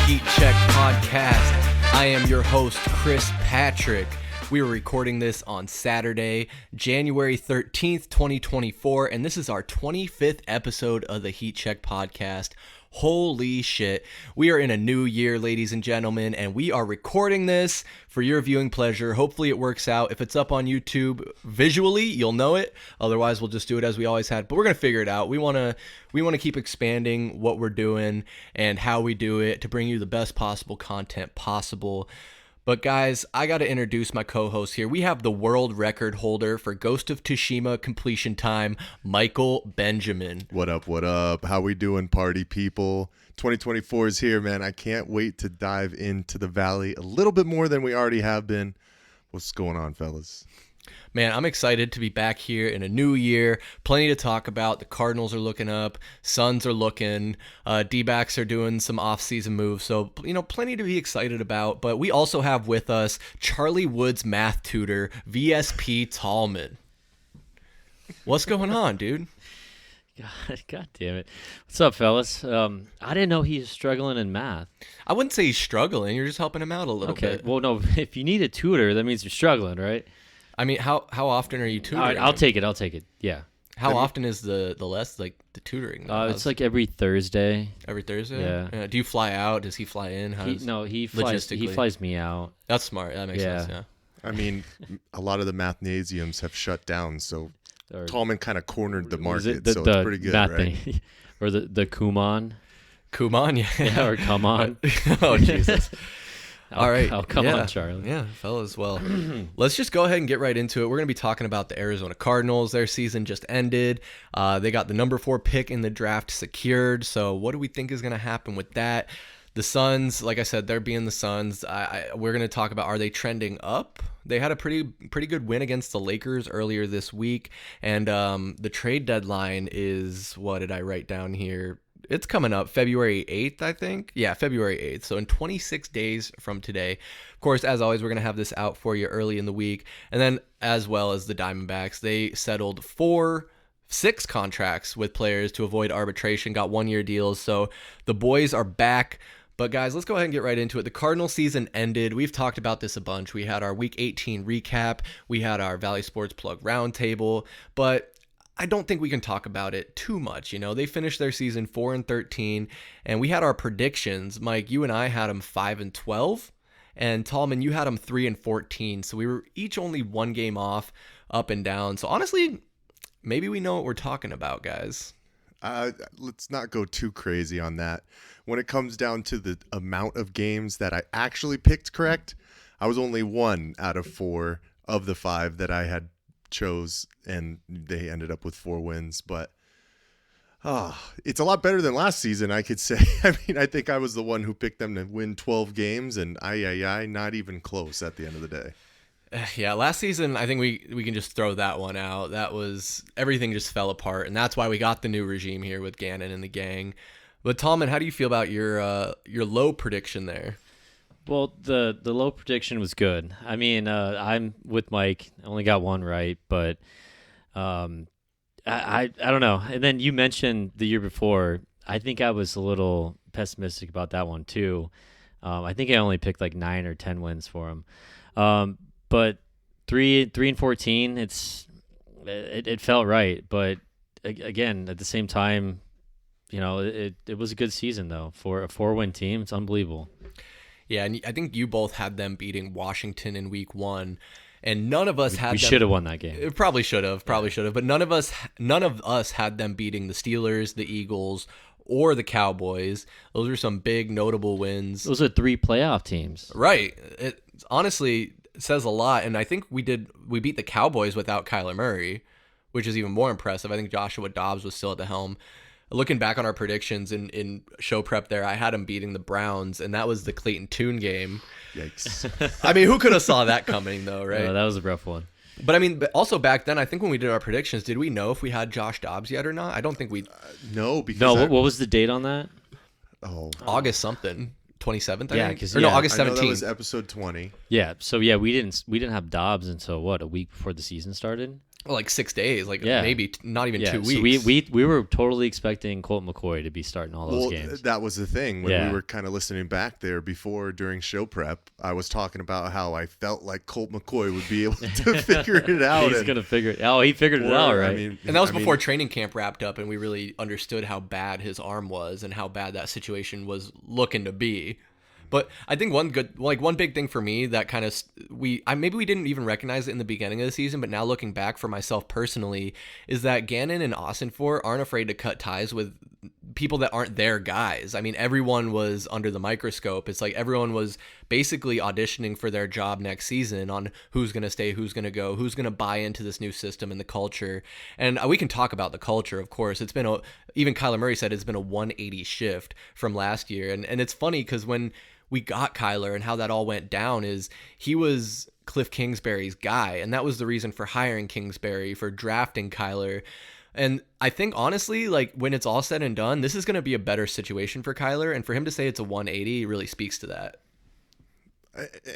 Heat Check Podcast. I am your host, Chris Patrick. We are recording this on Saturday, January 13th, 2024, and this is our 25th episode of the Heat Check Podcast. Holy shit. We are in a new year, ladies and gentlemen, and we are recording this for your viewing pleasure. Hopefully it works out. If it's up on YouTube visually, you'll know it. Otherwise, we'll just do it as we always had. But we're going to figure it out. We want to keep expanding what we're doing and how we do it to bring you the best possible content possible. But guys, I got to introduce my co-host here. We have the world record holder for Ghost of Tsushima completion time, Michael Benjamin. What up, what up? How we doing, party people? 2024 is here, man. I can't wait to dive into the Valley a little bit more than we already have been. What's going on, fellas? Man, I'm excited to be back here in a new year. Plenty to talk about. The Cardinals are looking up. Suns are looking. Dbacks are doing some off-season moves. So, plenty to be excited about. But we also have with us Charlie Wood's math tutor, VSP Tallman. What's going on, dude? God damn it. What's up, fellas? I didn't know he's struggling in math. I wouldn't say he's struggling. You're just helping him out a little bit. Well, no, if you need a tutor, that means you're struggling, right? I mean, how often are you tutoring? All right, I'll take it. Yeah. How often is the tutoring? It's like every Thursday. Every Thursday? Yeah. Do you fly out? Does he fly in? He flies me out. That's smart. That makes sense, yeah. I mean, a lot of the mathnasiums have shut down, so Tallman kind of cornered the market, so it's pretty good, right? Or the Kumon. Kumon, yeah. Or come on. Oh, Jesus. All right. Come on, Charlie. Yeah, fellas. Well, let's just go ahead and get right into it. We're going to be talking about the Arizona Cardinals. Their season just ended. They got the number 4 pick in the draft secured. So what do we think is going to happen with that? The Suns, like I said, they're being the Suns. We're going to talk about, are they trending up? They had a pretty good win against the Lakers earlier this week. And the trade deadline is, what did I write down here? It's coming up February 8th, I think. Yeah, February 8th. So in 26 days from today. Of course, as always, we're going to have this out for you early in the week. And then as well as the Diamondbacks, they settled 6 contracts with players to avoid arbitration, got 1-year deals. So the boys are back. But guys, let's go ahead and get right into it. The Cardinal season ended. We've talked about this a bunch. We had our Week 18 recap. We had our Valley Sports Plug roundtable. But I don't think we can talk about it too much. They finished their season 4-13, and we had our predictions. Mike, you and I had them 5-12, and Tallman, you had them 3-14. So we were each only 1 game off, up and down. So honestly, maybe we know what we're talking about, guys. Let's not go too crazy on that. When it comes down to the amount of games that I actually picked correct, I was only 1 out of 4 of the 5 that I had chose, and they ended up with 4 wins. But it's a lot better than last season, I could say. I mean, I think I was the one who picked them to win 12 games, and not even close at the end of the day. Yeah, last season, I think we can just throw that one out. Everything just fell apart, and that's why we got the new regime here with Gannon and the gang. But Tallman, how do you feel about your low prediction there? Well, the low prediction was good. I mean, I'm with Mike. I only got 1 right, but I don't know. And then you mentioned the year before. I think I was a little pessimistic about that one too. I think I only picked like 9 or 10 wins for him. But 3-14, it felt right. But again, at the same time, it was a good season though for a 4-win team. It's unbelievable. Yeah, and I think you both had them beating Washington in week 1, and none of us had. We should have won that game. Probably should have, but none of us had them beating the Steelers, the Eagles, or the Cowboys. Those are some big notable wins. Those are 3 playoff teams, right? It honestly says a lot, and I think we beat the Cowboys without Kyler Murray, which is even more impressive. I think Joshua Dobbs was still at the helm. Looking back on our predictions in show prep there, I had him beating the Browns, and that was the Clayton Tune game. Yikes. I mean, who could have saw that coming, though, right? No, that was a rough one. But I mean, also back then, I think when we did our predictions, did we know if we had Josh Dobbs yet or not? I don't think we. No, because what was the date on that? August something. 27th, yeah, I think. No, August 17th. That was episode 20. Yeah, so yeah, we didn't have Dobbs until what, a week before the season started? like 6 days, like Yeah. maybe not even Yeah, 2 so weeks. we were totally expecting Colt McCoy to be starting all those Well, games. that was the thing when Yeah. we were kind of listening back there before during show prep. I was talking about how I felt like Colt McCoy would be able to figure it out. He's and- gonna figure it. Oh, he figured it out, or, right? I mean, And that was I mean, before training camp wrapped up, and we really understood how bad his arm was and how bad that situation was looking to be. But I think one big thing for me that kind of maybe we didn't even recognize it in the beginning of the season, but now looking back for myself personally, is that Gannon and Ossenfort aren't afraid to cut ties with people that aren't their guys. I mean, everyone was under the microscope. It's like everyone was basically auditioning for their job next season on who's going to stay, who's going to go, who's going to buy into this new system and the culture. And we can talk about the culture, of course. It's been even Kyler Murray said it's been a 180 shift from last year. And it's funny because when we got Kyler and how that all went down is he was Kliff Kingsbury's guy. And that was the reason for hiring Kingsbury, for drafting Kyler. And I think, honestly, like when it's all said and done, this is going to be a better situation for Kyler. And for him to say it's a 180 really speaks to that.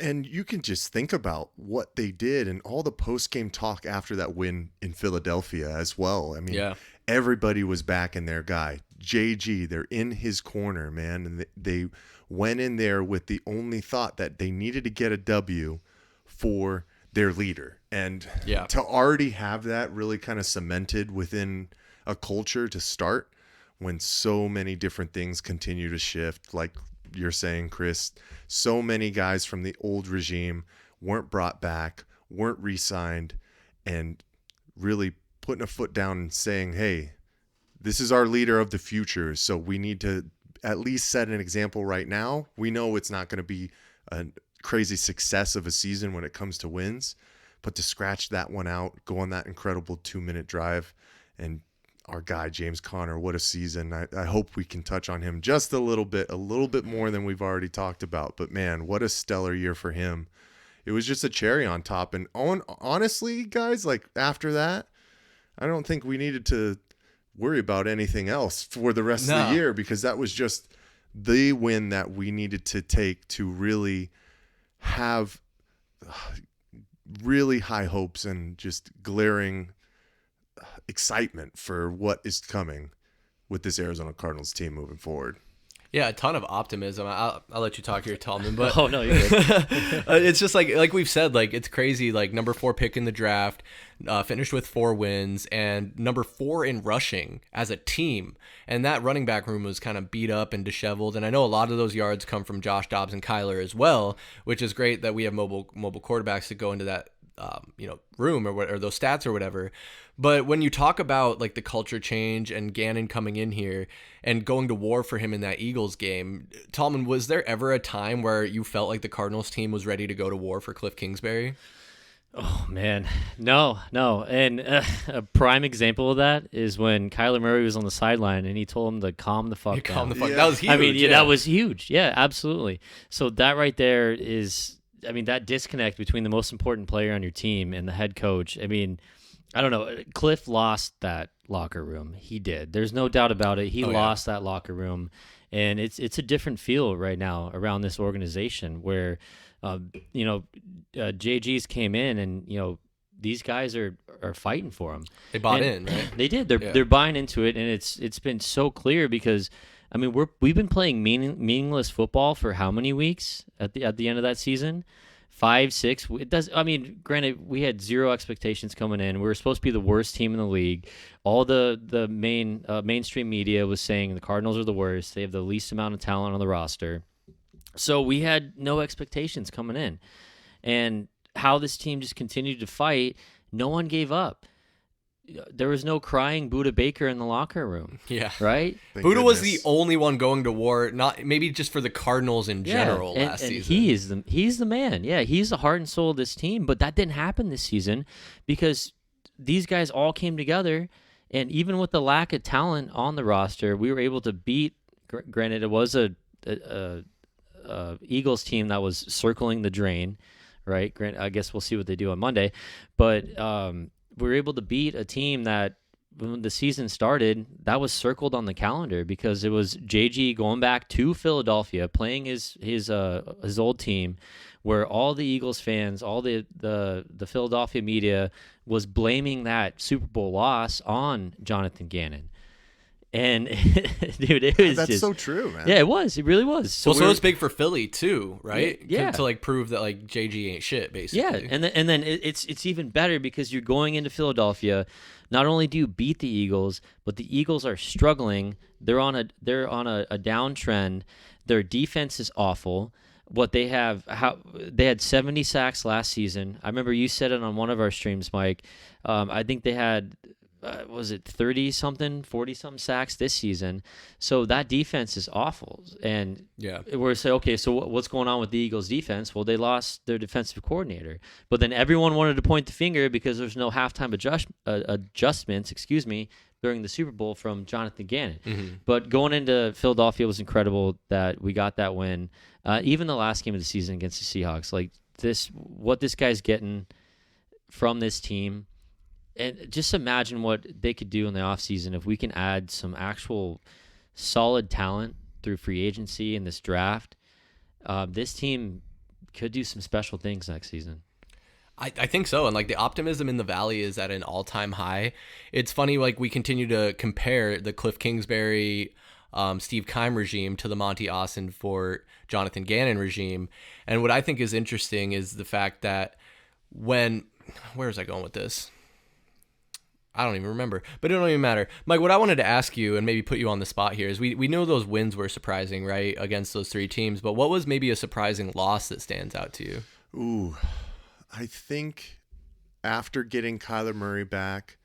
And you can just think about what they did and all the post-game talk after that win in Philadelphia as well. I mean, everybody was backing their guy. JG, they're in his corner, man. And they went in there with the only thought that they needed to get a W for their leader. And to already have that really kind of cemented within a culture to start when so many different things continue to shift, like you're saying, Chris, so many guys from the old regime weren't brought back, weren't re-signed, and really putting a foot down and saying, hey, this is our leader of the future, so we need to at least set an example right now. We know it's not going to be a crazy success of a season when it comes to wins, but to scratch that one out, go on that incredible 2-minute drive, and our guy, James Conner, what a season. I hope we can touch on him just a little bit more than we've already talked about. But, man, what a stellar year for him. It was just a cherry on top. And honestly, guys, like after that, I don't think we needed to worry about anything else for the rest of the year, because that was just the win that we needed to take to really have really high hopes and just glaring excitement for what is coming with this Arizona Cardinals team moving forward. Yeah, a ton of optimism. I'll let you talk here, Tallman. But oh no, you're good. It's just like we've said, like it's crazy. Like number 4 pick in the draft, finished with 4 wins, and number 4 in rushing as a team. And that running back room was kind of beat up and disheveled. And I know a lot of those yards come from Josh Dobbs and Kyler as well, which is great that we have mobile quarterbacks to go into that room or those stats or whatever. But when you talk about like the culture change and Gannon coming in here and going to war for him in that Eagles game, Tallman, was there ever a time where you felt like the Cardinals team was ready to go to war for Kliff Kingsbury? Oh man, no. And a prime example of that is when Kyler Murray was on the sideline and he told him to calm the fuck down. That was huge. I mean, that was huge. Yeah, absolutely. So that right there is, I mean, that disconnect between the most important player on your team and the head coach. I mean, I don't know. Kliff lost that locker room. He did. There's no doubt about it. He lost that locker room, and it's a different feel right now around this organization where, JG's came in and these guys are fighting for him. They bought in, right? They did. They're buying into it, and it's been so clear because. I mean, we've been playing meaningless football for how many weeks at the end of that season? 5, 6. It does. I mean, granted, we had zero expectations coming in. We were supposed to be the worst team in the league. All the mainstream media was saying the Cardinals are the worst. They have the least amount of talent on the roster. So we had no expectations coming in, and how this team just continued to fight. No one gave up. There was no crying Buda Baker in the locker room. Yeah. Right? Buda was the only one going to war, not maybe just for the Cardinals in general last season. He's the man. Yeah, he's the heart and soul of this team, but that didn't happen this season because these guys all came together, and even with the lack of talent on the roster, we were able to beat, granted it was a Eagles team that was circling the drain, right? I guess we'll see what they do on Monday, but we were able to beat a team that when the season started, that was circled on the calendar because it was JG going back to Philadelphia, playing his old team, where all the Eagles fans, all the Philadelphia media was blaming that Super Bowl loss on Jonathan Gannon. And dude, it was That's just so true, man. Yeah, it was. It really was. So it was big for Philly too, right? Yeah. To like prove that like JG ain't shit, basically. Yeah, and then it's even better because you're going into Philadelphia. Not only do you beat the Eagles, but the Eagles are struggling. They're on a downtrend. Their defense is awful. They had 70 sacks last season. I remember you said it on one of our streams, Mike. I think they had. Was it 30-something, 40-something sacks this season? So that defense is awful. And we're saying, okay, so what's going on with the Eagles' defense? Well, they lost their defensive coordinator. But then everyone wanted to point the finger because there's no halftime adjustments, during the Super Bowl from Jonathan Gannon. Mm-hmm. But going into Philadelphia was incredible that we got that win. Even the last game of the season against the Seahawks, like what this guy's getting from this team. And just imagine what they could do in the offseason if we can add some actual solid talent through free agency in this draft. This team could do some special things next season. I think so. And like the optimism in the Valley is at an all-time high. It's funny, like we continue to compare the Cliff Kingsbury, Steve Keim regime to the Monty Austin for Jonathan Gannon regime. And what I think is interesting is the fact that where was I going with this? I don't even remember, but it don't even matter. Mike, what I wanted to ask you and maybe put you on the spot here is we know those wins were surprising, right, against those three teams, but what was maybe a surprising loss that stands out to you? Ooh, I think after getting Kyler Murray back,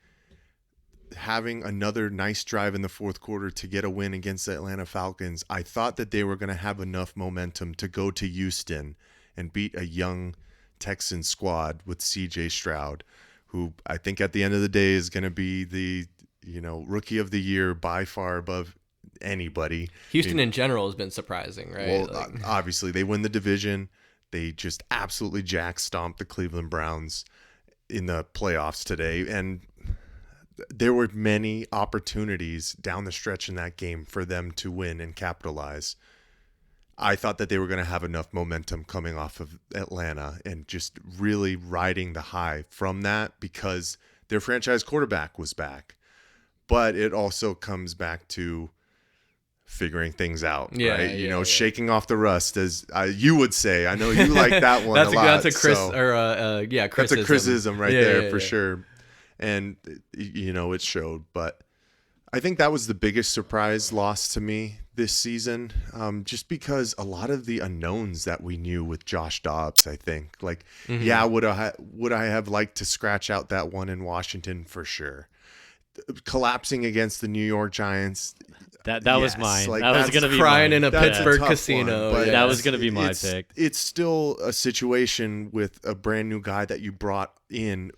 having another nice drive in the fourth quarter to get a win against the Atlanta Falcons, I thought that they were going to have enough momentum to go to Houston and beat a young Texan squad with C.J. Stroud, who I think at the end of the day is going to be the, rookie of the year by far above anybody. Houston in general has been surprising, right? Well, obviously they win the division. They just absolutely stomped the Cleveland Browns in the playoffs today. And there were many opportunities down the stretch in that game for them to win and capitalize. I thought that they were going to have enough momentum coming off of Atlanta and just really riding the high from that because their franchise quarterback was back. But it also comes back to figuring things out, right? Shaking off the rust, as you would say. I know you like that one a lot. That's a criticism. That's a criticism there for sure. And, it showed. But I think that was the biggest surprise loss to me this season, just because a lot of the unknowns that we knew with Josh Dobbs, I think, would I have liked to scratch out that one in Washington for sure. Collapsing against the New York Giants. That was mine. That was going to be crying in a Pittsburgh casino. One, that was going to be my pick. It's still a situation with a brand new guy that you brought in,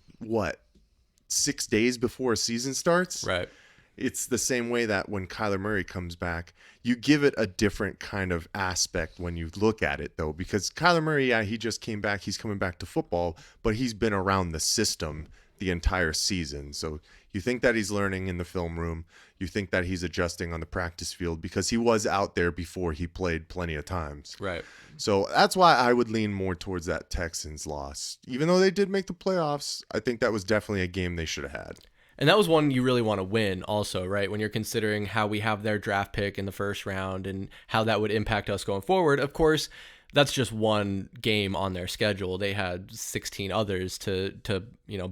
6 days before a season starts? Right. It's the same way that when Kyler Murray comes back, you give it a different kind of aspect when you look at it, though, because Kyler Murray, he just came back. He's coming back to football, but he's been around the system the entire season. So you think that he's learning in the film room. You think that he's adjusting on the practice field because he was out there before he played plenty of times. Right. So that's why I would lean more towards that Texans loss. Even though they did make the playoffs, I think that was definitely a game they should have had. And that was one you really want to win also, right? When you're considering how we have their draft pick in the first round and how that would impact us going forward. Of course, that's just one game on their schedule. They had 16 others to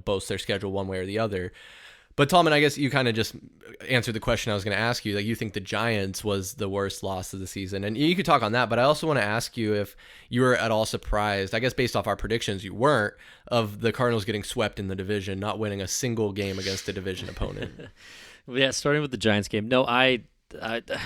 boast their schedule one way or the other. But Tallman, I guess you kind of just answered the question I was going to ask you. Like, you think the Giants was the worst loss of the season, and you could talk on that. But I also want to ask you if you were at all surprised. I guess based off our predictions, you weren't, of the Cardinals getting swept in the division, not winning a single game against a division opponent. Yeah, starting with the Giants game. No, I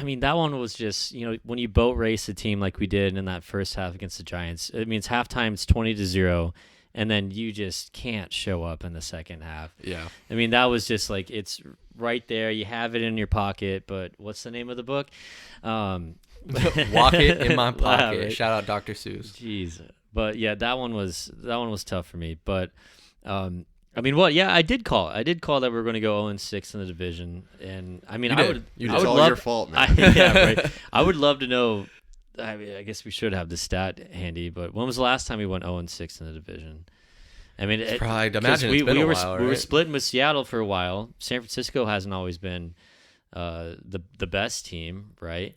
mean, that one was just, when you boat race a team like we did in that first half against the Giants. It means halftime it's 20-0. And then you just can't show up in the second half. Yeah. I mean, that was just like, it's right there. You have it in your pocket, but what's the name of the book? Walk it in my pocket. Right? Shout out Dr. Seuss. Jeez. But yeah, that one was tough for me. But I mean, well, yeah, I did call that we were going to go 0-6 in the division, and I mean, You I did. would. You I did. would It's all love, your fault, man. yeah, right. I would love to know. I mean, I guess we should have the stat handy, but when was the last time we went 0-6 in the division? I mean, I'd 'cause imagine it's been a were while, we were right? splitting with Seattle for a while. San Francisco hasn't always been the best team, right?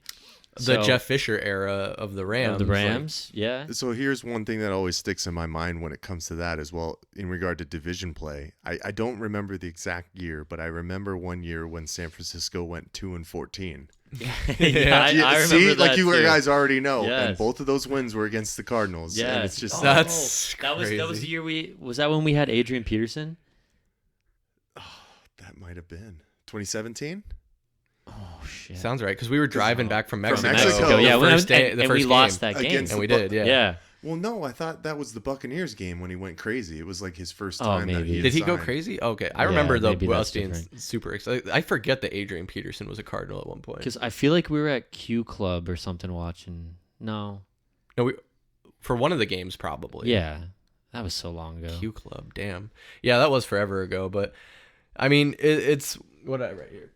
The Jeff Fisher era of the Rams. Of the Rams, yeah. So here's one thing that always sticks in my mind when it comes to that as well in regard to division play. I don't remember the exact year, but I remember one year when San Francisco went 2-14. Yeah, Yeah. I remember See, that like you too. guys already know, and Yes. both of those wins were against the Cardinals. Yeah, and it's just That's that was crazy. the year was that when we had Adrian Peterson? that might have been 2017. Oh shit! Sounds right, because we were driving back from Mexico. Mexico. the Yeah, first day, the and first we lost game. that game. Against And we the did, yeah. Yeah. Well, no, I thought that was the Buccaneers game when he went crazy. It was like his first Oh, time that maybe. he had Did he go signed. crazy? Okay, I Yeah, remember maybe us that's being different. super excited. I forget that Adrian Peterson was a Cardinal at one point. Because I feel like we were at Q Club or something watching. No. No, for one of the games probably. Yeah. That was so long ago. Q Club, damn. Yeah, that was forever ago. But I mean, it's what I write here.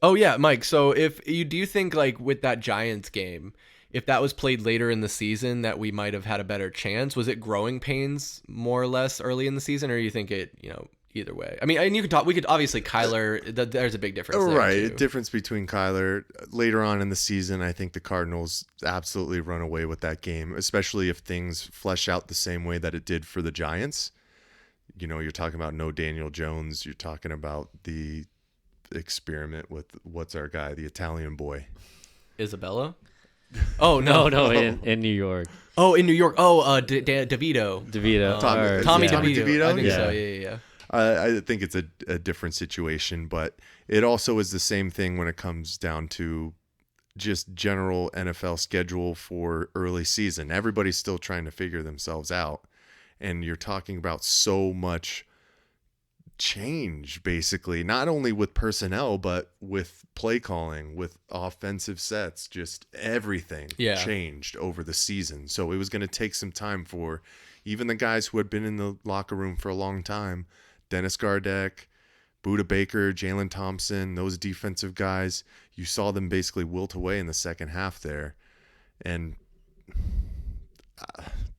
Oh yeah, Mike. So do you think like with that Giants game, if that was played later in the season, that we might have had a better chance? Was it growing pains more or less early in the season, or you think it, either way? I mean, and you could talk. We could obviously Kyler. There's a big difference. There Right, too. difference between Kyler later on in the season. I think the Cardinals absolutely run away with that game, especially if things flesh out the same way that it did for the Giants. You're talking about no Daniel Jones. You're talking about the experiment with what's our guy, the Italian boy. Isabella. Oh No, no, in New York. Oh, in New York. Oh, DeVito. DeVito. Tommy Yeah. DeVito. I think Yeah. so. Yeah. I think it's a different situation, but it also is the same thing when it comes down to just general NFL schedule for early season. Everybody's still trying to figure themselves out, and you're talking about so much change, basically, not only with personnel, but with play calling, with offensive sets, just everything changed over the season. So it was going to take some time for even the guys who had been in the locker room for a long time, Dennis Gardeck, Budda Baker, Jalen Thompson, those defensive guys, you saw them basically wilt away in the second half there. And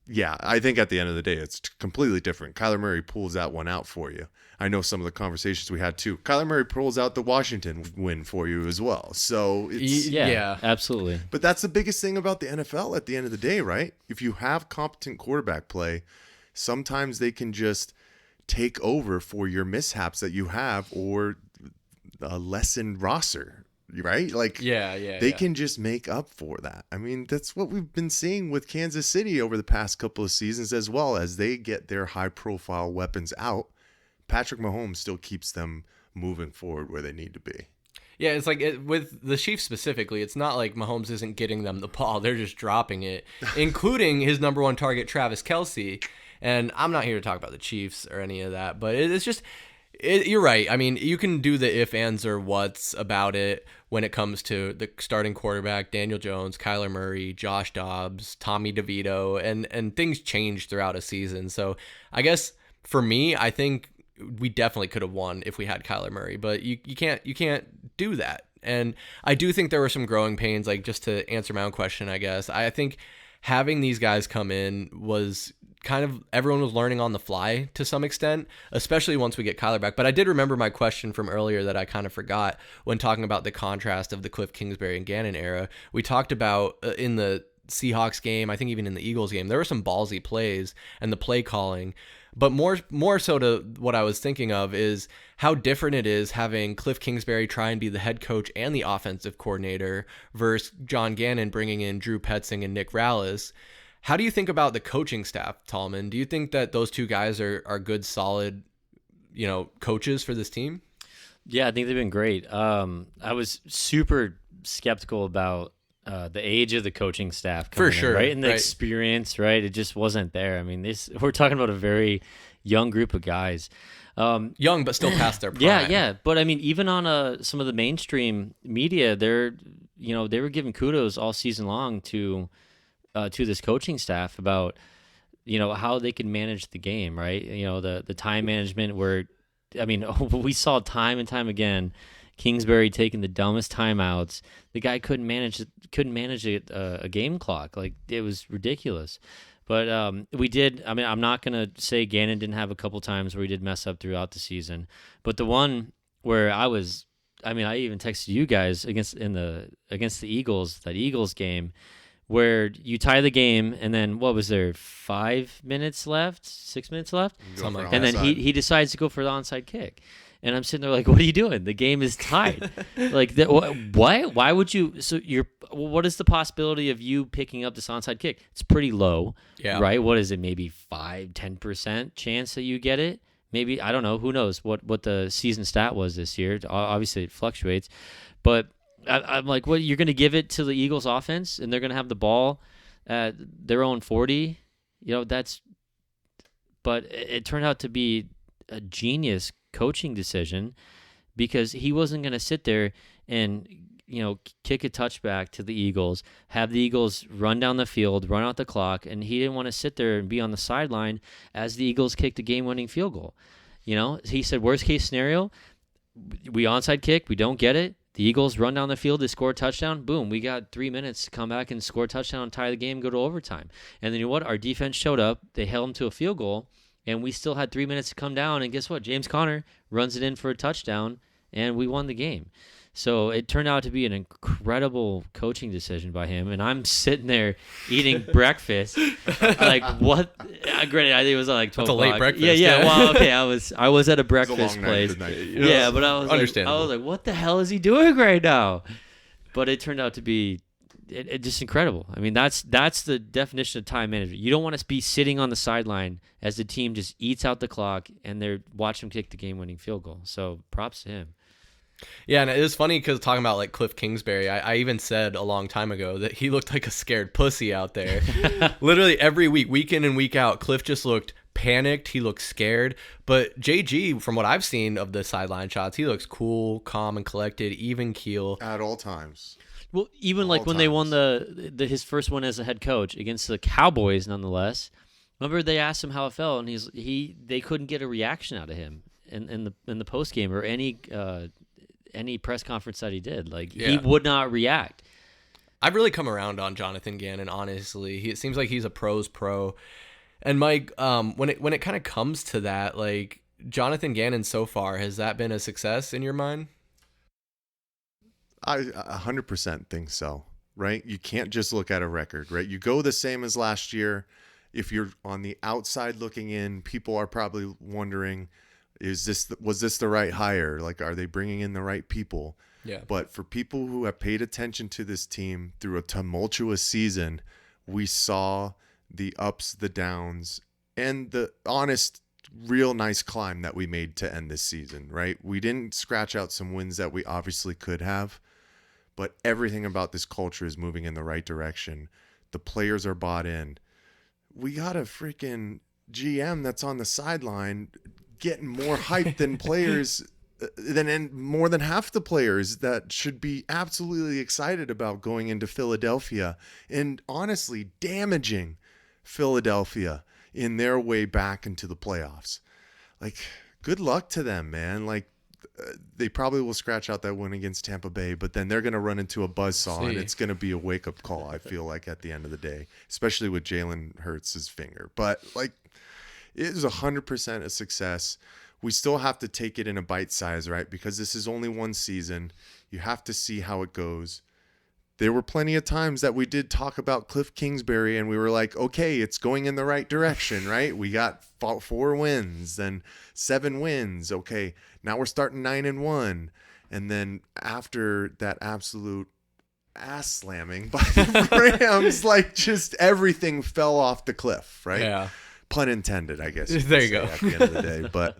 yeah, I think at the end of the day, it's completely different. Kyler Murray pulls that one out for you. I know some of the conversations we had too. Kyler Murray pulls out the Washington win for you as well. So it's, Yeah, absolutely. but that's the biggest thing about the NFL at the end of the day, right? If you have competent quarterback play, sometimes they can just take over for your mishaps that you have or a lessened roster, right? Like, they can just make up for that. I mean, that's what we've been seeing with Kansas City over the past couple of seasons as well. As they get their high-profile weapons out, Patrick Mahomes still keeps them moving forward where they need to be. Yeah, it's like with the Chiefs specifically, it's not like Mahomes isn't getting them the ball. They're just dropping it, including his number one target, Travis Kelce. And I'm not here to talk about the Chiefs or any of that, but it's just you're right. I mean, you can do the if, ands, or whats about it when it comes to the starting quarterback, Daniel Jones, Kyler Murray, Josh Dobbs, Tommy DeVito, and things change throughout a season. So I guess for me, I think we definitely could have won if we had Kyler Murray, but you can't do that. And I do think there were some growing pains, like just to answer my own question, I guess. I think having these guys come in was kind of, everyone was learning on the fly to some extent, especially once we get Kyler back. But I did remember my question from earlier that I kind of forgot when talking about the contrast of the Kliff, Kingsbury, and Gannon era. We talked about in the Seahawks game, I think even in the Eagles game, there were some ballsy plays and the play calling. But more so to what I was thinking of is how different it is having Kliff Kingsbury try and be the head coach and the offensive coordinator versus John Gannon bringing in Drew Petzing and Nick Rallis. How do you think about the coaching staff, Tallman? Do you think that those two guys are good, solid, coaches for this team? Yeah, I think they've been great. I was super skeptical about the age of the coaching staff coming For sure, in, right? And the right. experience, right? It just wasn't there. I mean, we're talking about a very young group of guys. Young, but still past their prime. Yeah. But I mean, even on some of the mainstream media, they were giving kudos all season long to this coaching staff about how they can manage the game, right? The time management where, I mean, we saw time and time again, Kingsbury taking the dumbest timeouts. The guy couldn't manage a game clock. Like, it was ridiculous. But we did. I mean, I'm not gonna say Gannon didn't have a couple times where he did mess up throughout the season, but the one where I even texted you guys against the Eagles, that Eagles game, where you tie the game, and then what was there, 5 minutes left, 6 minutes left, something like and that. then he decides to go for the onside kick. And I'm sitting there like, what are you doing? The game is tied. Like, why? Why would you? So what is the possibility of you picking up this onside kick? It's pretty low, right? What is it? Maybe 5-10% chance that you get it. Maybe, I don't know. Who knows what the season stat was this year? Obviously, it fluctuates. But I'm like, what? You're going to give it to the Eagles offense, and they're going to have the ball at their own 40? But it turned out to be a genius coaching decision, because he wasn't going to sit there and kick a touchback to the Eagles, have the Eagles run down the field, run out the clock, and he didn't want to sit there and be on the sideline as the Eagles kicked a game-winning field goal. He said, worst case scenario, we onside kick, we don't get it, the Eagles run down the field, they score a touchdown, boom, we got 3 minutes to come back and score a touchdown, tie the game, go to overtime. And then you know what? Our defense showed up, they held them to a field goal, and we still had 3 minutes to come down, and guess what? James Conner runs it in for a touchdown, and we won the game. So it turned out to be an incredible coaching decision by him, and I'm sitting there eating breakfast, like, what? Granted, I think it was like 12 That's a late o'clock. breakfast. Yeah. Well, okay, I was at a breakfast It's a long place. night tonight. Yeah, but I was like, what the hell is he doing right now? But it turned out to be just incredible. I mean, that's the definition of time management. You don't want to be sitting on the sideline as the team just eats out the clock and they're watching him kick the game-winning field goal. So props to him. Yeah, and it was funny because talking about like Cliff Kingsbury, I even said a long time ago that he looked like a scared pussy out there. Literally every week, week in and week out, Cliff just looked panicked. He looked scared. But JG, from what I've seen of the sideline shots, he looks cool, calm, and collected, even keel. At all times. Well, even like when they won his first one as a head coach against the Cowboys, nonetheless. Remember, they asked him how it felt, and they couldn't get a reaction out of him in the post game or any press conference that he did. Like, he would not react. I've really come around on Jonathan Gannon, honestly. It seems like he's a pro's pro. And Mike, when it kind of comes to that, like, Jonathan Gannon so far, has that been a success in your mind? I 100% think so, right? You can't just look at a record, right? You go the same as last year. If you're on the outside looking in, people are probably wondering, was this the right hire? Like, are they bringing in the right people? Yeah. But for people who have paid attention to this team through a tumultuous season, we saw the ups, the downs, and the honest, real nice climb that we made to end this season, right? We didn't scratch out some wins that we obviously could have, but everything about this culture is moving in the right direction. The players are bought in. We got a freaking GM that's on the sideline getting more hype than players, and more than half the players that should be absolutely excited about going into Philadelphia and honestly damaging Philadelphia in their way back into the playoffs. Like, good luck to them, man. Like, they probably will scratch out that win against Tampa Bay, but then they're going to run into a buzzsaw, and it's going to be a wake-up call, I feel like, at the end of the day, especially with Jalen Hurts' finger. But, like, it is 100% a success. We still have to take it in a bite size, right? Because this is only one season. You have to see how it goes. There were plenty of times that we did talk about Cliff Kingsbury, and we were like, okay, it's going in the right direction, right? We got 4 wins, then 7 wins. Okay, now we're starting 9-1. And then after that absolute ass slamming by the Rams, like, just everything fell off the cliff, right? Yeah. Pun intended, I guess. There you go. At the end of the day. But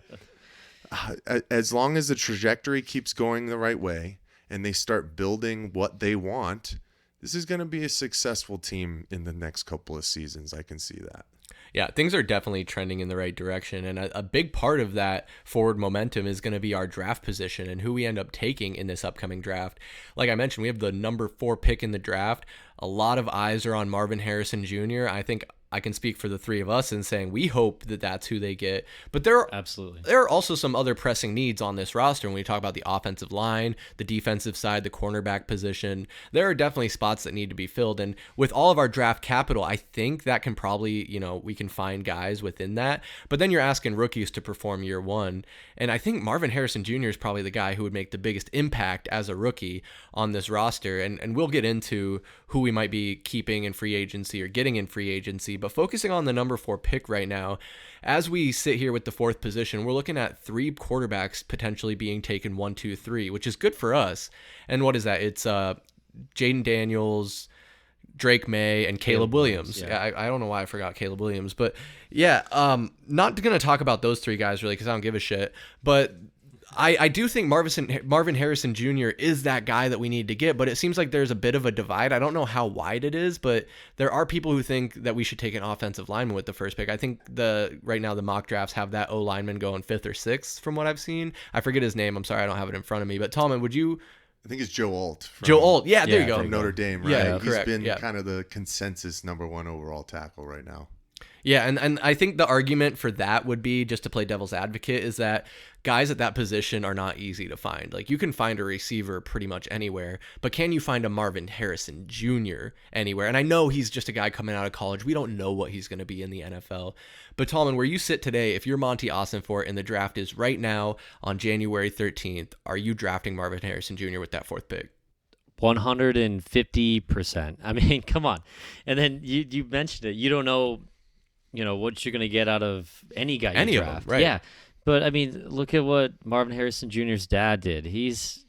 as long as the trajectory keeps going the right way, and they start building what they want, this is going to be a successful team in the next couple of seasons. I can see that. Yeah, things are definitely trending in the right direction. And a big part of that forward momentum is going to be our draft position and who we end up taking in this upcoming draft. Like I mentioned, we have the number 4 pick in the draft. A lot of eyes are on Marvin Harrison Jr. I think I can speak for the three of us in saying we hope that that's who they get. But there are also some other pressing needs on this roster. When we talk about the offensive line, the defensive side, the cornerback position, there are definitely spots that need to be filled. And with all of our draft capital, I think that can probably, we can find guys within that. But then you're asking rookies to perform year one. And I think Marvin Harrison Jr. is probably the guy who would make the biggest impact as a rookie on this roster. And we'll get into who we might be keeping in free agency or getting in free agency. But focusing on the number 4 pick right now, as we sit here with the 4th position, we're looking at 3 quarterbacks potentially being taken 1, 2, 3, which is good for us. And what is that? It's Jaden Daniels, Drake May, and Caleb Williams. Yeah. I don't know why I forgot Caleb Williams, but yeah, not going to talk about those 3 guys really because I don't give a shit. But I do think Marvin Harrison Jr. is that guy that we need to get, but it seems like there's a bit of a divide. I don't know how wide it is, but there are people who think that we should take an offensive lineman with the first pick. I think right now the mock drafts have that O lineman going 5th or 6th from what I've seen. I forget his name. I'm sorry, I don't have it in front of me. But Tallman, would you? I think it's Joe Alt. Joe Alt, yeah, there you go. From Notre Dame, right? Yeah, He's correct. been kind of the consensus number 1 overall tackle right now. Yeah, and I think the argument for that would be, just to play devil's advocate, is that guys at that position are not easy to find. Like, you can find a receiver pretty much anywhere, but can you find a Marvin Harrison Jr. anywhere? And I know he's just a guy coming out of college. We don't know what he's going to be in the NFL. But Tallman, where you sit today, if you're Monty Ossenfort and the draft is right now on January 13th, are you drafting Marvin Harrison Jr. with that 4th pick? 150%. I mean, come on. And then you mentioned it. You don't know what you're going to get out of any guy you draft. Of them, right? Yeah. But, I mean, look at what Marvin Harrison Jr.'s dad did. It's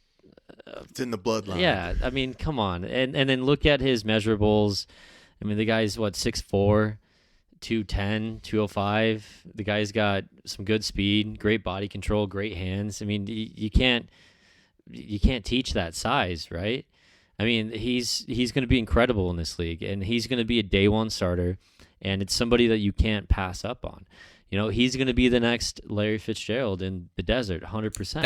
in the bloodline. Yeah. I mean, come on. And then look at his measurables. I mean, the guy's, 6'4", 210, 205. The guy's got some good speed, great body control, great hands. I mean, you can't teach that size, right? I mean, he's going to be incredible in this league, and he's going to be a day 1 starter. And it's somebody that you can't pass up on. He's going to be the next Larry Fitzgerald in the desert, 100%.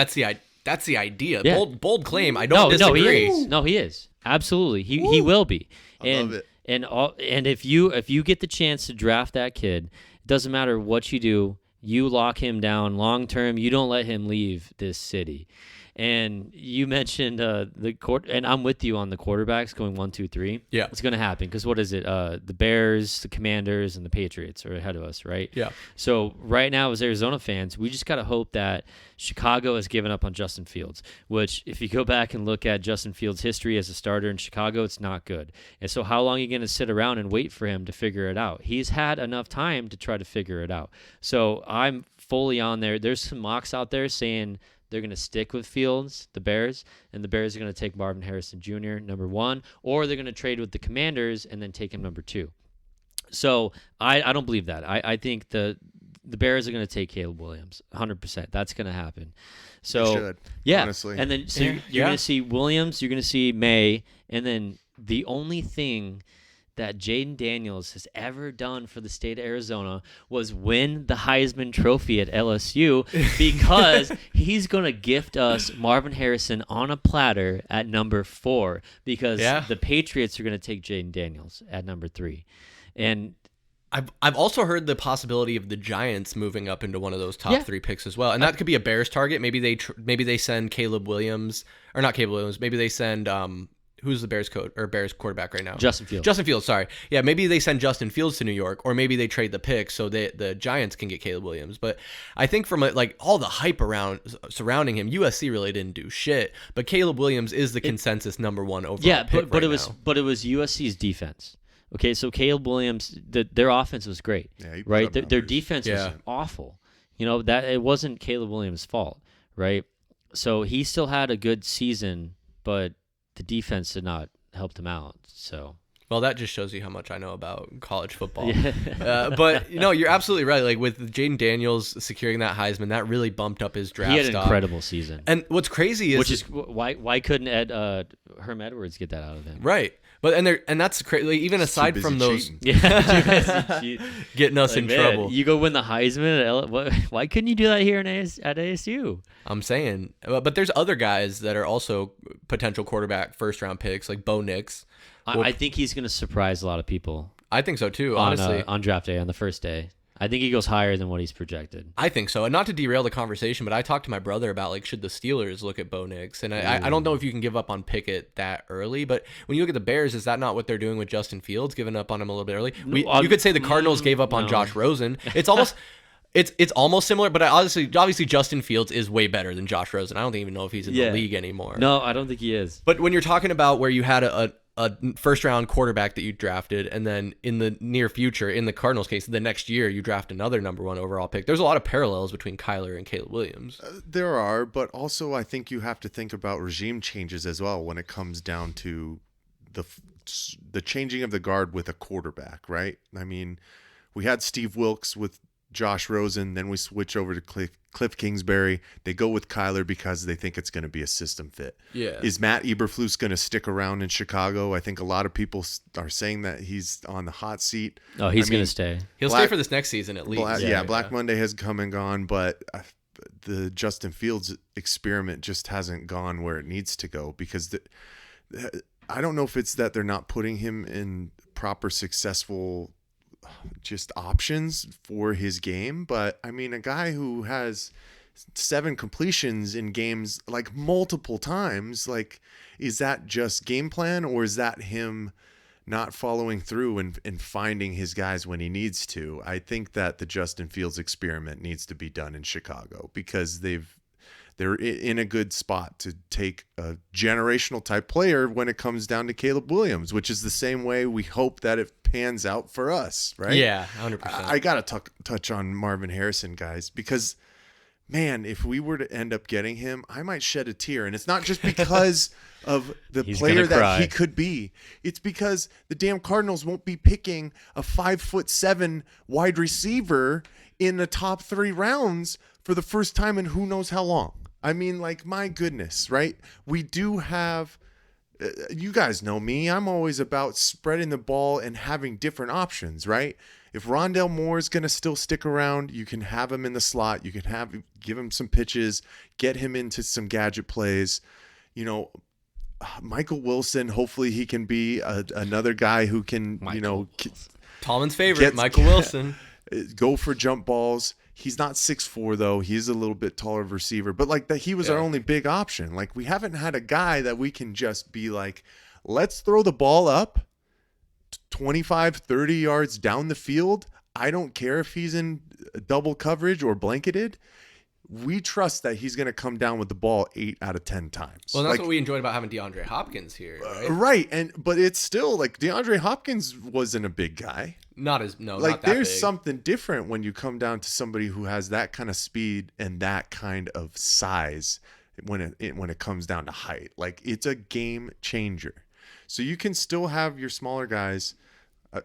That's the idea. Yeah. Bold claim. I don't disagree. No, he is. Absolutely. He will be. I love it. And if you get the chance to draft that kid, it doesn't matter what you do, you lock him down long term. You don't let him leave this city. And you mentioned and I'm with you on the quarterbacks going 1, 2, 3. Yeah, it's going to happen because what is it? The Bears, the Commanders, and the Patriots are ahead of us, right? Yeah. So right now, as Arizona fans, we just got to hope that Chicago has given up on Justin Fields. Which, if you go back and look at Justin Fields' history as a starter in Chicago, it's not good. And so, how long are you going to sit around and wait for him to figure it out? He's had enough time to try to figure it out. So I'm fully on there. There's some mocks out there saying they're going to stick with Fields, the Bears, and the Bears are going to take Marvin Harrison Jr., number 1, or they're going to trade with the Commanders and then take him number 2. So I don't believe that. I think the Bears are going to take Caleb Williams, 100%. That's going to happen. So They should, yeah, honestly. and then so you're going to see Williams, you're going to see May, and then the only thing that Jaden Daniels has ever done for the state of Arizona was win the Heisman Trophy at LSU because he's going to gift us Marvin Harrison on a platter at number 4 because the Patriots are going to take Jaden Daniels at number 3. And I've also heard the possibility of the Giants moving up into one of those top 3 picks as well, and that could be a Bears target. Maybe they send Caleb Williams, or not Caleb Williams. Maybe they send who's the Bears quarterback right now? Justin Fields. Justin Fields, sorry. Yeah, maybe they send Justin Fields to New York, or maybe they trade the pick so the Giants can get Caleb Williams. But I think from all the hype surrounding him, USC really didn't do shit. But Caleb Williams is the consensus number 1 overall pick but right it was now. But it was USC's defense. Okay, so Caleb Williams, their offense was great, right? Their defense was awful. That it wasn't Caleb Williams' fault, right? So he still had a good season, but the defense did not help him out. So Well, that just shows you how much I know about college football. Yeah. But, you're absolutely right. Like, with Jaden Daniels securing that Heisman, that really bumped up his draft stock. He had an incredible season. And what's crazy is... Which is why couldn't Herm Edwards get that out of him? Right. But and that's crazy. Like, even aside from those... Getting us in trouble. You go win the Heisman. Why couldn't you do that here at ASU? I'm saying. But there's other guys that are also potential quarterback first-round picks, like Bo Nix. I think he's going to surprise a lot of people. I think so too, honestly. On draft day, on the first day. I think he goes higher than what he's projected. I think so. And not to derail the conversation, but I talked to my brother about, like, should the Steelers look at Bo Nix? And I don't know if you can give up on Pickett that early, but when you look at the Bears, is that not what they're doing with Justin Fields, giving up on him a little bit early? You could say the Cardinals gave up on Josh Rosen. It's almost... It's almost similar, but obviously Justin Fields is way better than Josh Rosen. I don't even know if he's in the league anymore. No, I don't think he is. But when you're talking about where you had a first-round quarterback that you drafted, and then in the near future, in the Cardinals case, the next year you draft another number 1 overall pick, there's a lot of parallels between Kyler and Caleb Williams. There are, but also I think you have to think about regime changes as well when it comes down to the changing of the guard with a quarterback, right? I mean, we had Steve Wilkes with Josh Rosen, then we switch over to Cliff Kingsbury. They go with Kyler because they think it's going to be a system fit. Yeah. Is Matt Eberflus going to stick around in Chicago? I think a lot of people are saying that he's on the hot seat. Oh, he's going to stay. He'll stay for this next season at least. Black Monday has come and gone, but the Justin Fields experiment just hasn't gone where it needs to go because I don't know if it's that they're not putting him in proper successful just options for his game, but I mean, a guy who has 7 completions in games like multiple times, like, is that just game plan, or is that him not following through and finding his guys when he needs to? I think that the Justin Fields experiment needs to be done in Chicago because they're in a good spot to take a generational type player when it comes down to Caleb Williams, which is the same way we hope that it pans out for us, right? Yeah, 100%. I got to touch on Marvin Harrison, guys, because, man, if we were to end up getting him, I might shed a tear. And it's not just because of the player that he could be. It's because the damn Cardinals won't be picking a 5'7" wide receiver in the top 3 rounds for the first time in who knows how long. I mean, like, my goodness, right? We do have, you guys know me, I'm always about spreading the ball and having different options, right? If Rondale Moore is going to still stick around, you can have him in the slot. You can give him some pitches, get him into some gadget plays. You know, Michael Wilson, hopefully he can be another guy who can, Tallman's favorite, Michael Wilson. Go for jump balls. He's not 6'4", though. He's a little bit taller of a receiver. But, like, that he was our only big option. Like, we haven't had a guy that we can just be like, let's throw the ball up 25, 30 yards down the field. I don't care if he's in double coverage or blanketed. We trust that he's going to come down with the ball 8 out of 10 times. Well, that's what we enjoyed about having DeAndre Hopkins here, right? Right. But it's still, like, DeAndre Hopkins wasn't a big guy. Not that there's big. Something different when you come down to somebody who has that kind of speed and that kind of size when it comes down to height. Like, it's a game changer. So you can still have your smaller guys. We're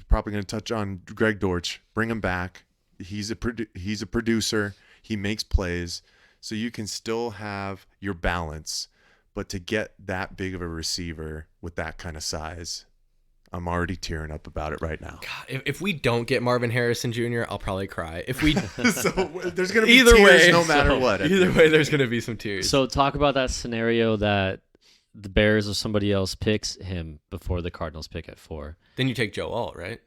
probably going to touch on Greg Dortch. Bring him back. He's a producer. He makes plays. So you can still have your balance. But to get that big of a receiver with that kind of size, I'm already tearing up about it right now. God, if we don't get Marvin Harrison Jr., I'll probably cry. If we, so there's going to be tears no matter what. Either way, there's going to be some tears. So talk about that scenario that the Bears or somebody else picks him before the Cardinals pick at 4. Then you take Joe Alt, right?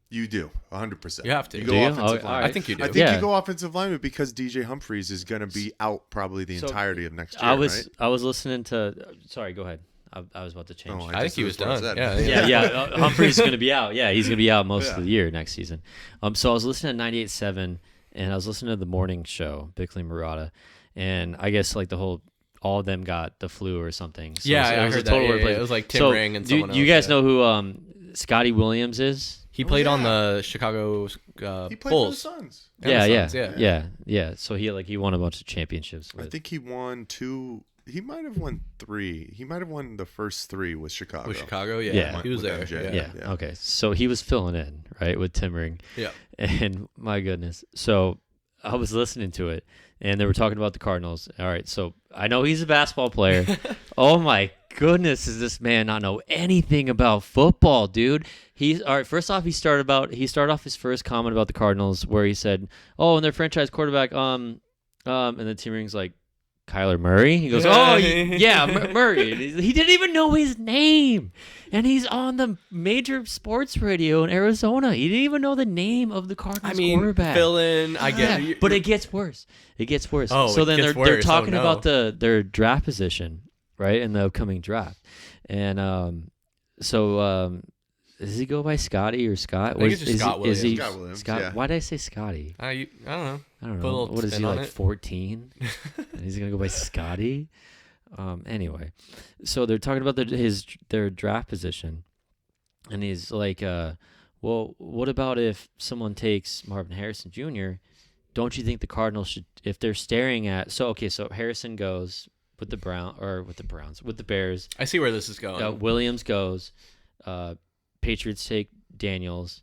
You do, 100%. You have to. You go offensive lineman. Right. I think you do. I think you go offensive lineman because DJ Humphries is going to be out probably the entirety of next year, I was listening to... Sorry, go ahead. I was about to change. I think he was done. Yeah. Humphries is going to be out. Yeah, he's going to be out most of the year next season. So I was listening to 98.7, and I was listening to the morning show, Bickley Murata, and I guess like all of them got the flu or something. So I heard that. It was like Tim Ring and someone else. You guys know who Scotty Williams is? He played on the Chicago he played Bulls. For the Suns. Yeah. So he won a bunch of championships. I think he won 2. He might have won 3. He might have won the first 3 with Chicago. With Chicago, yeah. He was there. MJ. Yeah. Okay. So he was filling in, right, with Tim Ring. Yeah. And my goodness. So I was listening to it, and they were talking about the Cardinals. All right. So I know he's a basketball player. Oh, my goodness, does this man not know anything about football, dude? All right. First off, he started off his first comment about the Cardinals where he said, "Oh, and their franchise quarterback, and then Tim Ring's like, Kyler Murray? He goes, oh, yeah, Murray. He didn't even know his name. And he's on the major sports radio in Arizona. He didn't even know the name of the Cardinals quarterback. Fill in, I get it. But it gets worse. It gets worse. Oh, so it then gets they're worse. talking Oh, no. about their draft position, right, in the upcoming draft. And does he go by Scotty or Scott? I think it's just Scott Williams. Is he Scott Williams, Scott? yeah. Why did I say Scotty? I don't know. I don't Put a know. little What is spin he, on like it. 14? And he's going to go by Scotty? Anyway, so they're talking about their draft position. And he's like, well, what about if someone takes Marvin Harrison Jr.? Don't you think the Cardinals should, if they're staring at, so Harrison goes with the Bears. I see where this is going. Williams goes. Patriots take Daniels.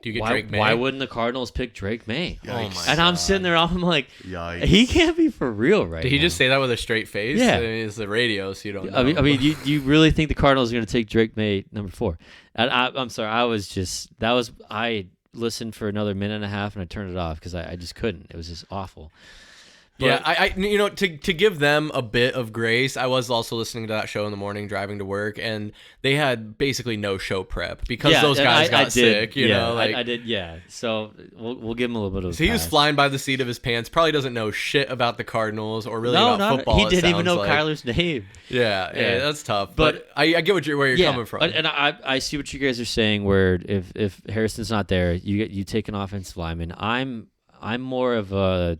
Do you get Drake May? Why wouldn't the Cardinals pick Drake May? Yikes. Oh my And I'm sitting there, I'm like, Yikes. he can't be for real right Did he now. just say that with a straight face? Yeah. I mean, it's the radio, so you don't know. I mean, you really think the Cardinals are going to take Drake May number 4? And I'm sorry, I listened for another minute and a half and I turned it off because I just couldn't. It was just awful. Yeah, I to give them a bit of grace, I was also listening to that show in the morning driving to work, and they had basically no show prep because those guys got sick. You know, like I did. Yeah, so we'll give him a little bit of. So he was flying by the seat of his pants. Probably doesn't know shit about the Cardinals or really about football. He didn't even know like. Kyler's name. Yeah, that's tough. But I get where you're coming from. And I see what you guys are saying. Where if Harrison's not there, you take an offensive lineman. I'm more of a.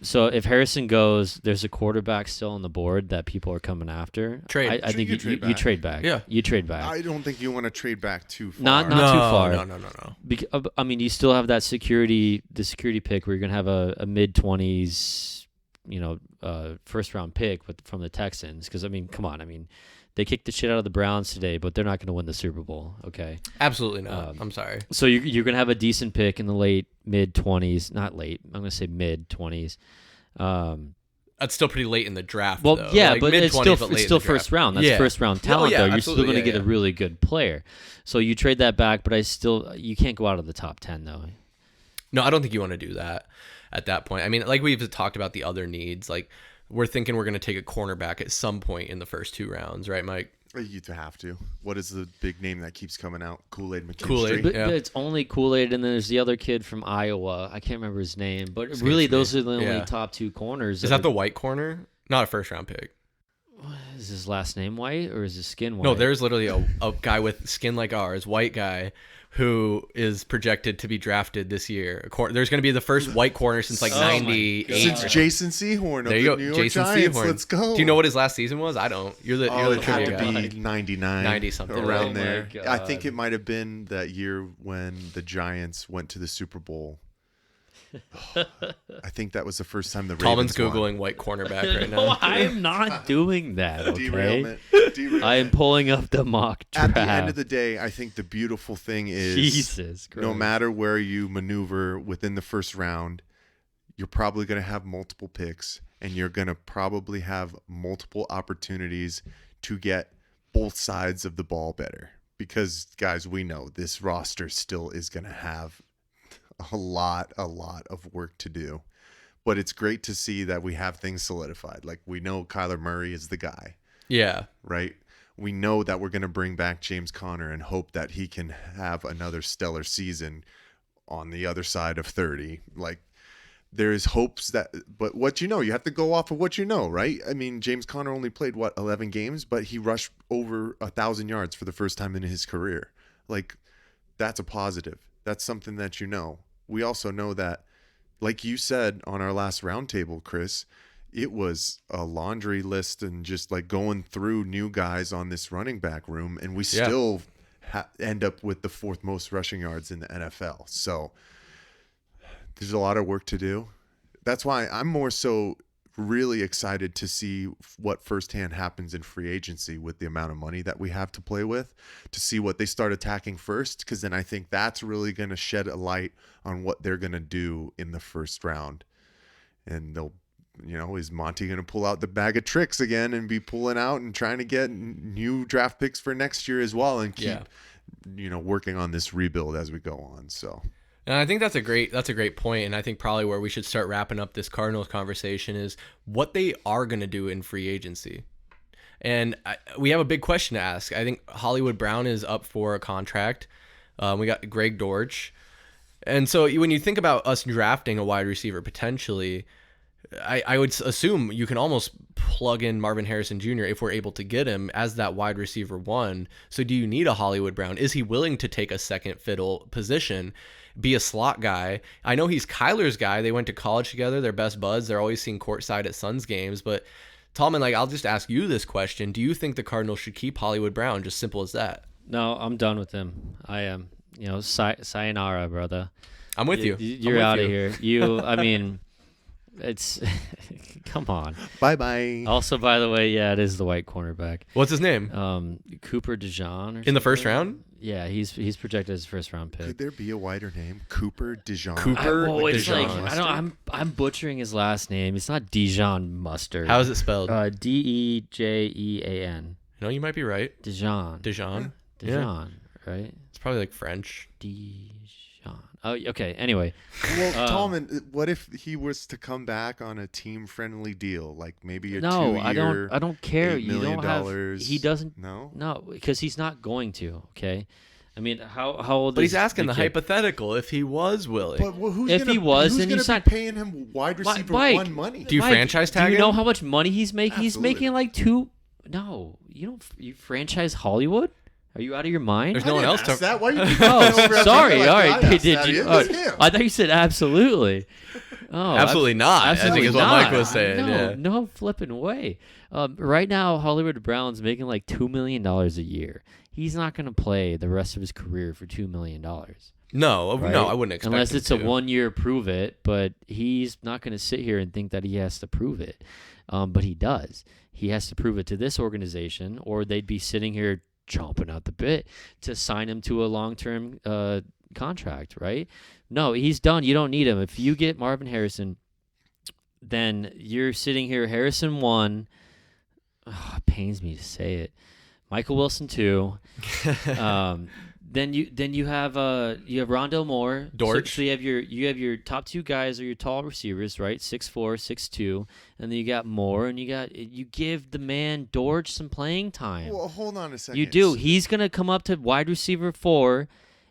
So if Harrison goes, there's a quarterback still on the board that people are coming after. Trade. I think you trade back. Yeah. You trade back. I don't think you want to trade back too far. Not too far. No. I mean, you still have that the security pick where you're gonna have a mid-20s, first round pick from the Texans. Because I mean, come on, they kicked the shit out of the Browns today, but they're not gonna win the Super Bowl. Okay. Absolutely not. I'm sorry. So you're gonna have a decent pick in the late mid-20s, not late. I'm gonna say mid-20s. That's still pretty late in the draft. Well, though. yeah, like but it's mid-20s, still late in still the first draft. round. That's first round talent, though. You're still going to get a really good player. So you trade that back, but you can't go out of the top 10 though. No, I don't think you want to do that at that point. I mean, like we've talked about the other needs. Like we're thinking we're going to take a cornerback at some point in the first 2 rounds, right, Mike? You'd have to. What is the big name that keeps coming out? Kool-Aid McKinstry. Kool-Aid. But Yeah. it's only Kool-Aid, and then there's the other kid from Iowa. I can't remember his name, but really those are the only top 2 corners. Is that the white corner? Not a first round pick. Is his last name White or is his skin white? No, there's literally a guy with skin like ours, white guy, who is projected to be drafted this year. There's going to be the first white corner since like 98. Since Jason Sehorn of There you the go, New York Jason Giants. Sehorn. Let's go. Do you know what his last season was? I don't. You're the it trivia had guy. to be 99. 90 something. Around Oh there. my I God. think it might have been that year when the Giants went to the Super Bowl. I think that was the first time the Tallman's Ravens Googling white cornerback right now. No, I am not doing that. won. Okay, Derailment. I am pulling up the mock draft. At the end of the day, I think the beautiful thing is Jesus Christ. no matter where you maneuver within the first round, you're probably going to have multiple picks and you're going to probably have multiple opportunities to get both sides of the ball better. Because, guys, we know this roster still is going to have a lot of work to do. But it's great to see that we have things solidified. Like, we know Kyler Murray is the guy. Yeah. Right? We know that we're going to bring back James Conner and hope that he can have another stellar season on the other side of 30. Like, there's hopes but what you have to go off of what you know, right? I mean, James Conner only played, 11 games, but he rushed over 1,000 yards for the first time in his career. Like, that's a positive. That's something that you know. We also know that, like you said on our last roundtable, Chris, it was a laundry list and just like going through new guys on this running back room, and we still end up with the 4th most rushing yards in the NFL. So there's a lot of work to do. That's why I'm more so really excited to see what firsthand happens in free agency with the amount of money that we have to play with, to see what they start attacking first, because then I think that's really going to shed a light on what they're going to do in the first round. And they'll, is Monty going to pull out the bag of tricks again and be pulling out and trying to get new draft picks for next year as well and keep, working on this rebuild as we go on. So And I think that's a great point, and I think probably where we should start wrapping up this Cardinals conversation is what they are going to do in free agency. And we have a big question to ask. I think Hollywood Brown is up for a contract. We got Greg Dortch. And so when you think about us drafting a wide receiver potentially, I would assume you can almost plug in Marvin Harrison Jr. if we're able to get him as that wide receiver one. So do you need a Hollywood Brown? Is he willing to take a second fiddle position, be a slot guy? I know he's Kyler's guy. They went to college together. They're best buds. They're always seen courtside at Suns games. But Tallman, like, I'll just ask you this question. Do you think the Cardinals should keep Hollywood Brown? Just simple as that. No, I'm done with him. I am. Sayonara, brother. I'm with you. You're out of here. I mean, it's come on. Bye. Also, by the way, yeah, it is the white cornerback. What's his name? Cooper DeJean. In the first round? Yeah, he's projected as a first round pick. Could there be a wider name? Cooper DeJean. It's DeJean. like I'm butchering his last name. It's not Dijon Mustard. How is it spelled? Dejean. No, you might be right. Dijon. Dijon. Dijon, right? It's probably like French. Dijon. Oh, okay. Anyway, Well, Tallman, what if he was to come back on a team-friendly deal, like maybe a 2-year? I don't care. $8 million? You don't have. He doesn't. No, because he's not going to. Okay. I mean, how old? But is he's asking the kid? hypothetical if he was willing. But who's If gonna, he was, who's then you gonna sign- be paying him wide receiver Mike, one money? Do you franchise tag Do you know him? how much money he's making? He's Absolutely. making like two. No, you don't. You franchise Hollywood? Are you out of your mind? There's no one else Ask to. that? Why you keep Oh, coming over after sorry. me like All I right. asked Did that? you? It was him. I thought you said absolutely. Oh, Absolutely not. I think absolutely is what not. Mike was saying. No, Yeah. no flipping way. Right now, Hollywood Brown's making like $2 million a year. He's not going to play the rest of his career for $2 million. No, Right? no, I wouldn't expect Unless him it's to. a 1 year prove it, but he's not going to sit here and think that he has to prove it. But he does. He has to prove it to this organization, or they'd be sitting here chomping out the bit to sign him to a long-term contract, right? No, he's done. You don't need him. If you get Marvin Harrison, then you're sitting here. Harrison 1. Oh, it pains me to say it. Michael Wilson 2. Then you have Rondell Moore, Dortch. So you have your top two guys are your tall receivers, right? 6'4", 6'2", and then you got Moore, and you give the man Dortch some playing time. Well, hold on a second. You do. He's gonna come up to wide receiver 4,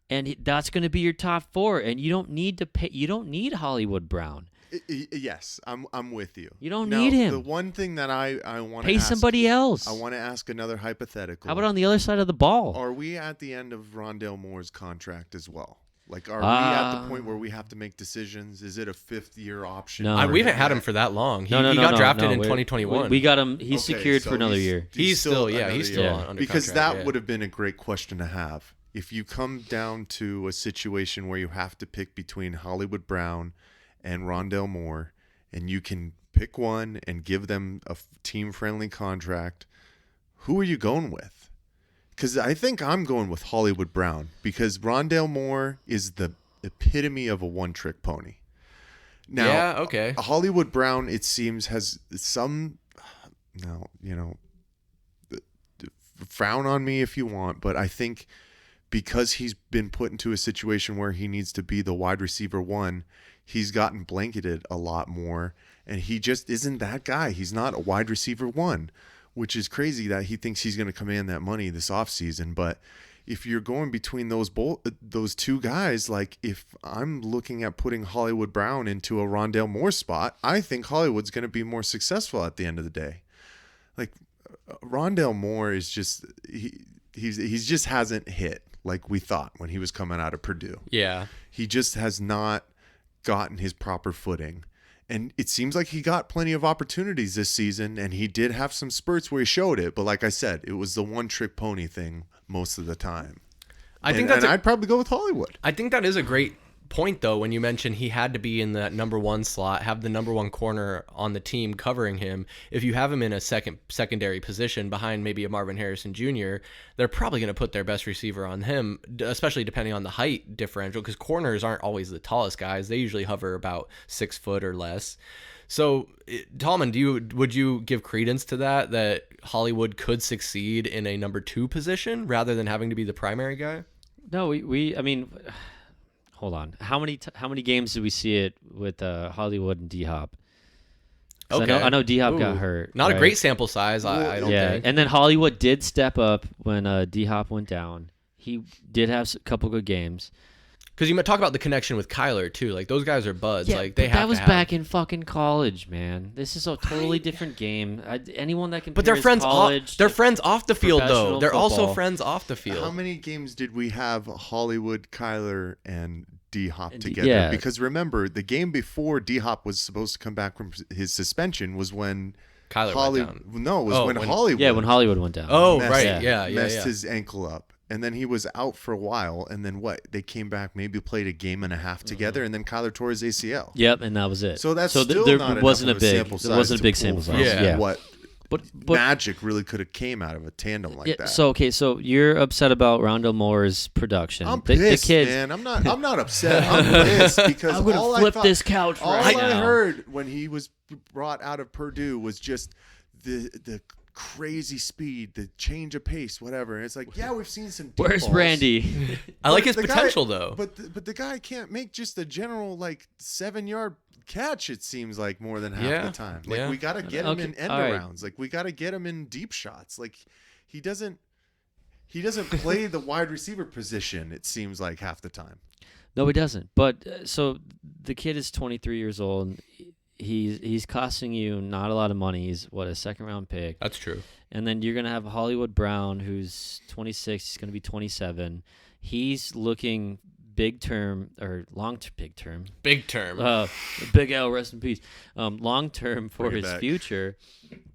and that's gonna be your top 4, and you don't need to pay. You don't need Hollywood Brown. Yes, I'm with you. You don't Now, need him. The one thing that I want to Pay somebody else. I want to ask another hypothetical. How about on the other side of the ball? Are we at the end of Rondell Moore's contract as well? Like, are we at the point where we have to make decisions? Is it a 5th-year option? No. We haven't had him for that long. He No, got drafted in We're- 2021. We got him. He's Okay, secured so for another year. He's still another he's year. still under Because contract, that yeah. would have been a great question to have. If you come down to a situation where you have to pick between Hollywood Brown and Rondell Moore, and you can pick one and give them a team-friendly contract, who are you going with? Because I think I'm going with Hollywood Brown, because Rondell Moore is the epitome of a one-trick pony. Now, Yeah, okay. Hollywood Brown, it seems, has some, now, frown on me if you want, but I think because he's been put into a situation where he needs to be the wide receiver 1, he's gotten blanketed a lot more, and he just isn't that guy. He's not a wide receiver 1, which is crazy that he thinks he's going to command that money this offseason. But if you're going between those two guys, like if I'm looking at putting Hollywood Brown into a Rondell Moore spot, I think Hollywood's going to be more successful at the end of the day. Like Rondell Moore is just he's just hasn't hit like we thought when he was coming out of Purdue. Yeah. He just has not gotten his proper footing. And it seems like he got plenty of opportunities this season, and he did have some spurts where he showed it. But like I said, it was the one-trick pony thing most of the time. I'd probably go with Hollywood. I think that is a great point, though, when you mentioned he had to be in that number 1 slot, have the number 1 corner on the team covering him. If you have him in a secondary position behind maybe a Marvin Harrison Jr., they're probably going to put their best receiver on him, especially depending on the height differential, because corners aren't always the tallest guys. They usually hover about 6 foot or less. So, Tallman, would you give credence to that Hollywood could succeed in a number 2 position rather than having to be the primary guy? No, I mean, hold on. How many games did we see it with Hollywood and D-Hop? Okay. I know D-Hop Ooh. got hurt. Not right? a great sample size, I don't think. And then Hollywood did step up when D-Hop went down. He did have a couple good games. Because you might talk about the connection with Kyler too. Like those guys are buds. Yeah, like they but have. that was to have. back in fucking college, man. This is a totally different game. Anyone that can. But they're friends. They're friends off the field, though. professional They're also football. friends off the field. How many games did we have Hollywood, Kyler, and D-Hop And together? yeah. Because remember, the game before D-Hop was supposed to come back from his suspension was when Kyler went down. No, it was when Hollywood. Yeah, when Hollywood went down. Oh, messed- right. Yeah. messed his ankle up. And then he was out for a while. And then what? They came back, maybe played a game and a half together, and then Kyler tore his ACL. Yep, and that was it. So that's so still there not wasn't enough a of big sample size there wasn't a to big pull sample from size. Yeah. What but magic really could have came out of a tandem like that. So you're upset about Rondell Moore's production. I'm the pissed, kids, man. I'm not upset. I'm pissed because I'm gonna all flip I thought, this couch all right I now. heard when he was brought out of Purdue was just the crazy speed, the change of pace, whatever. And it's like, yeah, we've seen some. Deep Where's balls, Randy? I like but his the guy- potential, though. But the guy can't make just a general 7-yard catch. It seems like more than half Yeah, the time. yeah. We got to get him Okay, in end all right. arounds. We got to get him in deep shots. He doesn't play the wide receiver position. It seems like half the time. No, he doesn't. But so the kid is 23 years old. He's costing you not a lot of money. He's a second-round pick. That's true. And then you're going to have Hollywood Brown, who's 26. He's going to be 27. He's looking big term. Big term. Big L, rest in peace. Long term for Bring it his back. future.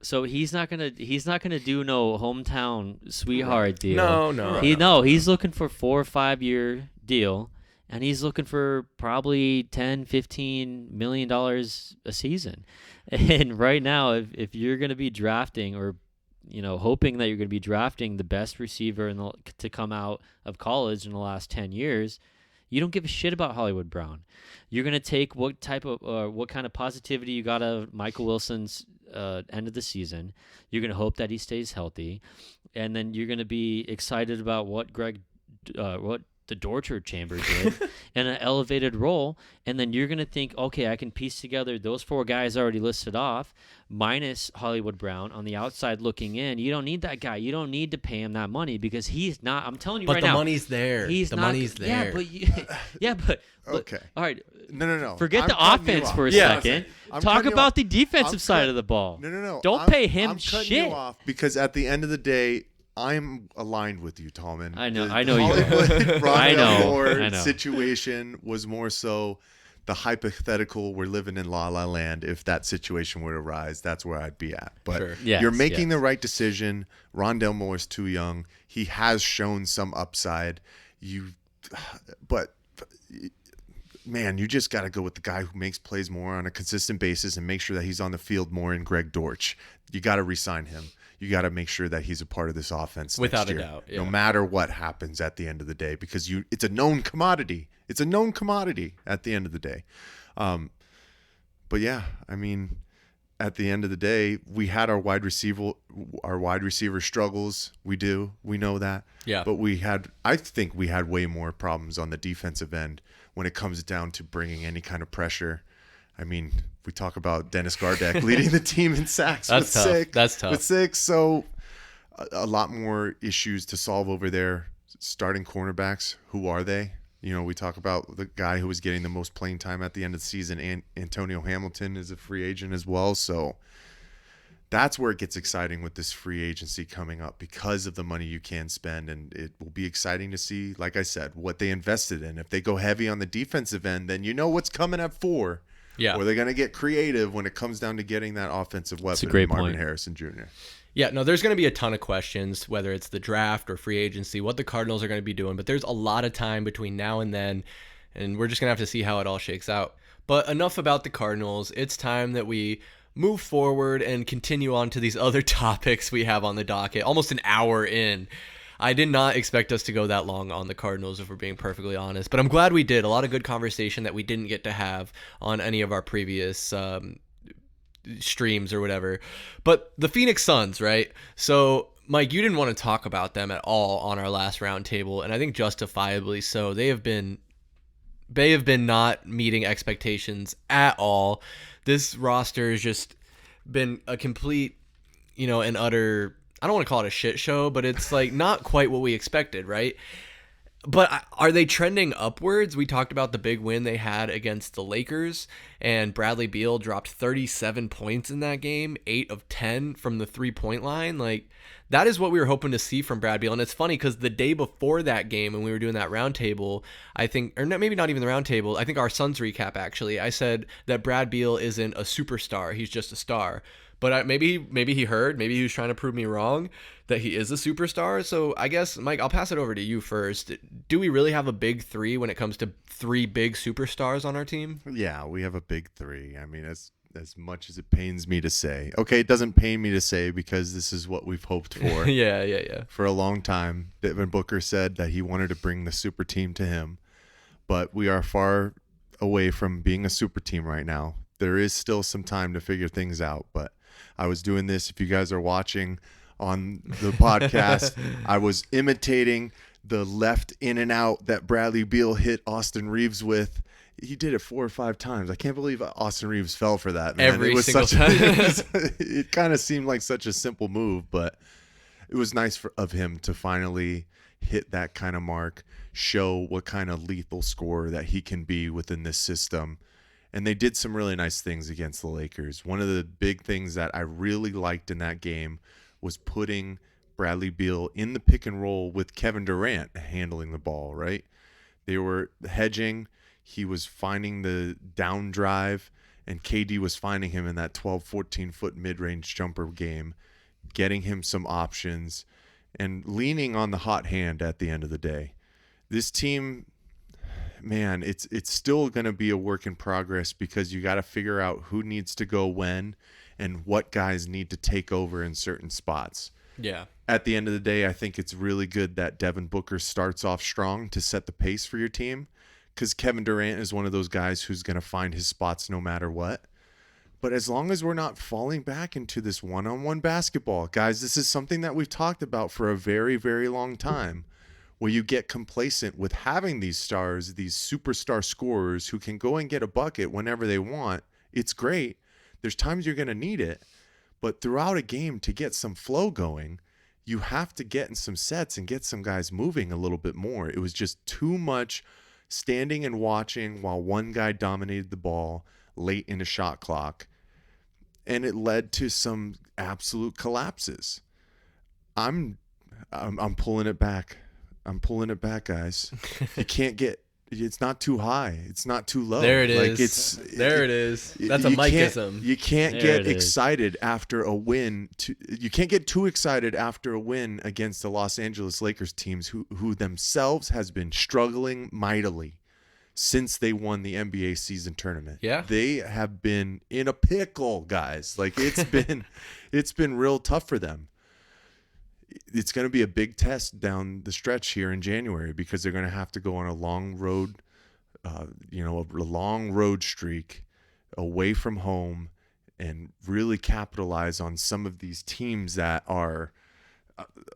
So he's not gonna do no hometown sweetheart deal. No. He's looking for 4 or 5 year deal. And he's looking for probably $10-15 million a season. And right now, if you're going to be drafting or, hoping that you're going to be drafting the best receiver to come out of college in the last 10 years, you don't give a shit about Hollywood Brown. You're going to take what kind of positivity you got out of Michael Wilson's end of the season. You're going to hope that he stays healthy. And then you're going to be excited about what the torture chamber did in an elevated role, and then you're going to think, okay, I can piece together those 4 guys already listed off, minus Hollywood Brown on the outside looking in. You don't need that guy. You don't need to pay him that money because he's not. I'm telling you But right the now. money's there. He's the not, money's there. But Okay. all right. No. Forget I'm the cutting you offense off. for a Yeah. second. I'm Talk cutting you about off. the defensive I'm side cut- of the ball. No. Don't pay him I'm cutting shit. you off because at the end of the day, I'm aligned with you, Tallman. I know The you are. Hollywood Rondell Moore I know. situation was more so the hypothetical we're living in La La Land. If that situation were to arise, that's where I'd be at. But Sure. Yes, you're making yes. the right decision. Rondell Moore's too young. He has shown some upside. But man, you just got to go with the guy who makes plays more on a consistent basis and make sure that he's on the field more in Greg Dortch. You got to re-sign him. You got to make sure that he's a part of this offense Without next a year, doubt, no yeah. matter what happens at the end of the day, because it's a known commodity. It's a known commodity at the end of the day. But yeah, I mean, at the end of the day, we had our wide receiver struggles. We know that. Yeah. But I think we had way more problems on the defensive end when it comes down to bringing any kind of pressure. I mean, we talk about Dennis Gardeck leading the team in sacks That's tough. 6. That's tough. With 6, so a lot more issues to solve over there. Starting cornerbacks, who are they? We talk about the guy who was getting the most playing time at the end of the season, and Antonio Hamilton is a free agent as well. So that's where it gets exciting with this free agency coming up because of the money you can spend. And it will be exciting to see, like I said, what they invested in. If they go heavy on the defensive end, then you know what's coming at 4. Yeah. Or they're going to get creative when it comes down to getting that offensive weapon, great Marvin point. Harrison Jr. Yeah, no, there's going to be a ton of questions, whether it's the draft or free agency, what the Cardinals are going to be doing. But there's a lot of time between now and then, and we're just going to have to see how it all shakes out. But enough about the Cardinals. It's time that we move forward and continue on to these other topics we have on the docket. Almost an hour in. I did not expect us to go that long on the Cardinals, if we're being perfectly honest. But I'm glad we did. A lot of good conversation that we didn't get to have on any of our previous streams or whatever. But the Phoenix Suns, right? So, Mike, you didn't want to talk about them at all on our last round table, and I think justifiably so. They have been They have been not meeting expectations at all. This roster has just been a complete, an utter, I don't want to call it a shit show, but it's like not quite what we expected, right? But are they trending upwards? We talked about the big win they had against the Lakers, and Bradley Beal dropped 37 points in that game, 8 of 10 from the 3-point line. Like, that is what we were hoping to see from Brad Beal. And it's funny because the day before that game, when we were doing that roundtable, I think, or maybe not even the roundtable, I think our Suns recap, actually, I said that Brad Beal isn't a superstar. He's just a star. But maybe he heard, maybe he was trying to prove me wrong that he is a superstar. So I guess, Mike, I'll pass it over to you first. Do we really have a big three when it comes to 3 big superstars on our team? Yeah, we have a big 3. I mean, as much as it pains me to say. Okay, it doesn't pain me to say because this is what we've hoped for. Yeah. For a long time, Devin Booker said that he wanted to bring the super team to him. But we are far away from being a super team right now. There is still some time to figure things out, but I was doing this, if you guys are watching on the podcast, I was imitating the left in and out that Bradley Beal hit Austin Reeves with. He did it 4 or 5 times. I can't believe Austin Reeves fell for that, man. Every single time. It kind of seemed like such a simple move, but it was nice of him to finally hit that kind of mark, show what kind of lethal scorer that he can be within this system. And they did some really nice things against the Lakers. One of the big things that I really liked in that game was putting Bradley Beal in the pick and roll with Kevin Durant handling the ball, right? They were hedging. He was finding the down drive, and KD was finding him in that 12, 14-foot mid-range jumper game, getting him some options, and leaning on the hot hand at the end of the day. This team, man, it's still going to be a work in progress because you got to figure out who needs to go when and what guys need to take over in certain spots. Yeah. At the end of the day, I think it's really good that Devin Booker starts off strong to set the pace for your team because Kevin Durant is one of those guys who's going to find his spots no matter what. But as long as we're not falling back into this one-on-one basketball, guys, this is something that we've talked about for a very, very long time, where you get complacent with having these stars, these superstar scorers who can go and get a bucket whenever they want. It's great. There's times you're going to need it. But throughout a game, to get some flow going, you have to get in some sets and get some guys moving a little bit more. It was just too much standing and watching while one guy dominated the ball late in the shot clock. And it led to some absolute collapses. I'm pulling it back. I'm pulling it back, guys. You can't get. It's not too high. It's not too low. There it is. Like There it is. That's a Mikeism. You can't get excited after a win. You can't get too excited after a win against the Los Angeles Lakers teams who themselves has been struggling mightily since they won the NBA season tournament. Yeah. They have been in a pickle, guys. Like it's been real tough for them. It's going to be a big test down the stretch here in January because they're going to have to go on a long road, a long road streak away from home and really capitalize on some of these teams that are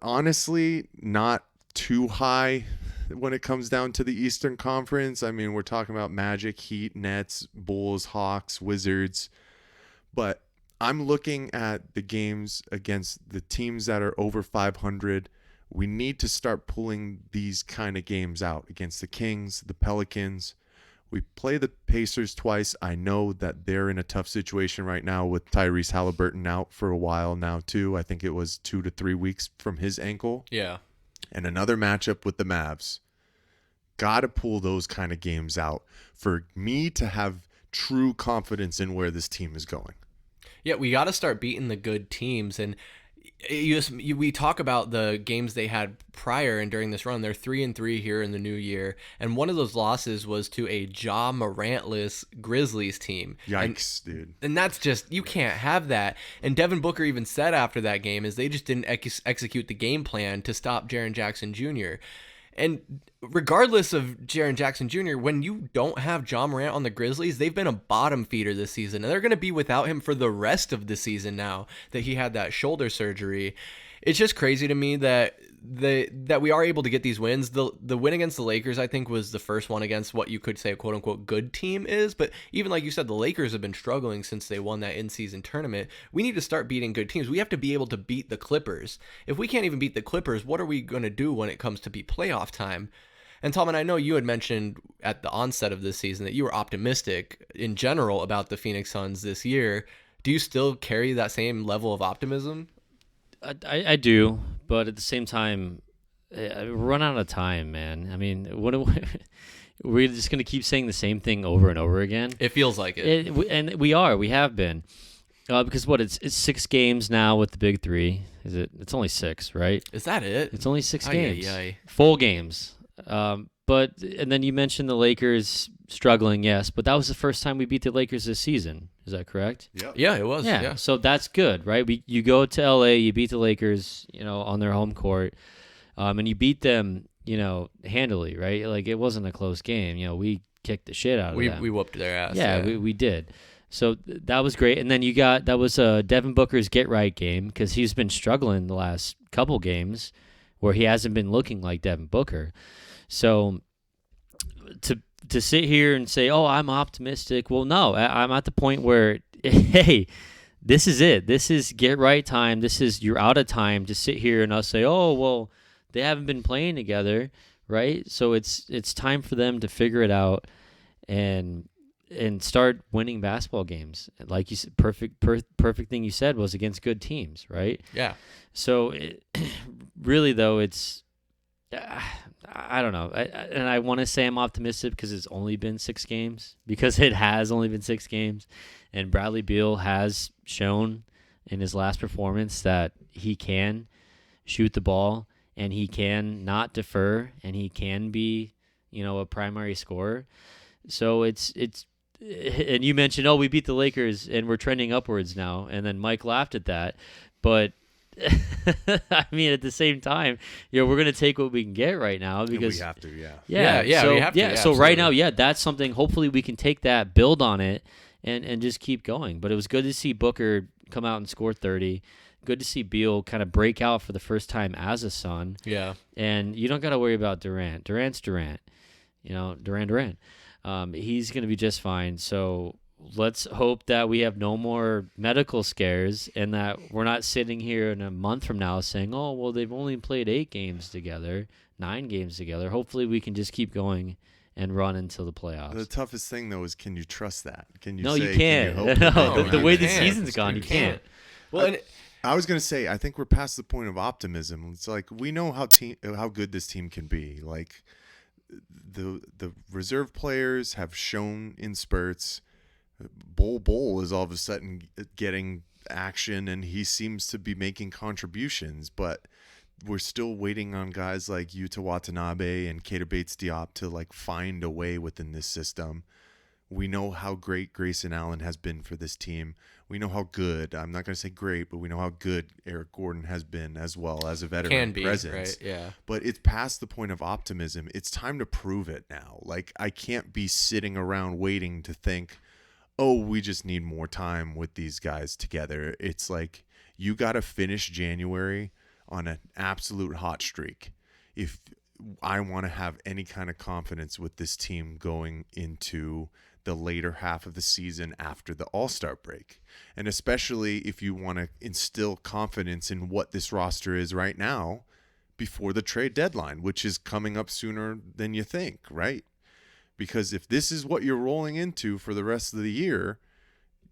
honestly not too high when it comes down to the Eastern Conference. I mean, we're talking about Magic, Heat, Nets, Bulls, Hawks, Wizards, but I'm looking at the games against the teams that are over 500. We need to start pulling these kind of games out against the Kings, the Pelicans. We play the Pacers twice. I know that they're in a tough situation right now with Tyrese Halliburton out for a while now too. I think it was 2 to 3 weeks from his ankle. Yeah. And another matchup with the Mavs. Got to pull those kind of games out for me to have true confidence in where this team is going. Yeah, we got to start beating the good teams. And we talk about the games they had prior and during this run. They're 3-3 here in the new year. And one of those losses was to a Ja Morantless Grizzlies team. Yikes, dude. And that's just, you can't have that. And Devin Booker even said after that game is they just didn't execute the game plan to stop Jaren Jackson Jr. And regardless of Jaren Jackson Jr., when you don't have Ja Morant on the Grizzlies, they've been a bottom feeder this season. And they're going to be without him for the rest of the season now that he had that shoulder surgery. It's just crazy to me that that we are able to get these wins. The win against the Lakers, I think, was the first one against what you could say a quote unquote good team is. But even like you said, the Lakers have been struggling since they won that in-season tournament. We need to start beating good teams. We have to be able to beat the Clippers. If we can't even beat the Clippers, what are we going to do when it comes to be playoff time? And Tallman, I know you had mentioned at the onset of this season that you were optimistic in general about the Phoenix Suns this year. Do you still carry that same level of optimism? I do, but at the same time, I run out of time, man. I mean, we're just going to keep saying the same thing over and over again. It feels like it. And we have been. Because it's 6 games now with the big 3. Is it? It's only 6, right? Is that it? It's only 6 games. Aye. Full games. And then you mentioned the Lakers struggling, yes, but that was the first time we beat the Lakers this season. Is that correct? Yeah, it was. Yeah. So that's good, right? You go to LA, you beat the Lakers, on their home court, and you beat them, handily, right? Like it wasn't a close game. We kicked the shit out of them. We whooped their ass. Yeah, we did. So that was great. And then that was Devin Booker's get right game because he's been struggling the last couple games where he hasn't been looking like Devin Booker. So to sit here and say, oh, I'm optimistic. Well, no, I'm at the point where, hey, this is it. This is get right time. You're out of time to sit here and us say, oh, well, they haven't been playing together, right? So it's time for them to figure it out and start winning basketball games. Like you said, perfect thing you said was against good teams, right? Yeah. So really though, it's I don't know. And I want to say I'm optimistic because it's only been 6 games, because it has only been 6 games. And Bradley Beal has shown in his last performance that he can shoot the ball and he can not defer and he can be, a primary scorer. So it's and you mentioned, we beat the Lakers and we're trending upwards now. And then Mike laughed at that. But I mean, at the same time, we're going to take what we can get right now because we have to, yeah. Yeah, so, we have to. Yeah, so right now, that's something. Hopefully, we can take that, build on it, and just keep going. But it was good to see Booker come out and score 30. Good to see Beal kind of break out for the first time as a Sun. Yeah, and you don't got to worry about Durant. Durant's Durant. Durant. He's going to be just fine. So let's hope that we have no more medical scares and that we're not sitting here in a month from now saying, oh, well, they've only played 8 games together, 9 games together. Hopefully we can just keep going and run until the playoffs. The toughest thing, though, is can you trust that? Can you No, say, you can't. Can you hope The way the can't. season's gone, you can't. Well, I was going to say, I think we're past the point of optimism. It's like we know how good this team can be. Like the reserve players have shown in spurts. Bol is all of a sudden getting action and he seems to be making contributions, but we're still waiting on guys like Yuta Watanabe and Keita Bates-Diop to like find a way within this system. We know how great Grayson Allen has been for this team. We know how good, I'm not going to say great, but we know how good Eric Gordon has been as well as a veteran presence. Right? Yeah. But it's past the point of optimism. It's time to prove it now. Like I can't be sitting around waiting to think, oh, we just need more time with these guys together. It's like you got to finish January on an absolute hot streak if I want to have any kind of confidence with this team going into the later half of the season after the All-Star break. And especially if you want to instill confidence in what this roster is right now before the trade deadline, which is coming up sooner than you think, right? Because if this is what you're rolling into for the rest of the year,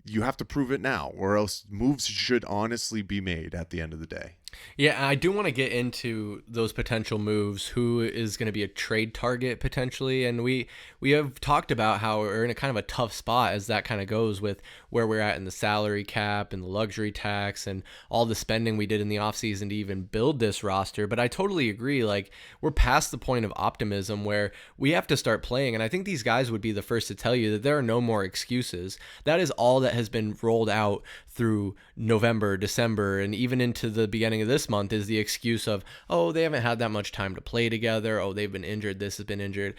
you have to prove it now, or else moves should honestly be made at the end of the day. Yeah, I do want to get into those potential moves. Who is going to be a trade target potentially? And we have talked about how we're in a kind of a tough spot as that kind of goes with where we're at in the salary cap and the luxury tax and all the spending we did in the offseason to even build this roster. But I totally agree. Like, we're past the point of optimism where we have to start playing. And I think these guys would be the first to tell you that there are no more excuses. That is all that has been rolled out through November, December, and even into the beginning of this month is the excuse of, oh, they haven't had that much time to play together. Oh, they've been injured. This has been injured.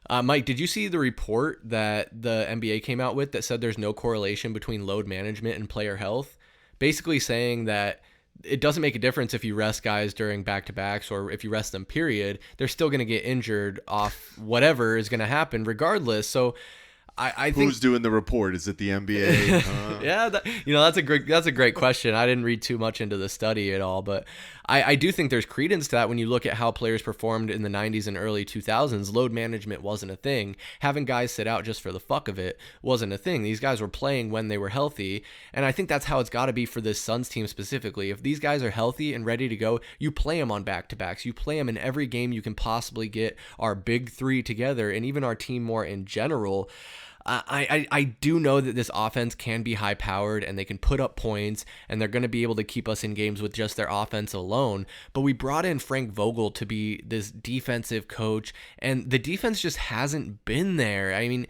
Mike, did you see the report that the NBA came out with that said there's no correlation between load management and player health? Basically saying that it doesn't make a difference if you rest guys during back-to-backs or if you rest them, period. They're still going to get injured off whatever is going to happen regardless. So I think who's doing the report? Is it the NBA? yeah, that's a great question. I didn't read too much into the study at all, but I do think there's credence to that when you look at how players performed in the 90s and early 2000s. Load management wasn't a thing. Having guys sit out just for the fuck of it wasn't a thing. These guys were playing when they were healthy, and I think that's how it's got to be for this Suns team specifically. If these guys are healthy and ready to go, you play them on back-to-backs. You play them in every game you can possibly get our big three together, and even our team more in general. I do know that this offense can be high powered and they can put up points and they're going to be able to keep us in games with just their offense alone. But we brought in Frank Vogel to be this defensive coach, and the defense just hasn't been there. I mean,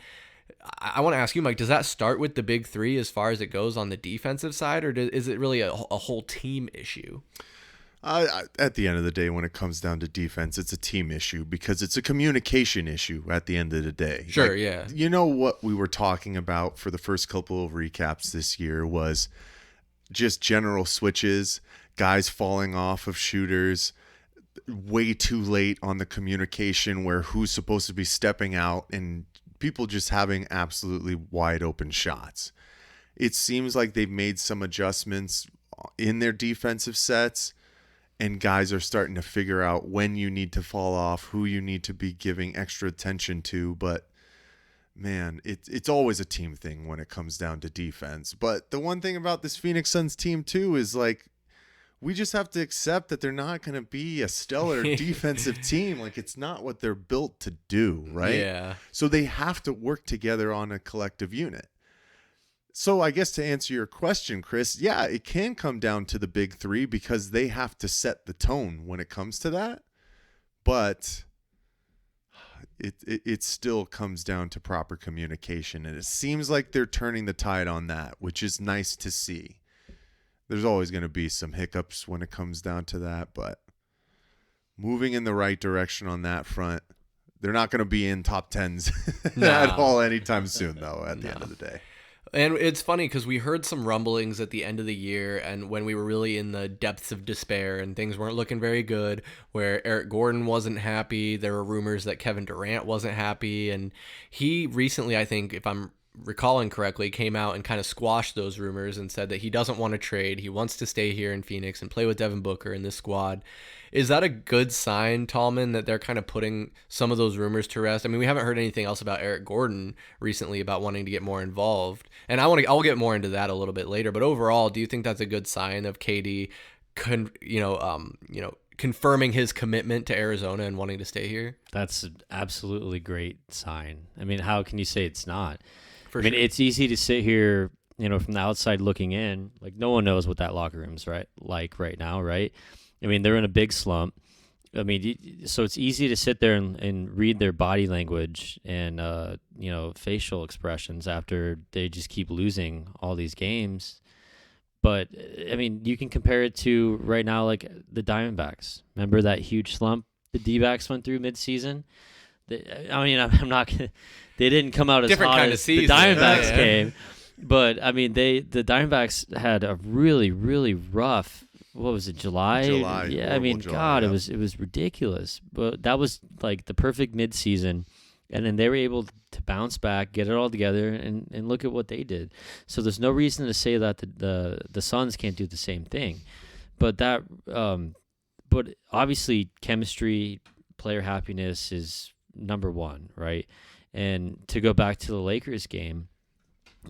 I want to ask you, Mike, does that start with the big three as far as it goes on the defensive side, or is it really a whole team issue? At the end of the day, when it comes down to defense, it's a team issue because it's a communication issue at the end of the day. Sure, like, yeah. You know what we were talking about for the first couple of recaps this year was just general switches, guys falling off of shooters, way too late on the communication where who's supposed to be stepping out, and people just having absolutely wide open shots. It seems like they've made some adjustments in their defensive sets, and guys are starting to figure out when you need to fall off, who you need to be giving extra attention to. But, man, it's always a team thing when it comes down to defense. But the one thing about this Phoenix Suns team, too, is, like, we just have to accept that they're not going to be a stellar defensive team. Like, it's not what they're built to do, right? Yeah. So they have to work together on a collective unit. So I guess to answer your question, Chris, yeah, it can come down to the big three because they have to set the tone when it comes to that. But it still comes down to proper communication. And it seems like they're turning the tide on that, which is nice to see. There's always going to be some hiccups when it comes down to that, but moving in the right direction on that front. They're not going to be in top 10s at all anytime soon, though, at the end of the day. And it's funny because we heard some rumblings at the end of the year and when we were really in the depths of despair and things weren't looking very good, where Eric Gordon wasn't happy. There were rumors that Kevin Durant wasn't happy. And he recently, I think, if I'm recalling correctly, came out and kind of squashed those rumors and said that he doesn't want to trade. He wants to stay here in Phoenix and play with Devin Booker in this squad. Is that a good sign, Tallman, that they're kind of putting some of those rumors to rest? I mean, we haven't heard anything else about Eric Gordon recently about wanting to get more involved, and I'll get more into that a little bit later. But overall, do you think that's a good sign of KD, confirming his commitment to Arizona and wanting to stay here? That's an absolutely great sign. I mean, how can you say it's not? For I mean, sure. it's easy to sit here, from the outside looking in. Like, no one knows what that locker room's right now, right? I mean, they're in a big slump. I mean, so it's easy to sit there and read their body language and, facial expressions after they just keep losing all these games. But, I mean, you can compare it to right now, like the Diamondbacks. Remember that huge slump the Dbacks went through midseason? I'm not gonna, they didn't come out as Different hot kind of as season. the Diamondbacks Yeah. came. But, I mean, the Diamondbacks had a really, really rough, what was it, July? Yeah, I mean, July, God, yeah. it was ridiculous. But that was like the perfect midseason. And then they were able to bounce back, get it all together, and look at what they did. So there's no reason to say that the Suns can't do the same thing. But but obviously chemistry, player happiness is number one, right? And to go back to the Lakers game,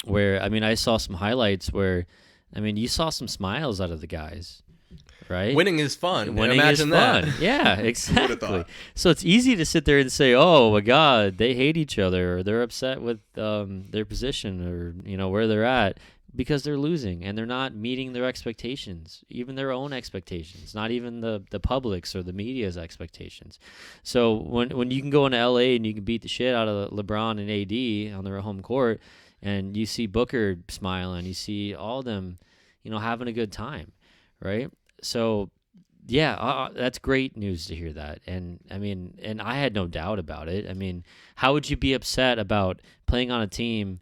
where, I mean, I saw some highlights where, I mean, you saw some smiles out of the guys, right? Winning is fun. Winning Imagine is fun. that. Yeah, would've exactly. thought? So it's easy to sit there and say, "Oh my God, they hate each other, or they're upset with their position, or where they're at because they're losing and they're not meeting their expectations, even their own expectations, not even the public's or the media's expectations." So when you can go into LA and you can beat the shit out of LeBron and AD on their home court, and you see Booker smiling, you see all of them, having a good time, right? So, yeah, that's great news to hear that. And, I mean, and I had no doubt about it. I mean, how would you be upset about playing on a team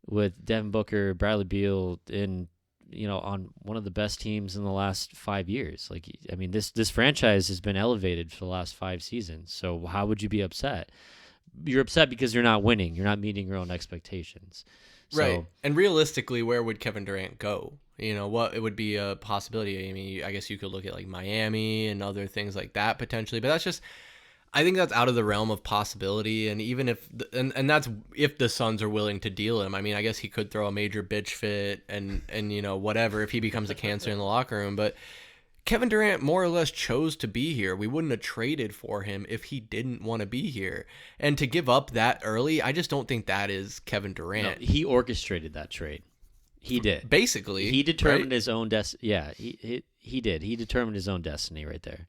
with Devin Booker, Bradley Beal, and on one of the best teams in the last 5 years. Like, I mean, this franchise has been elevated for the last 5 seasons. So how would you be upset? You're upset because you're not winning. You're not meeting your own expectations. Right. And realistically, where would Kevin Durant go? What it would be a possibility. I mean, I guess you could look at like Miami and other things like that potentially, but I think that's out of the realm of possibility. And even if, and that's if the Suns are willing to deal him. I mean, I guess he could throw a major bitch fit and whatever if he becomes a cancer in the locker room. But Kevin Durant more or less chose to be here. We wouldn't have traded for him if he didn't want to be here. And to give up that early, I just don't think that is Kevin Durant. No, he orchestrated that trade. He did. Basically. He determined his own destiny. Yeah, he did. He determined his own destiny right there.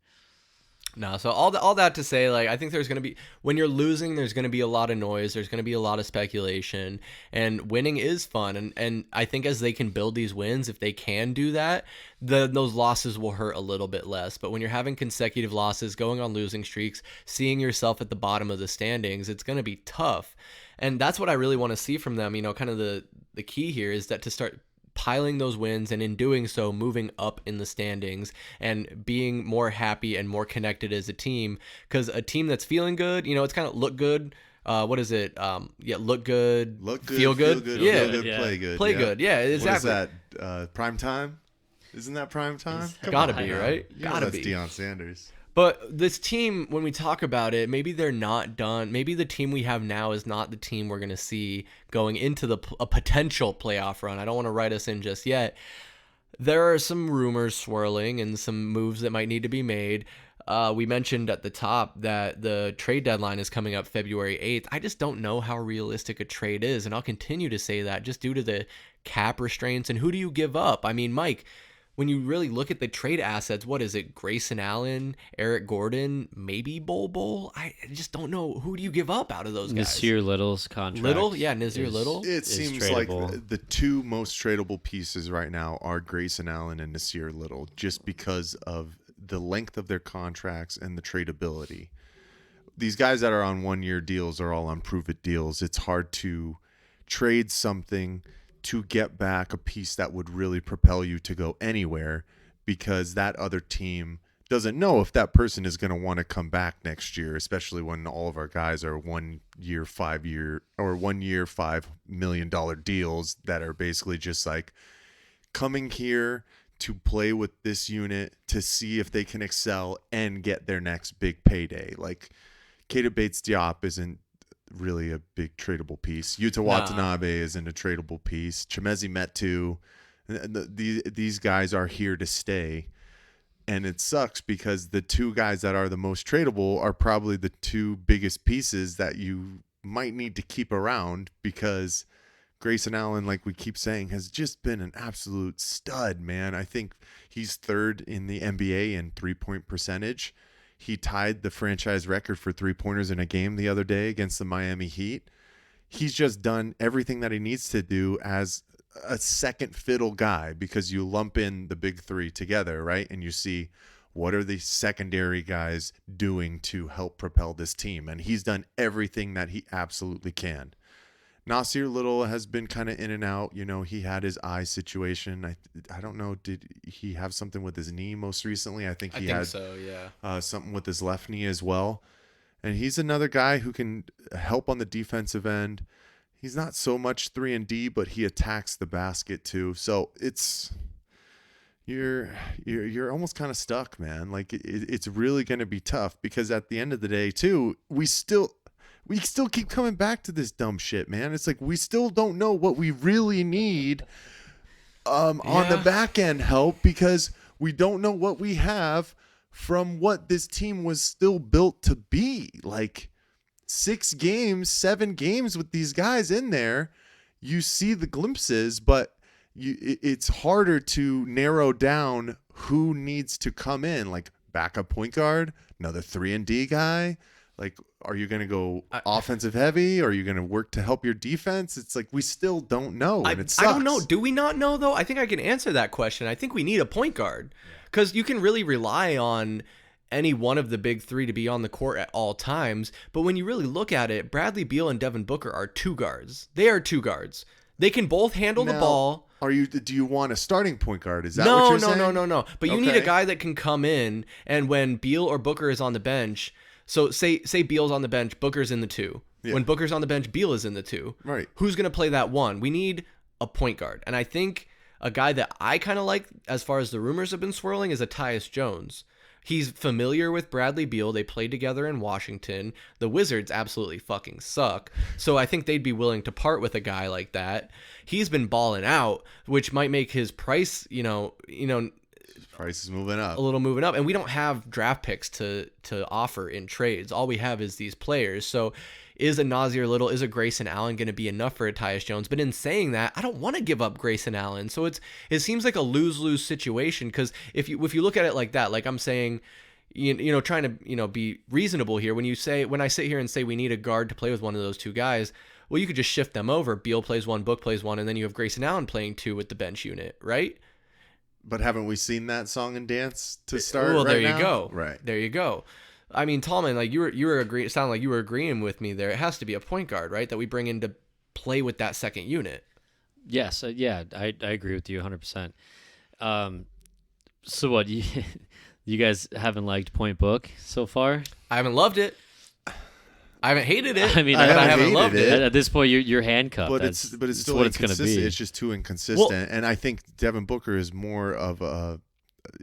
No, so all that to say, like, I think there's going to be, when you're losing, there's going to be a lot of noise. There's going to be a lot of speculation, and winning is fun. And I think as they can build these wins, if they can do that, those losses will hurt a little bit less. But when you're having consecutive losses, going on losing streaks, seeing yourself at the bottom of the standings, it's going to be tough. And that's what I really want to see from them. Kind of the key here is that to start piling those wins, and in doing so, moving up in the standings and being more happy and more connected as a team. Because a team that's feeling good, it's kind of look good. What is it? Look good, feel good. Yeah, feel good, play good. Play good. Yeah, exactly. What is that? Prime time? Isn't that prime time? Gotta be, right? Gotta be. Deion Sanders. But this team, when we talk about it, maybe they're not done. Maybe the team we have now is not the team we're going to see going into a potential playoff run. I don't want to write us in just yet. There are some rumors swirling and some moves that might need to be made. We mentioned at the top that the trade deadline is coming up February 8th. I just don't know how realistic a trade is, and I'll continue to say that just due to the cap restraints. And who do you give up? I mean, Mike, when you really look at the trade assets, what is it? Grayson Allen, Eric Gordon, maybe Bol. I just don't know. Who do you give up out of those guys? Nasir Little's contract. Nasir Little. It seems tradable. like the two most tradable pieces right now are Grayson Allen and Nasir Little, just because of the length of their contracts and the tradability. These guys that are on 1-year deals are all on prove-it deals. It's hard to trade something to get back a piece that would really propel you to go anywhere, because that other team doesn't know if that person is going to want to come back next year, especially when all of our guys are 1 year, 5 year, or 1 year, $5 million deals that are basically just like coming here to play with this unit to see if they can excel and get their next big payday. Like Keita Bates-Diop isn't really a big tradable piece. Yuta Watanabe isn't a tradable piece. Chimezi Metu, these guys are here to stay, and it sucks because the two guys that are the most tradable are probably the two biggest pieces that you might need to keep around, because Grayson Allen, like we keep saying, has just been an absolute stud, man. I think he's third in the NBA in 3-point percentage. He tied the franchise record for 3-pointers in a game the other day against the Miami Heat. He's just done everything that he needs to do as a second fiddle guy, because you lump in the big three together, right? And you see what are the secondary guys doing to help propel this team. And he's done everything that he absolutely can. Nasir Little has been kind of in and out. He had his eye situation. I don't know. Did he have something with his knee most recently? I think had so, yeah. Something with his left knee as well. And he's another guy who can help on the defensive end. He's not so much 3-and-D, but he attacks the basket too. So you're almost kind of stuck, man. Like it's really going to be tough, because at the end of the day too, we still keep coming back to this dumb shit, man. It's like we still don't know what we really need on the back end help, because we don't know what we have from what this team was still built to be. Like 6 games, 7 games with these guys in there, you see the glimpses, but it's harder to narrow down who needs to come in. Like backup point guard, another 3-and-D guy. Like, are you going to go offensive heavy? Or are you going to work to help your defense? It's like we still don't know, and it sucks. I don't know. Do we not know, though? I think I can answer that question. I think we need a point guard, because you can really rely on any one of the big three to be on the court at all times. But when you really look at it, Bradley Beal and Devin Booker are 2 guards. They are 2 guards. They can both handle the Now, ball. Do you want a starting point guard? Is that what you're saying? No. But you need a Okay. guy that can come in, and when Beal or Booker is on the bench, so say Beal's on the bench, Booker's in the 2. Yeah. When Booker's on the bench, Beal is in the 2. Right. Who's going to play that 1? We need a point guard. And I think a guy that I kind of like, as far as the rumors have been swirling, is a Tyus Jones. He's familiar with Bradley Beal. They played together in Washington. The Wizards absolutely fucking suck. So I think they'd be willing to part with a guy like that. He's been balling out, which might make his price, Price is moving up. a little moving up. And we don't have draft picks to offer in trades. All we have is these players. So is a Nasir Little, is a Grayson Allen going to be enough for a Tyus Jones? But in saying that, I don't want to give up Grayson Allen. So it seems like a lose-lose situation, because if you look at it like that, like I'm saying, trying to be reasonable here, when I sit here and say we need a guard to play with one of those 2 guys, well, you could just shift them over. Beal plays 1, Book plays 1, and then you have Grayson Allen playing 2 with the bench unit, right? But haven't we seen that song and dance to start? Well, right there you now? go. Right. There you go. I mean, Tallman, like you were agreeing. It sounded like you were agreeing with me there. It has to be a point guard, right? That we bring in to play with that second unit. Yes, yeah, I agree with you 100%. So what, you guys haven't liked Point Book so far? I haven't loved it. I haven't hated it. I mean, I but I haven't haven't loved hated it. At this point, you're handcuffed. But That's it's still what it's going to inconsistent. be. It's just too inconsistent. And I think Devin Booker is more of a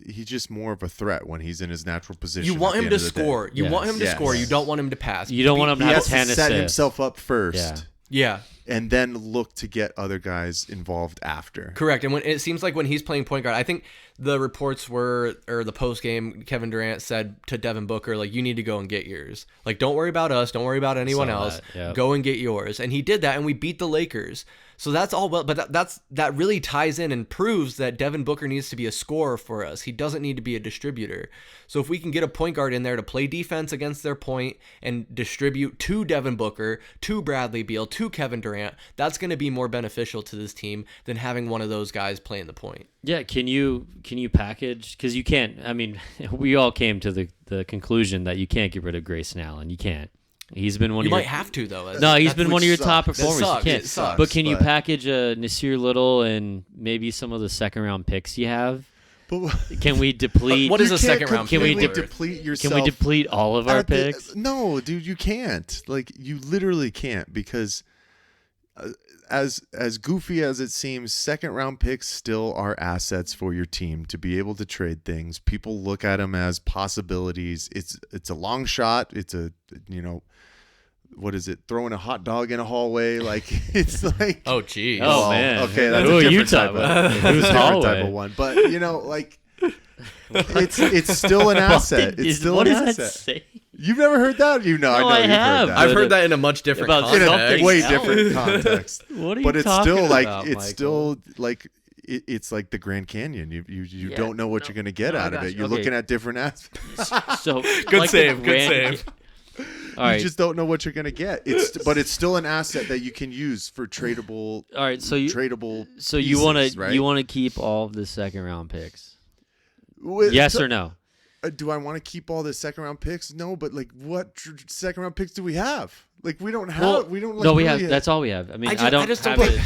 he's just more of a threat when he's in his natural position. You want at the him end to of the day. score. You Yes. want him to Yes. score. You don't want him to pass. You don't want him He to have has to 10 set assists. himself up first. Yeah. Yeah, And then look to get other guys involved after. correct. And when it seems like when he's playing point guard, I think the reports were, or the post game, Kevin Durant said to Devin Booker, like, you need to go and get yours. Like, don't worry about us. Don't worry about anyone Saw else. that, yeah. Go and get yours. And he did that, and we beat the Lakers. So that's all. But that really ties in and proves that Devin Booker needs to be a scorer for us. He doesn't need to be a distributor. So if we can get a point guard in there to play defense against their point and distribute to Devin Booker, to Bradley Beal, to Kevin Durant, that's going to be more beneficial to this team than having one of those guys playing the point. Yeah, can you package? Because you can't. I mean, we all came to the conclusion that you can't get rid of Grayson Allen. You can't. He's been one You of your. might have to, though. No, he's That been would one of your suck. top That performers. sucks. You can't. It sucks, but can you but- package a Nasir Little and maybe some of the second round picks you have? But Can we deplete? What is you a can't second round pick? completely worth? deplete yourself? Can we deplete all of our at the- picks? No, dude, you can't. Like, you literally can't, because as goofy as it seems, second round picks still are assets for your team to be able to trade things. People look at them as possibilities. It's a long shot. It's a, what is it? Throwing a hot dog in a hallway. Like, it's like, Oh, geez. Oh, well, man. okay, that's Who a are you different type talking of, about? that's a Who's different hallway? type of one. But like, it's still an asset. It's still what an does that asset. say? You've never heard that? I know I you've have. heard that. I've heard that in a much different About In context. a way else. different context. What are you But it's talking still like about, it's Michael? still like it's like the Grand Canyon. You Yeah, don't know what no, you're gonna get no, I out of got it. you. You're Okay. looking at different aspects. So Good like save, the good Grand- save. All right. You just don't know what you're gonna get. But it's still an asset that you can use for tradable. All right. So you Pieces, right? you want to keep all of the second round picks? With- Yes or no? Do I want to keep all the second round picks? No, but like, what second round picks do we have? Like, we don't have. Well, we don't. Like, no, we really have. That's all we have. I mean, I just don't have think-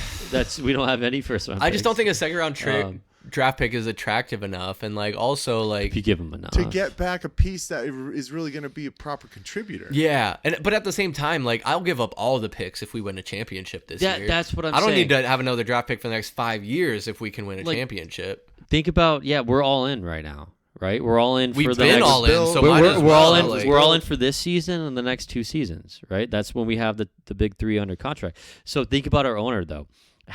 it. We don't have any first round. I just don't picks. think a second round draft pick is attractive enough. And like also like if you give them enough to get back a piece that is really going to be a proper contributor. yeah, but at the same time, like I'll give up all the picks if we win a championship this year. That's what I'm I don't saying. need to have another draft pick for the next 5 years if we can win a Like, championship. Think about we're all in right now, right? We're all in We've for the been next. all in, so we're might as we're all well, in. like- We're all in for this season and the next 2 seasons, right? That's when we have the big 3 under contract. So think about our owner though.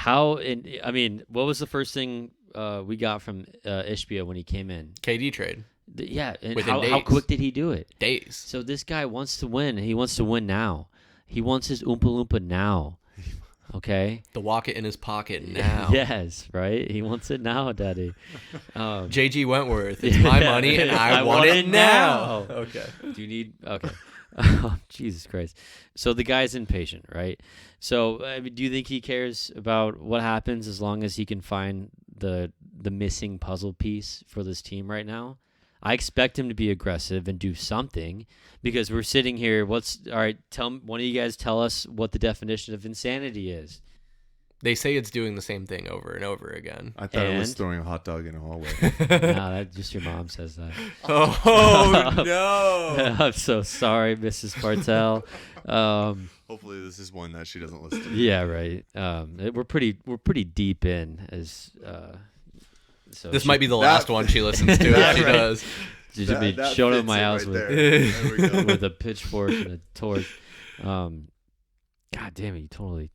What was the first thing we got from Ishbia when he came in? KD trade And Within how days. quick did he do it? days. So this guy wants to win. He wants to win now. He wants his Oompa Loompa now. Okay. The walk it in his pocket now. Yes, right. He wants it now, Daddy. JG Wentworth, it's my money and I want it now. Okay. Do you need? Okay. Oh, Jesus Christ. So the guy's impatient, right? So do you think he cares about what happens as long as he can find the missing puzzle piece for this team right now? I expect him to be aggressive and do something because we're sitting here. All right? One of you guys tell us what the definition of insanity is. They say it's doing the same thing over and over again. I thought it was And- throwing a hot dog in a hallway. Nah, that just your mom says that. Oh no! I'm so sorry, Mrs. Bartel. Hopefully, this is one that she doesn't listen to. Yeah, right. We're pretty deep in as. So This she- might be the last one she listens to. Yeah, if she right. does. She should be showing up at my house right with there. with a pitchfork and a torch. God damn it! You totally.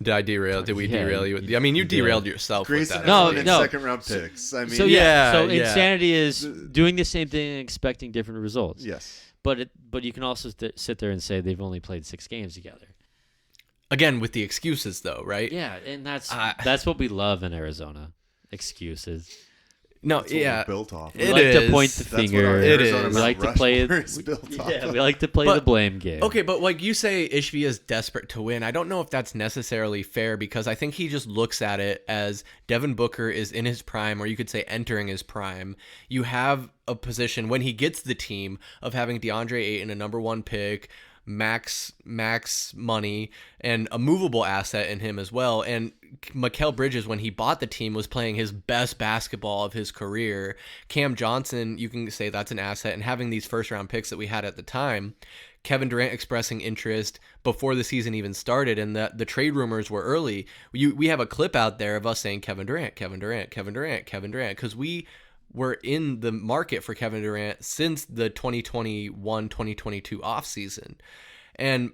Did I derail? Did we Yeah, derail you? you- I mean, you you did. derailed yourself Grayson with that. No, and no. second round picks. I mean, So yeah, so yeah. insanity is doing the same thing and expecting different results. yes. But you can also sit there and say they've only played 6 games together. Again, with the excuses, though, right? Yeah, and that's I- what we love in Arizona. Excuses. No, That's what yeah. we're built off. We It like to is. point the That's what finger. our It Arizona is. We Mount like to play Rushmore it. is built off Yeah, of. we like to play But- the blame game. Okay, but like you say, Ishbia is desperate to win. I don't know if that's necessarily fair because I think he just looks at it as Devin Booker is in his prime, or you could say entering his prime. You have a position when he gets the team of having DeAndre Ayton, a number 1 pick, max money, and a movable asset in him as well. And Mikal Bridges, when he bought the team, was playing his best basketball of his career. Cam Johnson, you can say that's an asset. And having these first round picks that we had at the time, Kevin Durant expressing interest before the season even started, and the trade rumors were early. We have a clip out there of us saying Kevin Durant, because we were in the market for Kevin Durant since the 2021-2022 offseason. And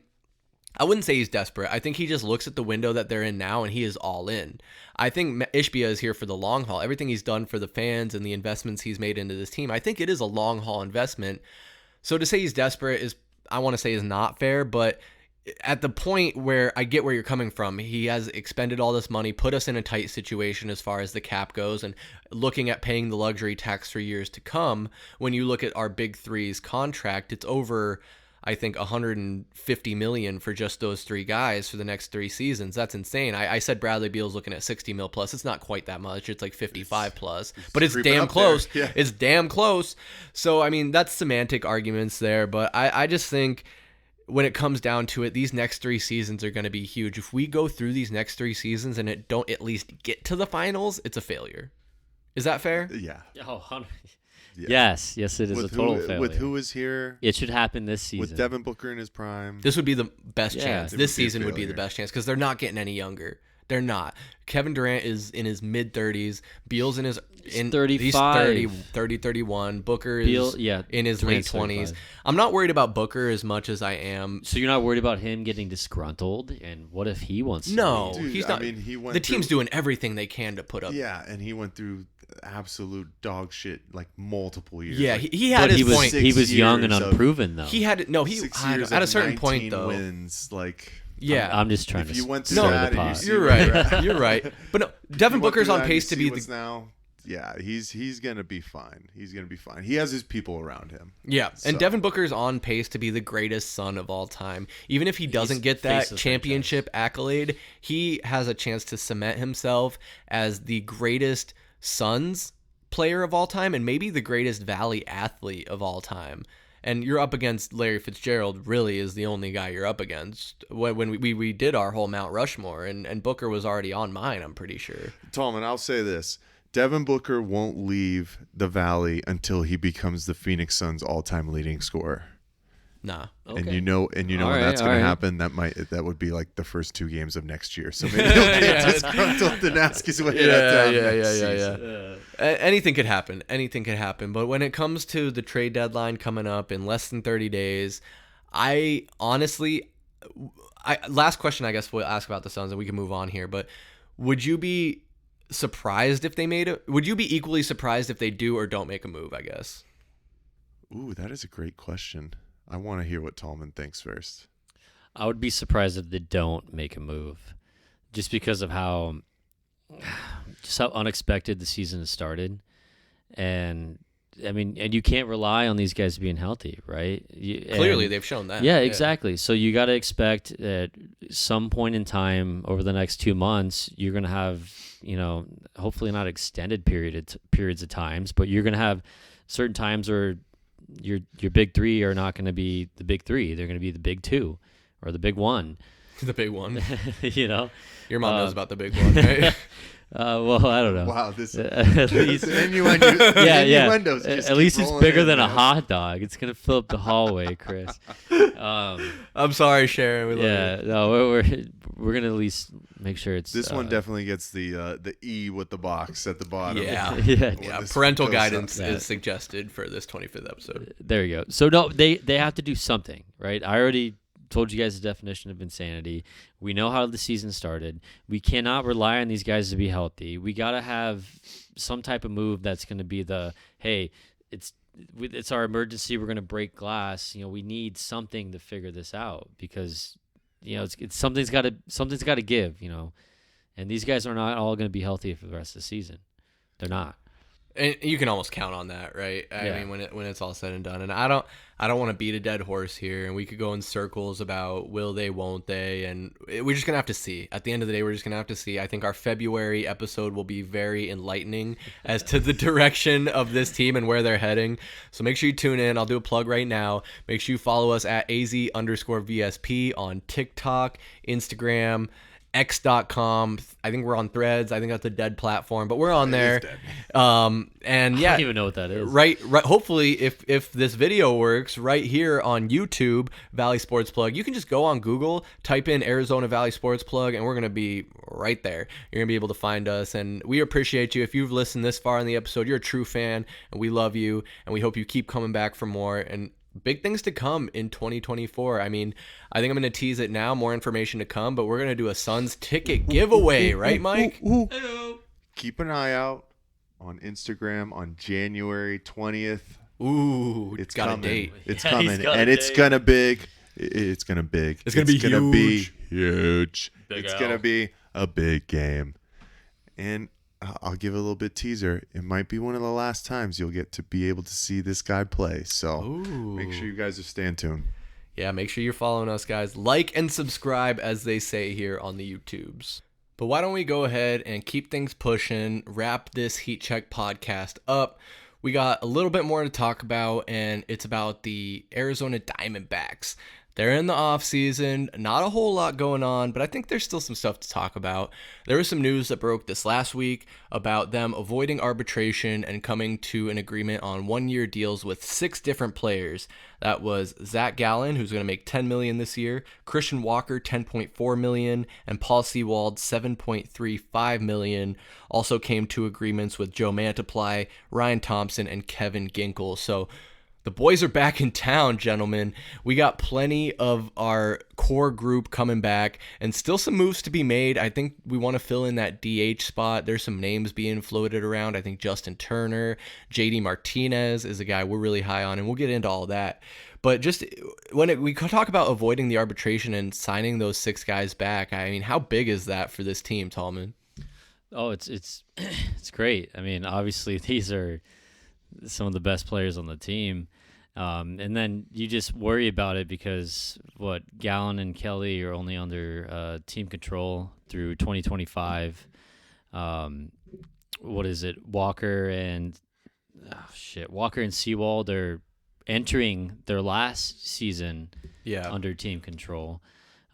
I wouldn't say he's desperate. I think he just looks at the window that they're in now and he is all in. I think Ishbia is here for the long haul. Everything he's done for the fans and the investments he's made into this team, I think it is a long haul investment. So to say he's desperate is not fair, but at the point where I get where you're coming from, he has expended all this money, put us in a tight situation as far as the cap goes, and looking at paying the luxury tax for years to come. When you look at our big three's contract, it's over, I think, $150 million for just those 3 guys for the next 3 seasons. That's insane. I said Bradley Beal's looking at $60 million plus. It's not quite that much. It's like 55 plus, but it's creeping damn up close. there. Yeah. It's damn close. So I mean, that's semantic arguments there, but I just think when it comes down to it, these next 3 seasons are going to be huge. If we go through these next 3 seasons and it don't at least get to the finals, it's a failure. Is that fair? Yeah. Oh, 100. Yeah. Yes, it is a total failure. With who is here, It should happen this season. with Devin Booker in his prime. This would be the best Yeah. chance. It This would be a season would be the failure. best chance because they're not getting any younger. They're not. Kevin Durant is in his mid-30s. Beal's in his 35. He's 30, 31. Booker is Beal, yeah, in his late Durant's 20s. 35. I'm not worried about Booker as much as I am. So you're not worried about him getting disgruntled? And what if he wants to No, leave? Dude, he's I not. mean, he went the team's through- doing everything they can to put up. Yeah, and he went through absolute dog shit like multiple years. Yeah, like, he had But his he was point. 6 young and years of- unproven though. He had no. He 6 I years don't- at a of certain point 19 though. wins, like Yeah, I'm just trying if to you went stir through the that, and you pot. see you're where right. at. You're right. But no, Devin You went Booker's through on that and pace you to see be what's the now. Yeah, he's gonna be fine. He's gonna be fine. He has his people around him. Yeah, and So- Devin Booker's on pace to be the greatest Sun of all time. Even if he doesn't get face that of the championship accolade, he has a chance to cement himself as the greatest Suns player of all time and maybe the greatest Valley athlete of all time. And you're up against Larry Fitzgerald, really is the only guy you're up against. When we did our whole Mount Rushmore, and Booker was already on mine, I'm pretty sure. Tallman, I'll say this. Devin Booker won't leave the Valley until he becomes the Phoenix Suns all-time leading scorer. Nah. And you know All when right, that's all going right. to happen, that would be like the first 2 games of next year. So maybe he'll get disgruntled and ask his way out of town next season. Anything could happen. Anything could happen. But when it comes to the trade deadline coming up in less than 30 days, I honestly, last question I guess we'll ask about the Suns and we can move on here. But would you be surprised if they made it? Would you be equally surprised if they do or don't make a move, I guess? Ooh, that is a great question. I want to hear what Tallman thinks first. I would be surprised if they don't make a move, just because of how unexpected the season has started, and I mean, and you can't rely on these guys being healthy, right? Clearly, they've shown that. Yeah, exactly. So you got to expect at some point in time over the next 2 months, you're going to have, hopefully not extended periods of times, but you're going to have certain times where your big 3 are not going to be the big 3. They're going to be the big 2 or the big 1. The big one. You know, Your mom knows about the big one, right? Well, I don't know. Wow, this At least, innuendos just At least keep it's rolling bigger in, than a man. hot dog. It's gonna fill up the hallway, Chris. I'm sorry, Sharon. We love Yeah, you. no, we're gonna at least make sure it's This one definitely gets the E with the box at the bottom. Yeah. Yeah. Yeah, this parental goes up. guidance Yeah. is suggested for this 25th episode. There you go. So no, they have to do something, right? I already told you guys the definition of insanity. We know how the season started. We cannot rely on these guys to be healthy. We got to have some type of move that's going to be hey, it's our emergency. We're going to break glass. We need something to figure this out because it's something's got to give. And these guys are not all going to be healthy for the rest of the season. They're not. And you can almost count on that, right? I Yeah. mean, when it's all said and done. And I don't want to beat a dead horse here. And we could go in circles about will they, won't they, and we're just gonna have to see. At the end of the day, we're just gonna have to see. I think our February episode will be very enlightening as to the direction of this team and where they're heading. So make sure you tune in. I'll do a plug right now. Make sure you follow us at AZ_VSP on TikTok, Instagram, X.com. I think we're on Threads. I think that's a dead platform, but we're on there. And yeah, I don't even know what that is. right. Hopefully, if this video works, right here on YouTube, Valley Sports Plug, you can just go on Google, type in Arizona Valley Sports Plug, and we're gonna be right there. You're gonna be able to find us, and we appreciate you. If you've listened this far in the episode, you're a true fan, and we love you, and we hope you keep coming back for more. And big things to come in 2024. I mean, I think I'm going to tease it now. More information to come, but we're going to do a Suns ticket giveaway, right, Mike? Hello. Keep an eye out on Instagram on January 20th. Ooh, It's got coming. a date. It's Yeah, he's coming, got a and it's date. gonna big. It's gonna big. It's gonna be huge. Huge. Big It's L. gonna be a big game, and I'll give a little bit teaser. It might be one of the last times you'll get to be able to see this guy play. So Ooh. make sure you guys are staying tuned. Yeah, make sure you're following us, guys. Like and subscribe, as they say here on the YouTubes. But why don't we go ahead and keep things pushing, wrap this Heat Check podcast up. We got a little bit more to talk about, and it's about the Arizona Diamondbacks. They're in the offseason, not a whole lot going on, but I think there's still some stuff to talk about. There was some news that broke this last week about them avoiding arbitration and coming to an agreement on one-year deals with 6 different players. That was Zach Gallen, who's going to make $10 million this year, Christian Walker, $10.4 million, and Paul Sewald, $7.35 million. Also came to agreements with Joe Mantiply, Ryan Thompson, and Kevin Ginkel. So the boys are back in town, gentlemen. We got plenty of our core group coming back and still some moves to be made. I think we want to fill in that DH spot. There's some names being floated around. I think Justin Turner, JD Martinez is a guy we're really high on, and we'll get into all that. But just when we talk about avoiding the arbitration and signing those 6 guys back, I mean, how big is that for this team, Tallman? Oh, it's it's great. I mean, obviously these are some of the best players on the team. And then you just worry about it because Gallen and Kelly are only under team control through 2025. What is it? Walker and Sewald are entering their last season under team control.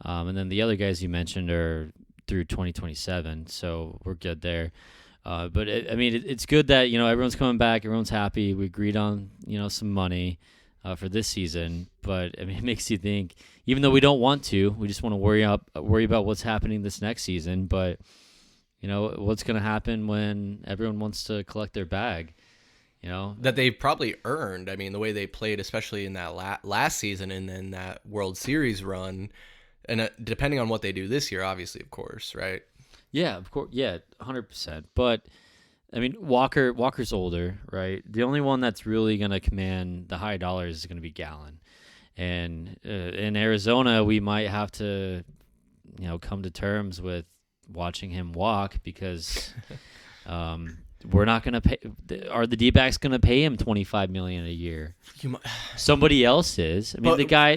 And then the other guys you mentioned are through 2027. So we're good there. But it's good that, everyone's coming back, everyone's happy. We agreed on, some money for this season. But it makes you think, even though we don't want to, we just want to worry about what's happening this next season. But, what's going to happen when everyone wants to collect their bag, that they probably earned. I mean, the way they played, especially in that last season and then that World Series run, and depending on what they do this year, obviously, of course, right? Yeah, of course. Yeah, 100%. But Walker's older, right? The only one that's really going to command the high dollars is going to be Gallen. And in Arizona, we might have to, come to terms with watching him walk because we're not going to pay. Are the D-backs going to pay him $25 million a year? Somebody else is. The guy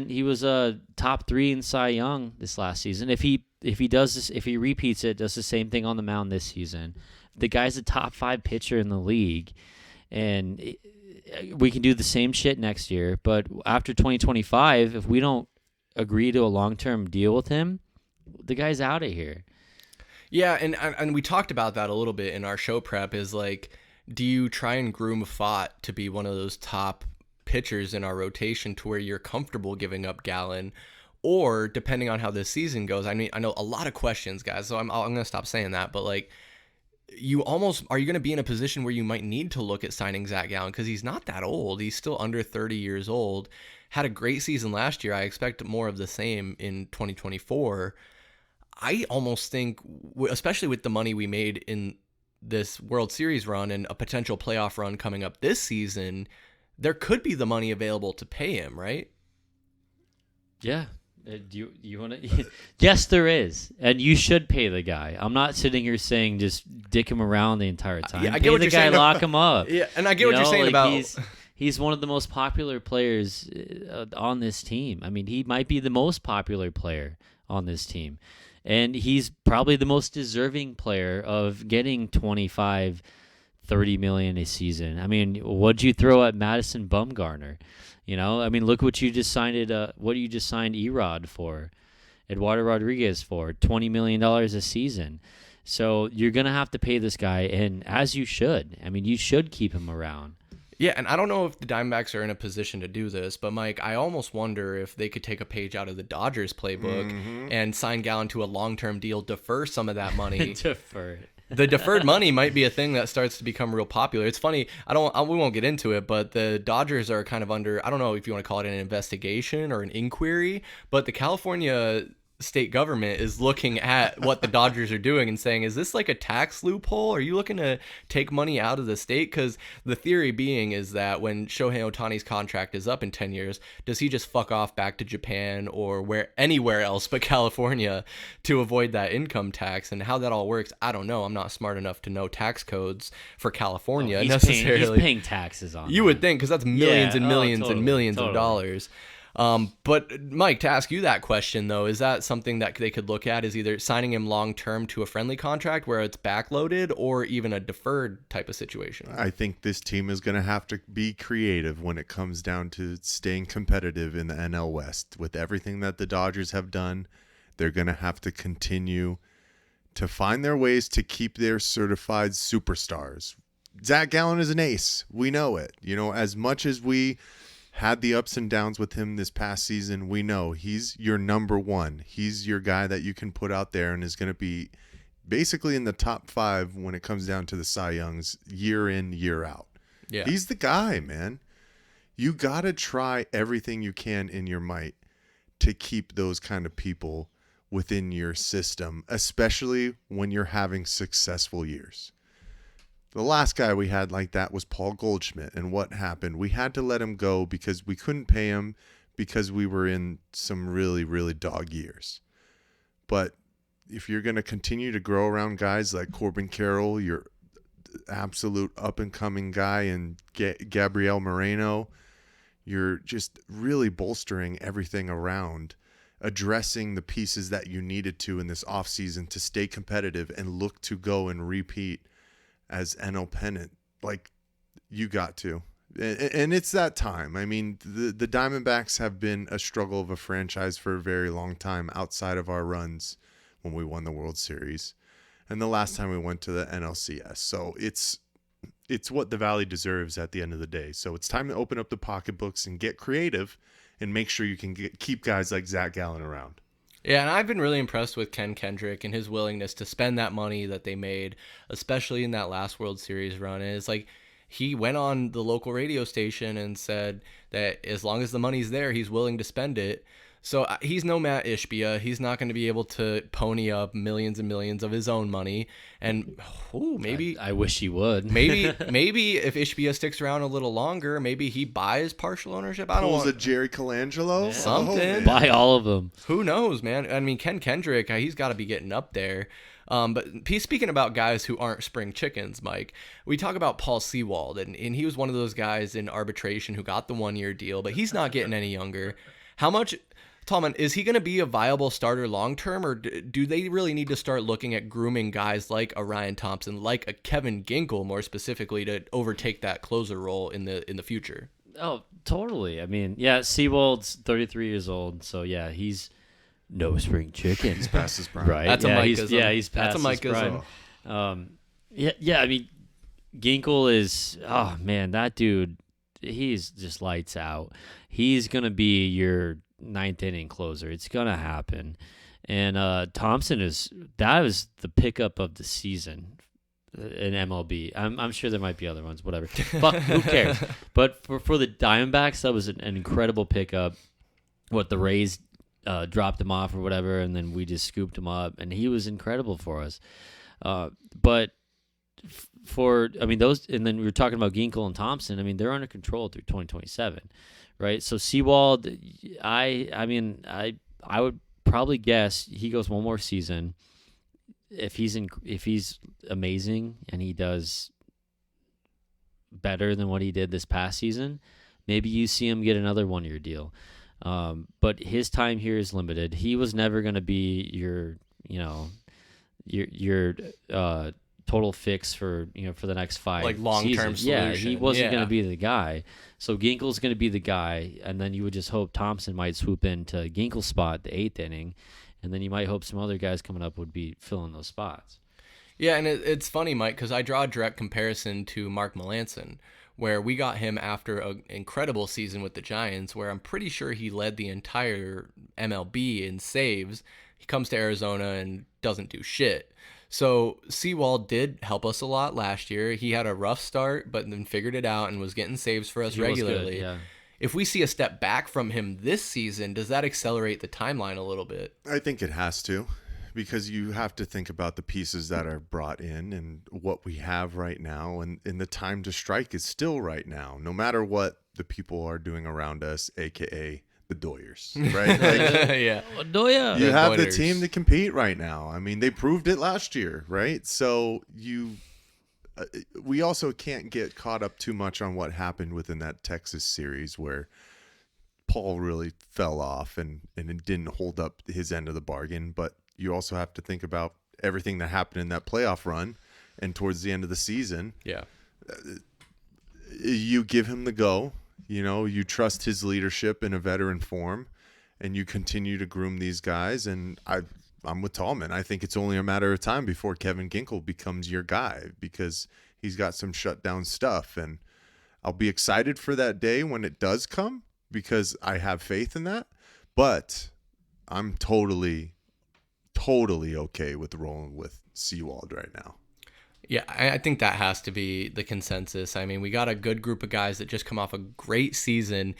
he was a top 3 in Cy Young this last season. If he repeats it, does the same thing on the mound this season, the guy's a top 5 pitcher in the league, and we can do the same shit next year. But after 2025, if we don't agree to a long-term deal with him, the guy's out of here. Yeah, and we talked about that a little bit in our show prep. Is like, do you try and groom Fott to be one of those top pitchers in our rotation to where you're comfortable giving up Gallen, or depending on how this season goes? I mean, I know a lot of questions, guys, so I'm gonna stop saying that, but like, are you going to be in a position where you might need to look at signing Zach Gallen because he's not that old. He's still under 30 years old. Had a great season last year. I expect more of the same in 2024. I almost think, especially with the money we made in this World Series run and a potential playoff run coming up this season, there could be the money available to pay him, right? Yeah. Do you want to? Yes, there is, and you should pay the guy. I'm not sitting here saying just dick him around the entire time. Yeah, I pay get what the you're guy, saying. lock him up. Yeah, and I get what you're saying about. He's one of the most popular players on this team. I mean, he might be the most popular player on this team, and he's probably the most deserving player of getting 25, 30 million a season. I mean, what'd you throw at Madison Bumgarner? You know, I mean, look what you just signed what you just signed Erod for, Eduardo Rodriguez for, $20 million a season. So you're gonna have to pay this guy, and as you should. I mean, you should keep him around. Yeah, and I don't know if the Diamondbacks are in a position to do this, but Mike, I almost wonder if they could take a page out of the Dodgers playbook and sign Gallen to a long-term deal, defer some of that money. Defer. The deferred money might be a thing that starts to become real popular. It's funny. We won't get into it, but the Dodgers are kind of under, I don't know if you want to call it an investigation or an inquiry, but the California state government is looking at what the Dodgers are doing and saying, is this like a tax loophole? Are you looking to take money out of the state? Because the theory being is that when Shohei Ohtani's contract is up in 10 years, does he just fuck off back to Japan or anywhere else but California to avoid that income tax? And how that all works, I don't know. I'm not smart enough to know tax codes for California necessarily. He's paying taxes on You would think, because that's millions and millions and millions of dollars. But Mike, to ask you that question though, is that something that they could look at, is either signing him long term to a friendly contract where it's backloaded or even a deferred type of situation? I think this team is going to have to be creative when it comes down to staying competitive in the NL West. With everything that the Dodgers have done, they're going to have to continue to find their ways to keep their certified superstars. Zach Gallen is an ace. We know it. You know, as much as we had the ups and downs with him this past season, we know he's your number one. He's your guy that you can put out there and is going to be basically in the top 5 when it comes down to the Cy Youngs year in, year out. Yeah. He's the guy, man. You got to try everything you can in your might to keep those kind of people within your system, especially when you're having successful years. The last guy we had like that was Paul Goldschmidt, and what happened? We had to let him go because we couldn't pay him because we were in some really, really dog years. But if you're going to continue to grow around guys like Corbin Carroll, your absolute up-and-coming guy, and Gabriel Moreno, you're just really bolstering everything around, addressing the pieces that you needed to in this offseason to stay competitive and look to go and repeat as NL pennant. Like, you got to. And it's that time. I mean, the Diamondbacks have been a struggle of a franchise for a very long time outside of our runs when we won the World Series and the last time we went to the NLCS. So it's what the Valley deserves at the end of the day. So it's time to open up the pocketbooks and get creative and make sure you can keep guys like Zach Gallen around. Yeah, and I've been really impressed with Ken Kendrick and his willingness to spend that money that they made, especially in that last World Series run. And it's like he went on the local radio station and said that as long as the money's there, he's willing to spend it. So he's no Matt Ishbia. He's not going to be able to pony up millions and millions of his own money. And maybe I wish he would. maybe if Ishbia sticks around a little longer, maybe he buys partial ownership. I don't Pulls want a Jerry Colangelo. Yeah. Something. Buy all of them. Who knows, man? I mean, Ken Kendrick, he's got to be getting up there. But speaking about guys who aren't spring chickens, Mike, we talk about Paul Sewald, and he was one of those guys in arbitration who got the 1-year deal, but he's not getting any younger. How much, Tallman, is he going to be a viable starter long-term, or do they really need to start looking at grooming guys like a Ryan Thompson, like a Kevin Ginkel more specifically, to overtake that closer role in the future? Oh, totally. I mean, yeah, Seawald's 33 years old, so yeah, he's no spring chicken. He's past his prime. Right. That's a Mike-ism. He's past That's a his prime. Mike-ism. Yeah. I mean, Ginkel is. Oh man, that dude, he's just lights out. He's gonna be your ninth inning closer. It's gonna happen. And Thompson that was the pickup of the season in MLB. I'm sure there might be other ones. Whatever. Fuck. Who cares? But for the Diamondbacks, that was an incredible pickup. What the Rays dropped him off or whatever, and then we just scooped him up, and he was incredible for us. But those, and then we were talking about Ginkel and Thompson. I mean, they're under control through 2027, right? So Seawald, I would probably guess he goes one more season. If he's amazing and he does better than what he did this past season, maybe you see him get another 1-year deal. But his time here is limited. He was never going to be your total fix for the next 5 like long-term seasons. solution. Yeah, he wasn't going to be the guy. So Ginkel's going to be the guy, and then you would just hope Thompson might swoop into Ginkel's spot the 8th inning, and then you might hope some other guys coming up would be filling those spots. Yeah, and it's funny, Mike, because I draw a direct comparison to Mark Melancon, where we got him after an incredible season with the Giants, where I'm pretty sure he led the entire MLB in saves. He comes to Arizona and doesn't do shit. So Seawald did help us a lot last year. He had a rough start, but then figured it out and was getting saves for us regularly. Good, yeah. If we see a step back from him this season, does that accelerate the timeline a little bit? I think it has to, because you have to think about the pieces that are brought in and what we have right now. And the time to strike is still right now, no matter what the people are doing around us, a.k.a. the Doyers, right? Like, Yeah. Doya. you have the Doyers. team to compete right now. I mean, they proved it last year, right? So we also can't get caught up too much on what happened within that Texas series where Paul really fell off and it didn't hold up his end of the bargain. But you also have to think about everything that happened in that playoff run and towards the end of the season. Yeah. You give him the go. You trust his leadership in a veteran form, and you continue to groom these guys. And I'm with Tallman. I think it's only a matter of time before Kevin Ginkel becomes your guy, because he's got some shutdown stuff. And I'll be excited for that day when it does come, because I have faith in that. But I'm totally okay with rolling with Seawald right now. Yeah, I think that has to be the consensus. I mean, we got a good group of guys that just come off a great season.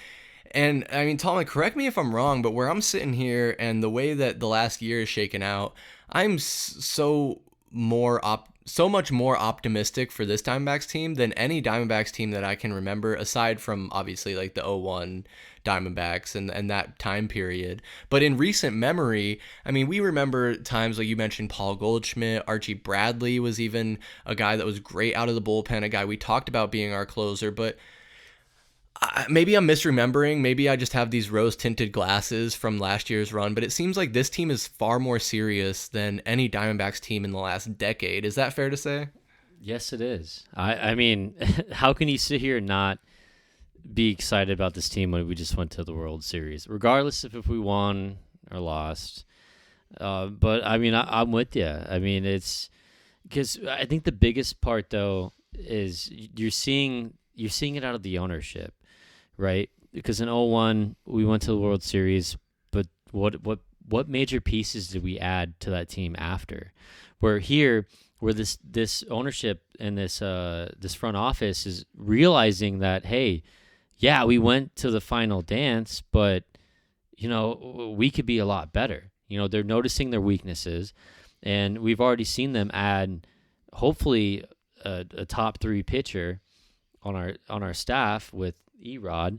And, I mean, Tallman, correct me if I'm wrong, but where I'm sitting here and the way that the last year is shaken out, I'm so much more optimistic for this Diamondbacks team than any Diamondbacks team that I can remember, aside from, obviously, like the 01 Diamondbacks and that time period. But in recent memory, I mean, we remember times like you mentioned Paul Goldschmidt, Archie Bradley was even a guy that was great out of the bullpen, a guy we talked about being our closer. But maybe I'm misremembering. Maybe I just have these rose-tinted glasses from last year's run. But it seems like this team is far more serious than any Diamondbacks team in the last decade. Is that fair to say? Yes, it is. I mean, how can you sit here and not be excited about this team when we just went to the World Series, regardless of if we won or lost? But I mean, I'm with you. I mean, it's because I think the biggest part though is you're seeing it out of the ownership, right? Because in 01 we went to the World Series, but what major pieces did we add to that team after? Where this ownership and this front office is realizing that, hey, yeah, we went to the final dance, but we could be a lot better. They're noticing their weaknesses, and we've already seen them add, hopefully, a top 3 pitcher on our staff with Erod,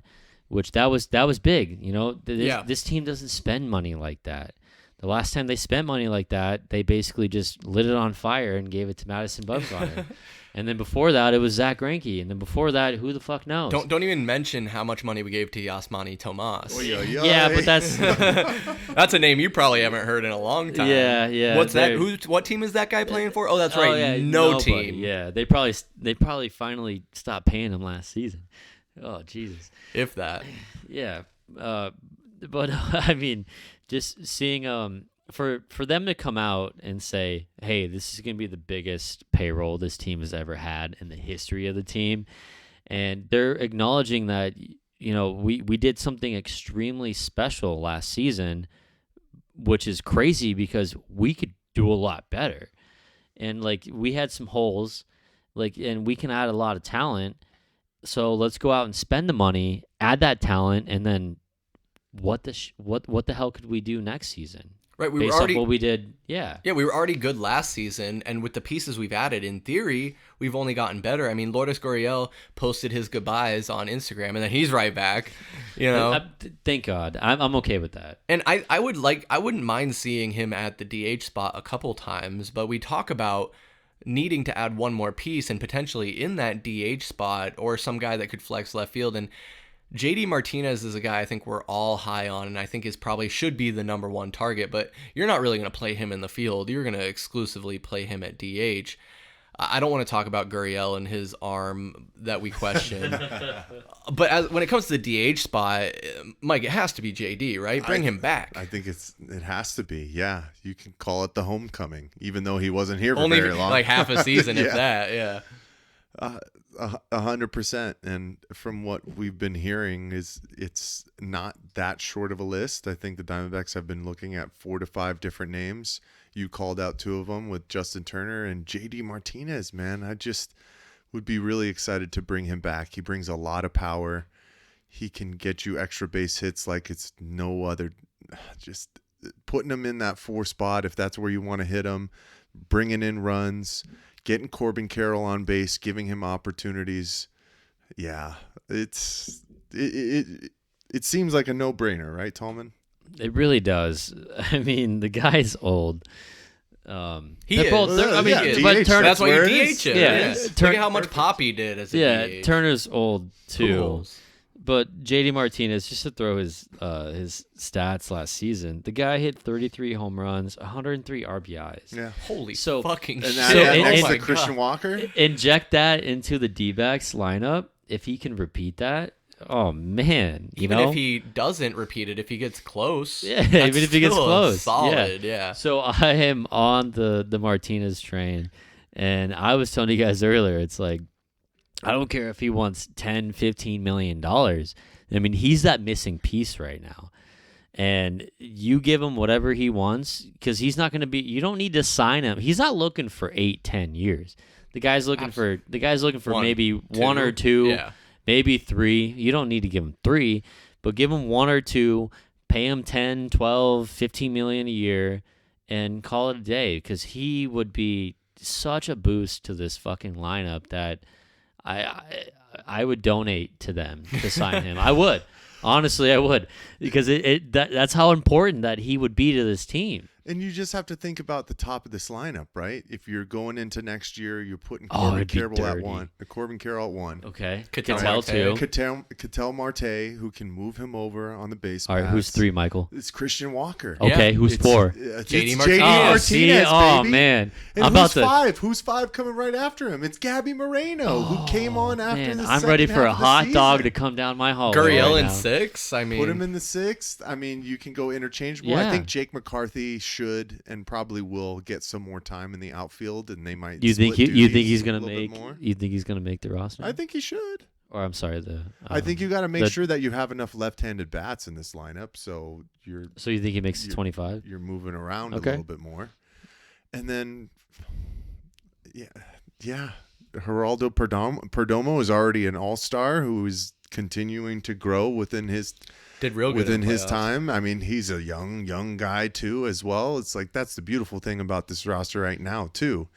which that was big. This team doesn't spend money like that. The last time they spent money like that, they basically just lit it on fire and gave it to Madison Bumgarner. And then before that, it was Zach Greinke. And then before that, who the fuck knows? Don't even mention how much money we gave to Yasmani Tomas. Yeah, but that's that's a name you probably haven't heard in a long time. Yeah. What's that? What team is that guy playing for? Oh, that's right. Yeah, no nobody. team. Yeah, they probably finally stopped paying him last season. Oh, Jesus. if that. Yeah. But I mean, just seeing for them to come out and say, "Hey, this is going to be the biggest payroll this team has ever had in the history of the team," and they're acknowledging that we did something extremely special last season, which is crazy because we could do a lot better, and like we had some holes, and we can add a lot of talent. So let's go out and spend the money, add that talent, and then what the hell could we do next season? Right, we Based were already off what we did. Yeah, we were already good last season, and with the pieces we've added, in theory, we've only gotten better. I mean, Lourdes Gurriel posted his goodbyes on Instagram, and then he's right back. Thank God, I'm okay with that. And I wouldn't mind seeing him at the DH spot a couple times, but we talk about needing to add one more piece and potentially in that DH spot or some guy that could flex left field. And JD Martinez is a guy I think we're all high on, and I think should be the number one target, but you're not really going to play him in the field. You're going to exclusively play him at DH. I don't want to talk about Gurriel and his arm that we question. But when it comes to the DH spot, Mike, it has to be JD, right? Bring him back. I think it has to be. Yeah, you can call it the homecoming, even though he wasn't here for Only very long. like half a season, if that. Yeah. 100%. And from what we've been hearing, it's not that short of a list. I think the Diamondbacks have been looking at 4 to 5 different names. You called out 2 of them with Justin Turner and JD Martinez. Man, I just would be really excited to bring him back. He brings a lot of power. He can get you extra base hits like it's no other. Just putting him in that 4 spot, if that's where you want to hit him, bringing in runs, getting Corbin Carroll on base, giving him opportunities. Yeah, it seems like a no-brainer, right, Tallman? It really does. I mean, the guy's old. He is. DH, that's why you DH DH him. Yeah. Look at how much Poppy did as a DH. Turner's old too. Fools. But JD Martinez, just to throw his stats last season, the guy hit 33 home runs, 103 RBIs. Yeah. Holy So- fucking And shit. that So next oh to my Christian Walker. Inject that into the D-backs lineup. If he can repeat that, oh man, Even if he doesn't repeat it, if he gets close. Yeah, that's even if he gets still close. Solid, yeah. So I am on the Martinez train, and I was telling you guys earlier, it's like, I don't care if he wants $10-15 million. I mean, he's that missing piece right now. And you give him whatever he wants, because he's not going to be, you don't need to sign him. He's not looking for 8-10 years. The guy's looking for maybe 1 or 2, Yeah. maybe 3. You don't need to give him 3, but give him 1 or 2, pay him 10, 12, 15 million a year, and call it a day, because he would be such a boost to this fucking lineup that I would donate to them to sign him. I would. Honestly, I would, because that's how important that he would be to this team. And you just have to think about the top of this lineup, right? If you're going into next year, you're putting it'd be Carroll at dirty. 1, Corbin Carroll at 1. Okay. Ketel Ketel too. Ketel Marte, who can move him over on the base All right, paths. who's 3, Michael? It's Christian Walker. Okay, who's 4? It's JD JD Martinez. See? Martinez, Oh, baby. man. And I'm who's about to 5? Who's 5 coming right after him? It's Gabby Moreno, who came on after Man, the I'm second ready for a half of the hot dog season. to come down my hallway. Gurriel right in now. 6. I mean, Put him in the 6th. I mean, you can go interchangeable. Yeah. I think Jake McCarthy should and probably will get some more time in the outfield, and they might. You think split you think duties he's a gonna little bit make? more. You think he's gonna make the roster? I think he should. Or I'm sorry, I think you got to make the- sure that you have enough left-handed bats in this lineup, so So you think he makes 25? you're moving around Okay. a little bit more, and then yeah, Geraldo Perdomo is already an all-star who is continuing to grow within his did real good in his playoffs. time. I mean, he's a young guy too as well. It's like that's the beautiful thing about this roster right now too.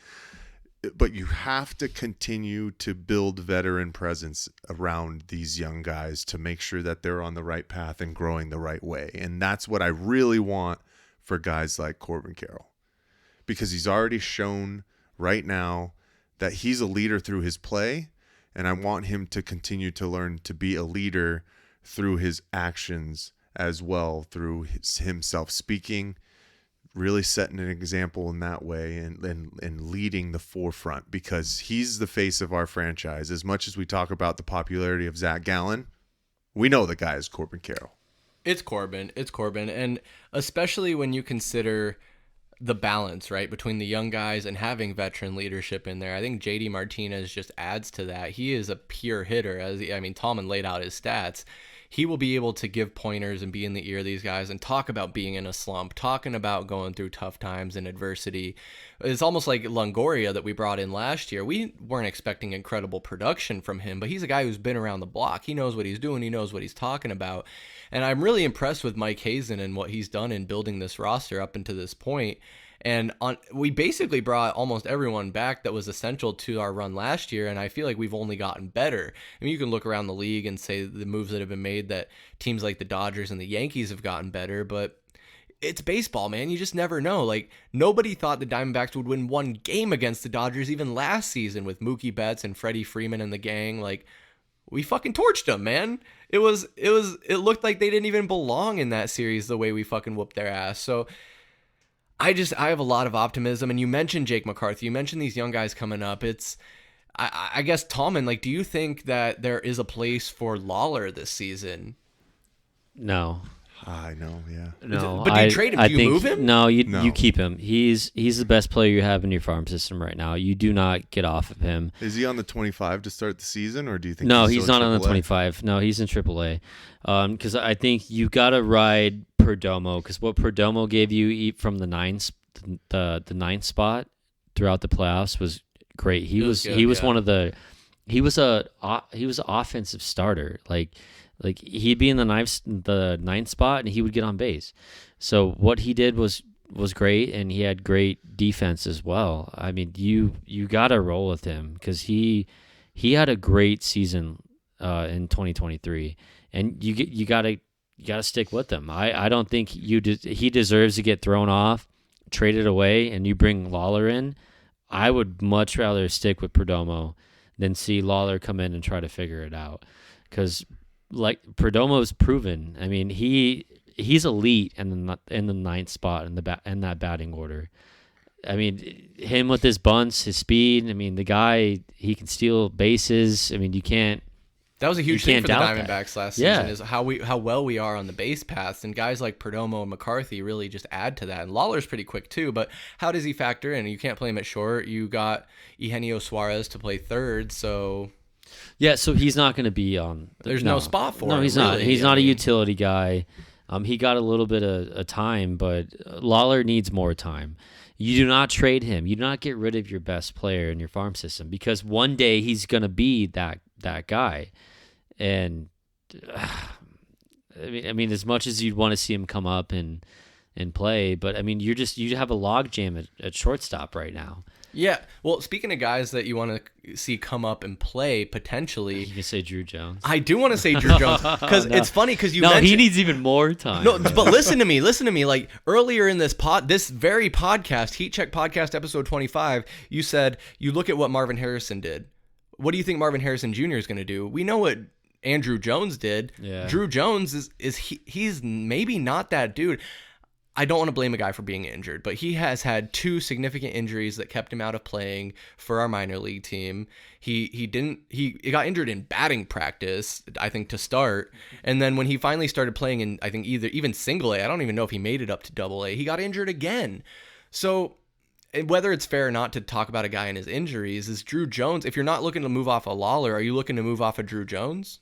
But you have to continue to build veteran presence around these young guys to make sure that they're on the right path and growing the right way. And that's what I really want for guys like Corbin Carroll, because he's already shown right now that he's a leader through his play, and I want him to continue to learn to be a leader through his actions as well, through himself speaking, really setting an example in that way and leading the forefront, because he's the face of our franchise. As much as we talk about the popularity of Zach Gallen, we know the guy is Corbin Carroll. It's Corbin. And especially when you consider the balance, right, between the young guys and having veteran leadership in there. I think JD Martinez just adds to that. He is a pure hitter. Tallman laid out his stats. He will be able to give pointers and be in the ear of these guys and talk about being in a slump, talking about going through tough times and adversity. It's almost like Longoria that we brought in last year. We weren't expecting incredible production from him, but he's a guy who's been around the block. He knows what he's doing. He knows what he's talking about. And I'm really impressed with Mike Hazen and what he's done in building this roster up until this point. And we basically brought almost everyone back that was essential to our run last year, and I feel like we've only gotten better. I mean, you can look around the league and say the moves that have been made, that teams like the Dodgers and the Yankees have gotten better, but it's baseball, man. You just never know. Like, nobody thought the Diamondbacks would win one game against the Dodgers even last season with Mookie Betts and Freddie Freeman and the gang. Like, we fucking torched them, man. It looked like they didn't even belong in that series the way we fucking whooped their ass. So I have a lot of optimism. And you mentioned Jake McCarthy. You mentioned these young guys coming up. I guess, Tallman, like, do you think that there is a place for Lawler this season? No. I know, yeah. No. But do you trade him? Do you move him? No, you keep him. He's the best player you have in your farm system right now. You do not get off of him. Is he on the 25 to start the season, or do you think No, he's he's not on the 25. No, he's in AAA. Because I think you got to ride Perdomo, because what Perdomo gave you from the ninth spot throughout the playoffs was great. He was an offensive starter. Like he'd be in the ninth spot and he would get on base. So what he did was great, and he had great defense as well. I mean, you got to roll with him, because he had a great season in 2023, and you got to stick with him. I don't think he deserves to get thrown off, traded away, and you bring Lawler in. I would much rather stick with Perdomo than see Lawler come in and try to figure it out, because like Perdomo's proven. I mean, he's elite in the ninth spot in that batting order. I mean, him with his bunts, his speed. I mean, the guy, he can steal bases. I mean, you can't. That was a huge thing for the Diamondbacks that. last season, is how well we are on the base paths, and guys like Perdomo and McCarthy really just add to that. And Lawler's pretty quick too, but how does he factor in? You can't play him at short. You got Eugenio Suarez to play third, so yeah, so he's not going to be on. There's no spot for him. No, he's not. He's not a utility guy. He got a little bit of time, but Lawler needs more time. You do not trade him. You do not get rid of your best player in your farm system, because one day he's going to be that guy. And I mean, as much as you'd want to see him come up and play, but I mean, you have a log jam at shortstop right now. Yeah. Well, speaking of guys that you want to see come up and play potentially, you can say Drew Jones. I do want to say Drew Jones, because it's funny, because he needs even more time. No, but listen to me. Like, earlier in this very podcast, Heat Check Podcast episode 25, you said you look at what Marvin Harrison did. What do you think Marvin Harrison Jr. is going to do? We know what Andrew Jones did. Yeah. Drew Jones he's maybe not that dude. I don't want to blame a guy for being injured, but he has had two significant injuries that kept him out of playing for our minor league team. He got injured in batting practice, I think, to start, and then when he finally started playing in, I think, even single A, I don't even know if he made it up to double A, he got injured again. So whether it's fair or not to talk about a guy and his injuries, is Drew Jones, if you're not looking to move off a Lawler, are you looking to move off a Drew Jones?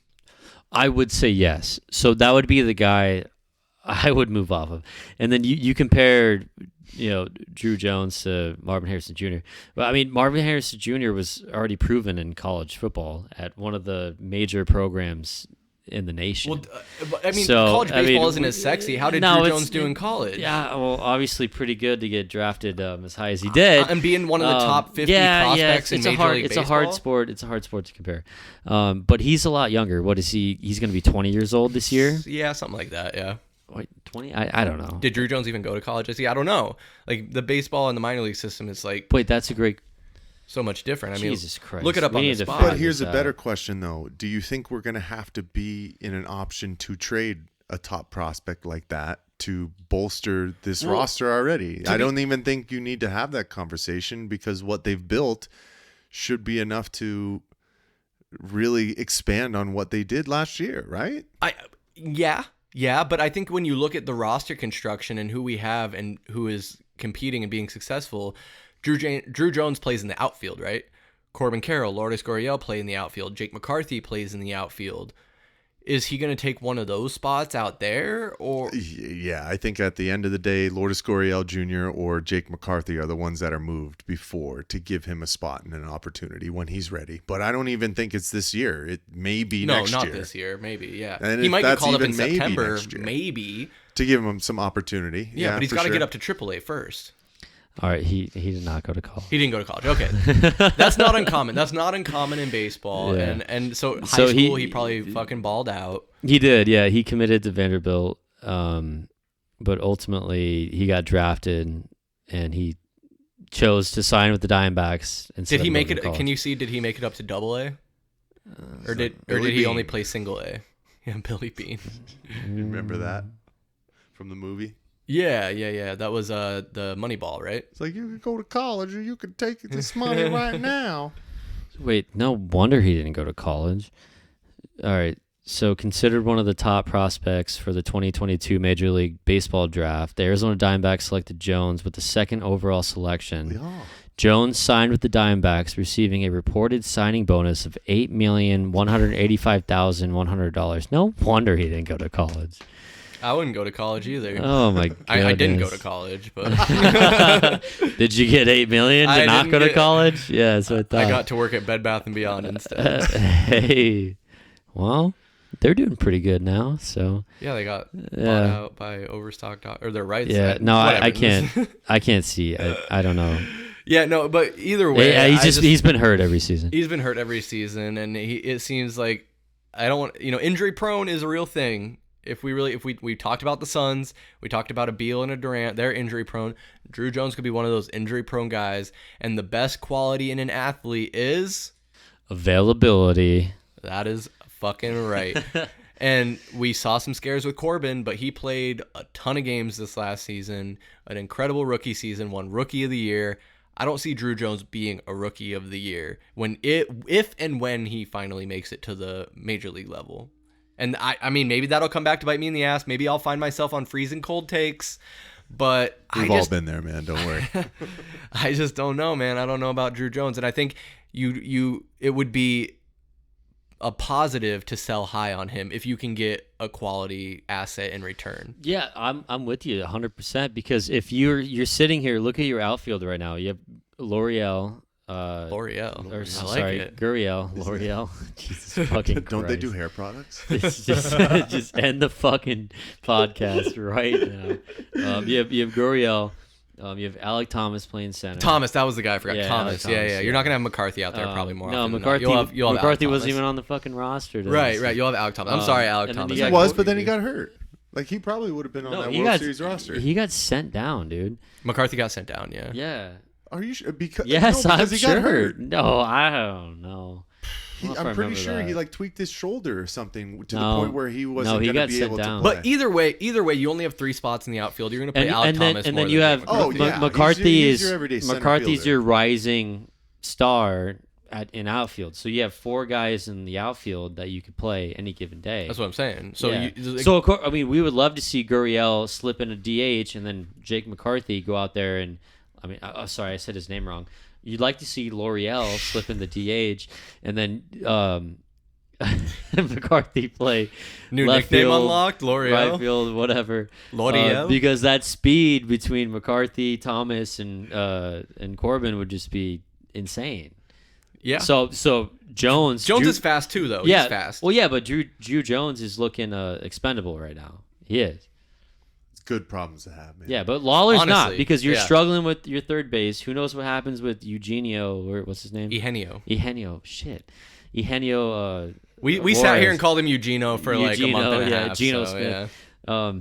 I would say yes. So that would be the guy I would move off of. And then you compared, Drew Jones to Marvin Harrison Jr. Well, I mean, Marvin Harrison Jr. was already proven in college football at one of the major programs in the nation. Well, I mean, college baseball isn't as sexy. How did Drew Jones do in college? Yeah, well, obviously pretty good to get drafted as high as he did, and being one of the top 50 prospects in Major League Baseball. It's a hard sport. It's a hard sport to compare. But he's a lot younger. What is he? He's going to be 20 years old this year. Yeah, something like that. Yeah. Wait, 20? I don't know. Did Drew Jones even go to college? I don't know. Like, the baseball and the minor league system is like. Wait, that's a great. So much different. I mean, Jesus Christ. Look it up on the spot. But here's a better question, though. Do you think we're going to have to be in an option to trade a top prospect like that to bolster this roster already. I don't even think you need to have that conversation because what they've built should be enough to really expand on what they did last year, right? Yeah, but I think when you look at the roster construction and who we have and who is competing and being successful, Drew Jones plays in the outfield, right? Corbin Carroll, Lourdes Gurriel play in the outfield. Jake McCarthy plays in the outfield. Is he going to take one of those spots out there? Or yeah, I think at the end of the day, Lourdes Gurriel Jr. or Jake McCarthy are the ones that are moved before to give him a spot and an opportunity when he's ready. But I don't even think it's this year. It may be next year. No, not this year. Maybe, yeah. And he might get that's called up in even maybe September, next year. maybe. To give him some opportunity. Yeah, but he's for got to sure. get up to AAA first. All right, he did not go to college. He didn't go to college. Okay, that's not uncommon. That's not uncommon in baseball. Yeah. And so high So school, he probably fucking balled out. He did, yeah. He committed to Vanderbilt, but ultimately he got drafted, and he chose to sign with the Diamondbacks. Did he make it? Can you see? Did he make it up to AA? Or did he only play single A? Yeah, Billy Bean. You remember that from the movie? Yeah. That was the Moneyball, right? It's like you could go to college or you could take this money right now. Wait, no wonder he didn't go to college. All right, so considered one of the top prospects for the 2022 Major League Baseball draft, the Arizona Diamondbacks selected Jones with the second overall selection. Yeah. Jones signed with the Diamondbacks, receiving a reported signing bonus of $8,185,100. No wonder he didn't go to college. I wouldn't go to college either. Oh my god! I didn't go to college, but did you get $8 million to not go to college? Yeah, that's what I thought. I got to work at Bed Bath and Beyond instead. Hey, well, they're doing pretty good now. So yeah, they got bought out by Overstock or their rights. Yeah, no, I can't. I can't see. I don't know. Yeah, no, but either way, he's been hurt every season. He's been hurt every season, and it seems like I don't want injury prone is a real thing. If we talked about the Suns, we talked about a Beal and a Durant, they're injury prone. Drew Jones could be one of those injury prone guys, and the best quality in an athlete is availability. That is fucking right. And we saw some scares with Corbin, but he played a ton of games this last season, an incredible rookie season, won Rookie of the Year. I don't see Drew Jones being a Rookie of the Year if and when he finally makes it to the major league level. And I mean, maybe that'll come back to bite me in the ass. Maybe I'll find myself on freezing cold takes, but We've all been there, man. Don't worry. I just don't know, man. I don't know about Drew Jones, and I think it would be a positive to sell high on him if you can get a quality asset in return. Yeah, I'm with you 100% because if you're sitting here, look at your outfield right now. You have Gurriel. Jesus fucking Christ. Don't they do hair products? just end the fucking podcast right now. You have Gurriel. You have Alec Thomas playing center. Thomas, that was the guy I forgot. Yeah, Thomas. Thomas, Yeah. You're not gonna have McCarthy out there probably more. No, often McCarthy. You'll have McCarthy Alec wasn't Thomas. even on the fucking roster. Right. You'll have Alec Thomas. I'm sorry, Alec and then Thomas. you He got was, but then he got hurt. Like he probably would have been on that World Series roster. He got sent down, dude. McCarthy got sent down. Yeah. Yeah. Are you sure? Because I'm he sure. got hurt. No, I don't know. I'm pretty sure he tweaked his shoulder or something to the No. point where he wasn't he going got to be sent able down. to play. But either way, you only have 3 spots in the outfield. You're going to play Alec Thomas and more then you than have McCarthy. McCarthy He's is your everyday center McCarthy's fielder. your rising star in outfield. So you have 4 guys in the outfield that you could play any given day. That's what I'm saying. So Yeah. So of course, I mean, we would love to see Gurriel slip in a DH and then Jake McCarthy go out there and sorry, I said his name wrong. You'd like to see L'Oreal slip in the DH and then McCarthy play New left nickname field, unlocked, L'Oreal. right field, whatever. L'Oreal. Because that speed between McCarthy, Thomas, and Corbin would just be insane. Yeah. So Jones is fast too, though. Yeah, He's fast. Well, yeah, but Drew Jones is looking expendable right now. He is. It's good problems to have, man. Yeah, but Lawler's not Honestly, because you're yeah. struggling with your third base. Who knows what happens with Eugenio or what's his name? Eugenio. Shit. Eugenio. We sat here and called him Eugenio for like a month and a half. Geno so, Smith. yeah.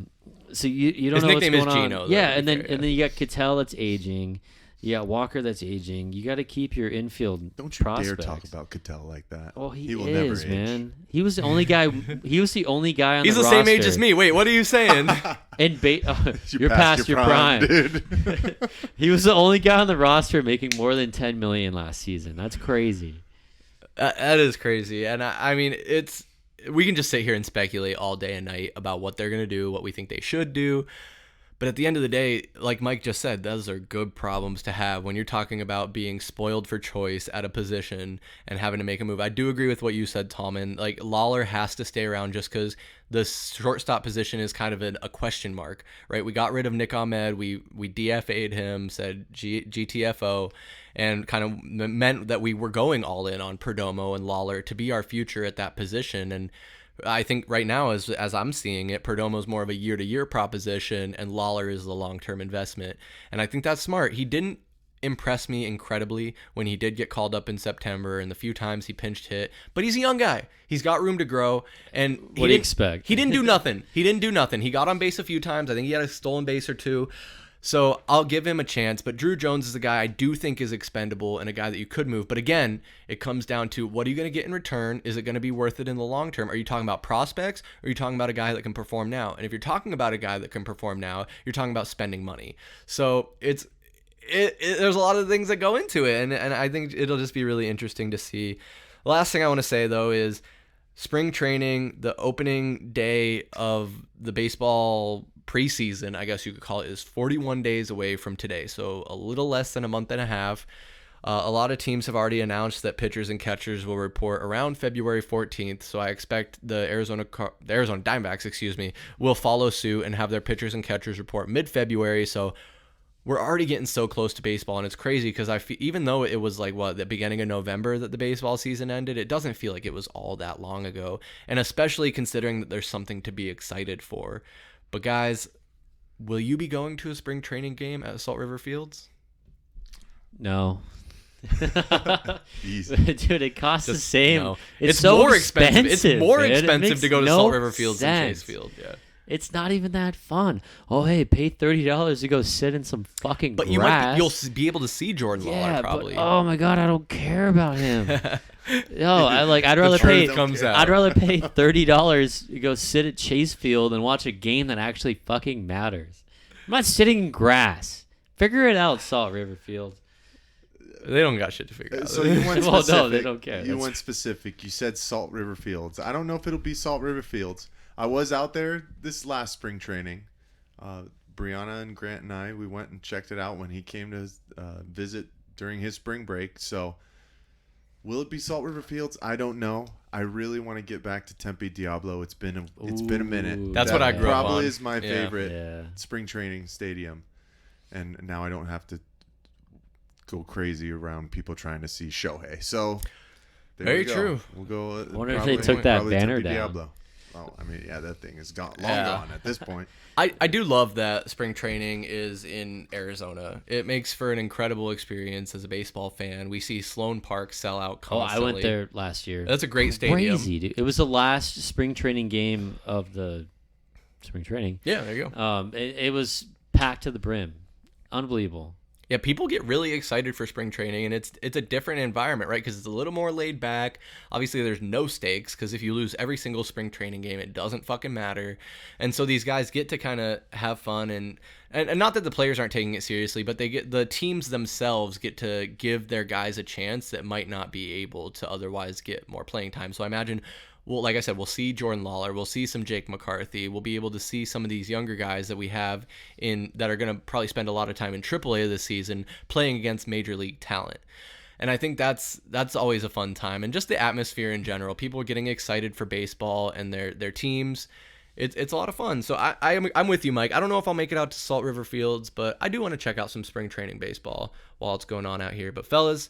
So you don't His know nickname what's is going on. Geno, though, Yeah, to and be then fair, and then you got Cattell that's aging. You got Walker that's aging. You got to keep your infield Don't you prospects. dare talk about Cattell like that. Oh, he will is, never age. man. He was the only guy. He was the only guy on He's the the roster. same age as me. Wait, what are you saying? And you're past your prime. dude. He was the only guy on the roster making more than $10 million last season. That's crazy. That is crazy. And I mean, we can just sit here and speculate all day and night about what they're going to do, what we think they should do. But at the end of the day, like Mike just said, those are good problems to have when you're talking about being spoiled for choice at a position and having to make a move. I do agree with what you said, Tallman. Like, Lawler has to stay around just because the shortstop position is kind of a question mark, right? We got rid of Nick Ahmed. We DFA'd him, said GTFO, and kind of meant that we were going all in on Perdomo and Lawler to be our future at that position. And I think right now, as I'm seeing it, Perdomo's more of a year-to-year proposition, and Lawler is the long-term investment. And I think that's smart. He didn't impress me incredibly when he did get called up in September and the few times he pinched hit, but he's a young guy. He's got room to grow. And what do you expect? He didn't do nothing. He got on base a few times. I think he had a stolen base or two. So I'll give him a chance, but Drew Jones is a guy I do think is expendable and a guy that you could move. But again, it comes down to what are you going to get in return? Is it going to be worth it in the long term? Are you talking about prospects or are you talking about a guy that can perform now? And if you're talking about a guy that can perform now, you're talking about spending money. So there's a lot of things that go into it, and I think it'll just be really interesting to see. The last thing I want to say, though, is spring training, the opening day of the baseball preseason, I guess you could call it, is 41 days away from today, so a little less than a month and a half. A lot of teams have already announced that pitchers and catchers will report around February 14th, so I expect the Arizona Diamondbacks, will follow suit and have their pitchers and catchers report mid-February, so we're already getting so close to baseball, and it's crazy because even though it was the beginning of November that the baseball season ended, it doesn't feel like it was all that long ago, and especially considering that there's something to be excited for. But guys, will you be going to a spring training game at Salt River Fields? No. Easy. Dude, it costs the same. No. It's so more expensive. It's more man. expensive to go to no Salt River Fields than sense. Chase Field. Yeah. It's not even that fun. Oh, hey, pay $30 to go sit in some fucking But grass. you'll be able to see Jordan Lawler probably. But, oh my God, I don't care about him. No, I'd rather pay $30 to go sit at Chase Field and watch a game that actually fucking matters. I'm not sitting in grass. Figure it out, Salt River Field. They don't got shit to figure out. So you went Well, specific. no, they don't care. You went specific. You said Salt River Fields. I don't know if it'll be Salt River Fields. I was out there this last spring training. Brianna and Grant and I, we went and checked it out when he came to visit during his spring break. So will it be Salt River Fields? I don't know. I really want to get back to Tempe Diablo. It's been a minute. That's what I grew up on. Probably is my Yeah. favorite spring training stadium. And now I don't have to go crazy around people trying to see Shohei. So there Very we go. true. We'll go. I wonder if they took that probably banner Tempe down. Diablo. Oh, I mean, yeah, that thing is long Yeah. gone at this point. I do love that spring training is in Arizona. It makes for an incredible experience as a baseball fan. We see Sloan Park sell out Oh, constantly. I went there last year. That's a great stadium. Crazy, dude. It was the last spring training game of the spring training. Yeah, there you go. It was packed to the brim. Unbelievable. Yeah, people get really excited for spring training, and it's a different environment, right? Because it's a little more laid back. Obviously, there's no stakes, because if you lose every single spring training game, it doesn't fucking matter. And so these guys get to kind of have fun, and not that the players aren't taking it seriously, but the teams themselves get to give their guys a chance that might not be able to otherwise get more playing time. So I imagine, well, like I said, we'll see Jordan Lawler, we'll see some Jake McCarthy, we'll be able to see some of these younger guys that we have that are going to probably spend a lot of time in AAA this season playing against major league talent. And I think that's always a fun time, and just the atmosphere in general. People are getting excited for baseball and their teams. It's a lot of fun. So I'm with you, Mike. I don't know if I'll make it out to Salt River Fields, but I do want to check out some spring training baseball while it's going on out here. But fellas,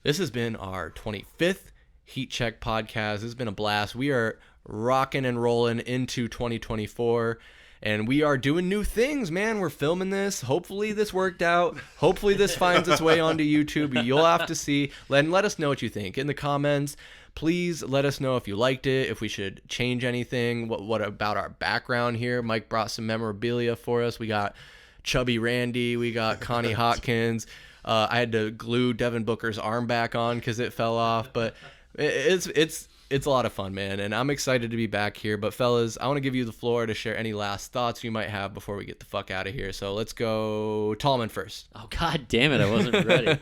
this has been our 25th Heat Check podcast. This has been a blast. We are rocking and rolling into 2024, and we are doing new things, man. We're filming this. Hopefully this worked out. Hopefully this finds its way onto YouTube. You'll have to see. Let us know what you think in the comments. Please let us know if you liked it, if we should change anything. What about our background here? Mike brought some memorabilia for us. We got Chubby Randy. We got Connie Hopkins. I had to glue Devin Booker's arm back on because it fell off. But it's a lot of fun, man, and I'm excited to be back here. But fellas, I want to give you the floor to share any last thoughts you might have before we get the fuck out of here. So let's go Tallman first. Oh, god damn it, I wasn't ready.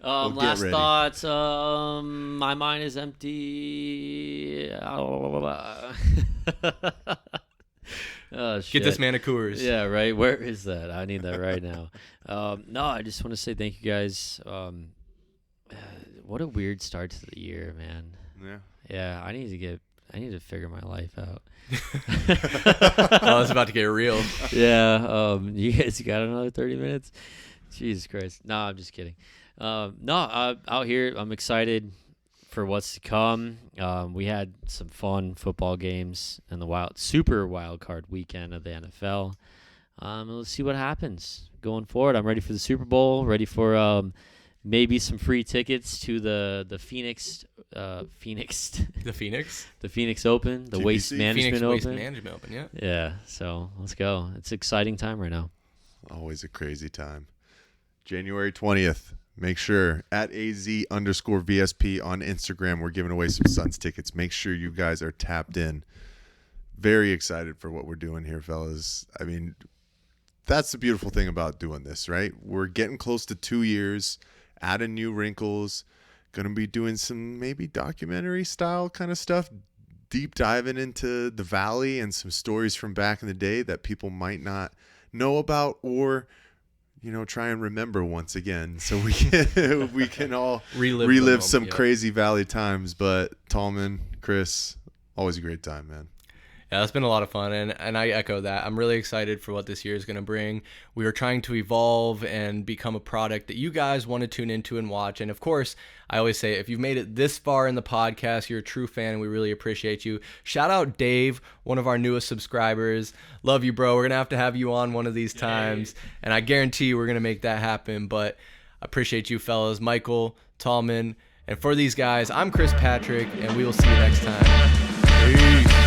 Last ready. thoughts. My mind is empty. Oh, shit. Get this man a Coors. Yeah, right. Where is that? I need that right now. No, I just want to say thank you guys. What a weird start to the year, man. Yeah. Yeah, I need to figure my life out. Oh, it's about to get real. Yeah. You guys got another 30 minutes? Jesus Christ. No, I'm just kidding. Out here, I'm excited for what's to come. We had some fun football games in the super wild card weekend of the NFL. Let's see what happens going forward. I'm ready for the Super Bowl, ready for maybe some free tickets to the Phoenix The Phoenix? the Phoenix Open, the GBC? Waste Management Phoenix Open. Waste Management Open, yeah. Yeah, so let's go. It's an exciting time right now. Always a crazy time. January 20th. Make sure at AZ_VSP on Instagram, we're giving away some Suns tickets. Make sure you guys are tapped in. Very excited for what we're doing here, fellas. I mean, that's the beautiful thing about doing this, right? We're getting close to 2 years, adding new wrinkles, going to be doing some maybe documentary style kind of stuff, deep diving into the Valley and some stories from back in the day that people might not know about or try and remember once again, so we can all relive some crazy Valley times. But Tallman, Chris, always a great time, man. Yeah, it's been a lot of fun, and I echo that. I'm really excited for what this year is going to bring. We are trying to evolve and become a product that you guys want to tune into and watch. And, of course, I always say if you've made it this far in the podcast, you're a true fan, and we really appreciate you. Shout out Dave, one of our newest subscribers. Love you, bro. We're going to have you on one of these times, and I guarantee you we're going to make that happen. But I appreciate you, fellas. Michael, Tallman, and for these guys, I'm Chris Patrick, and we will see you next time. Peace.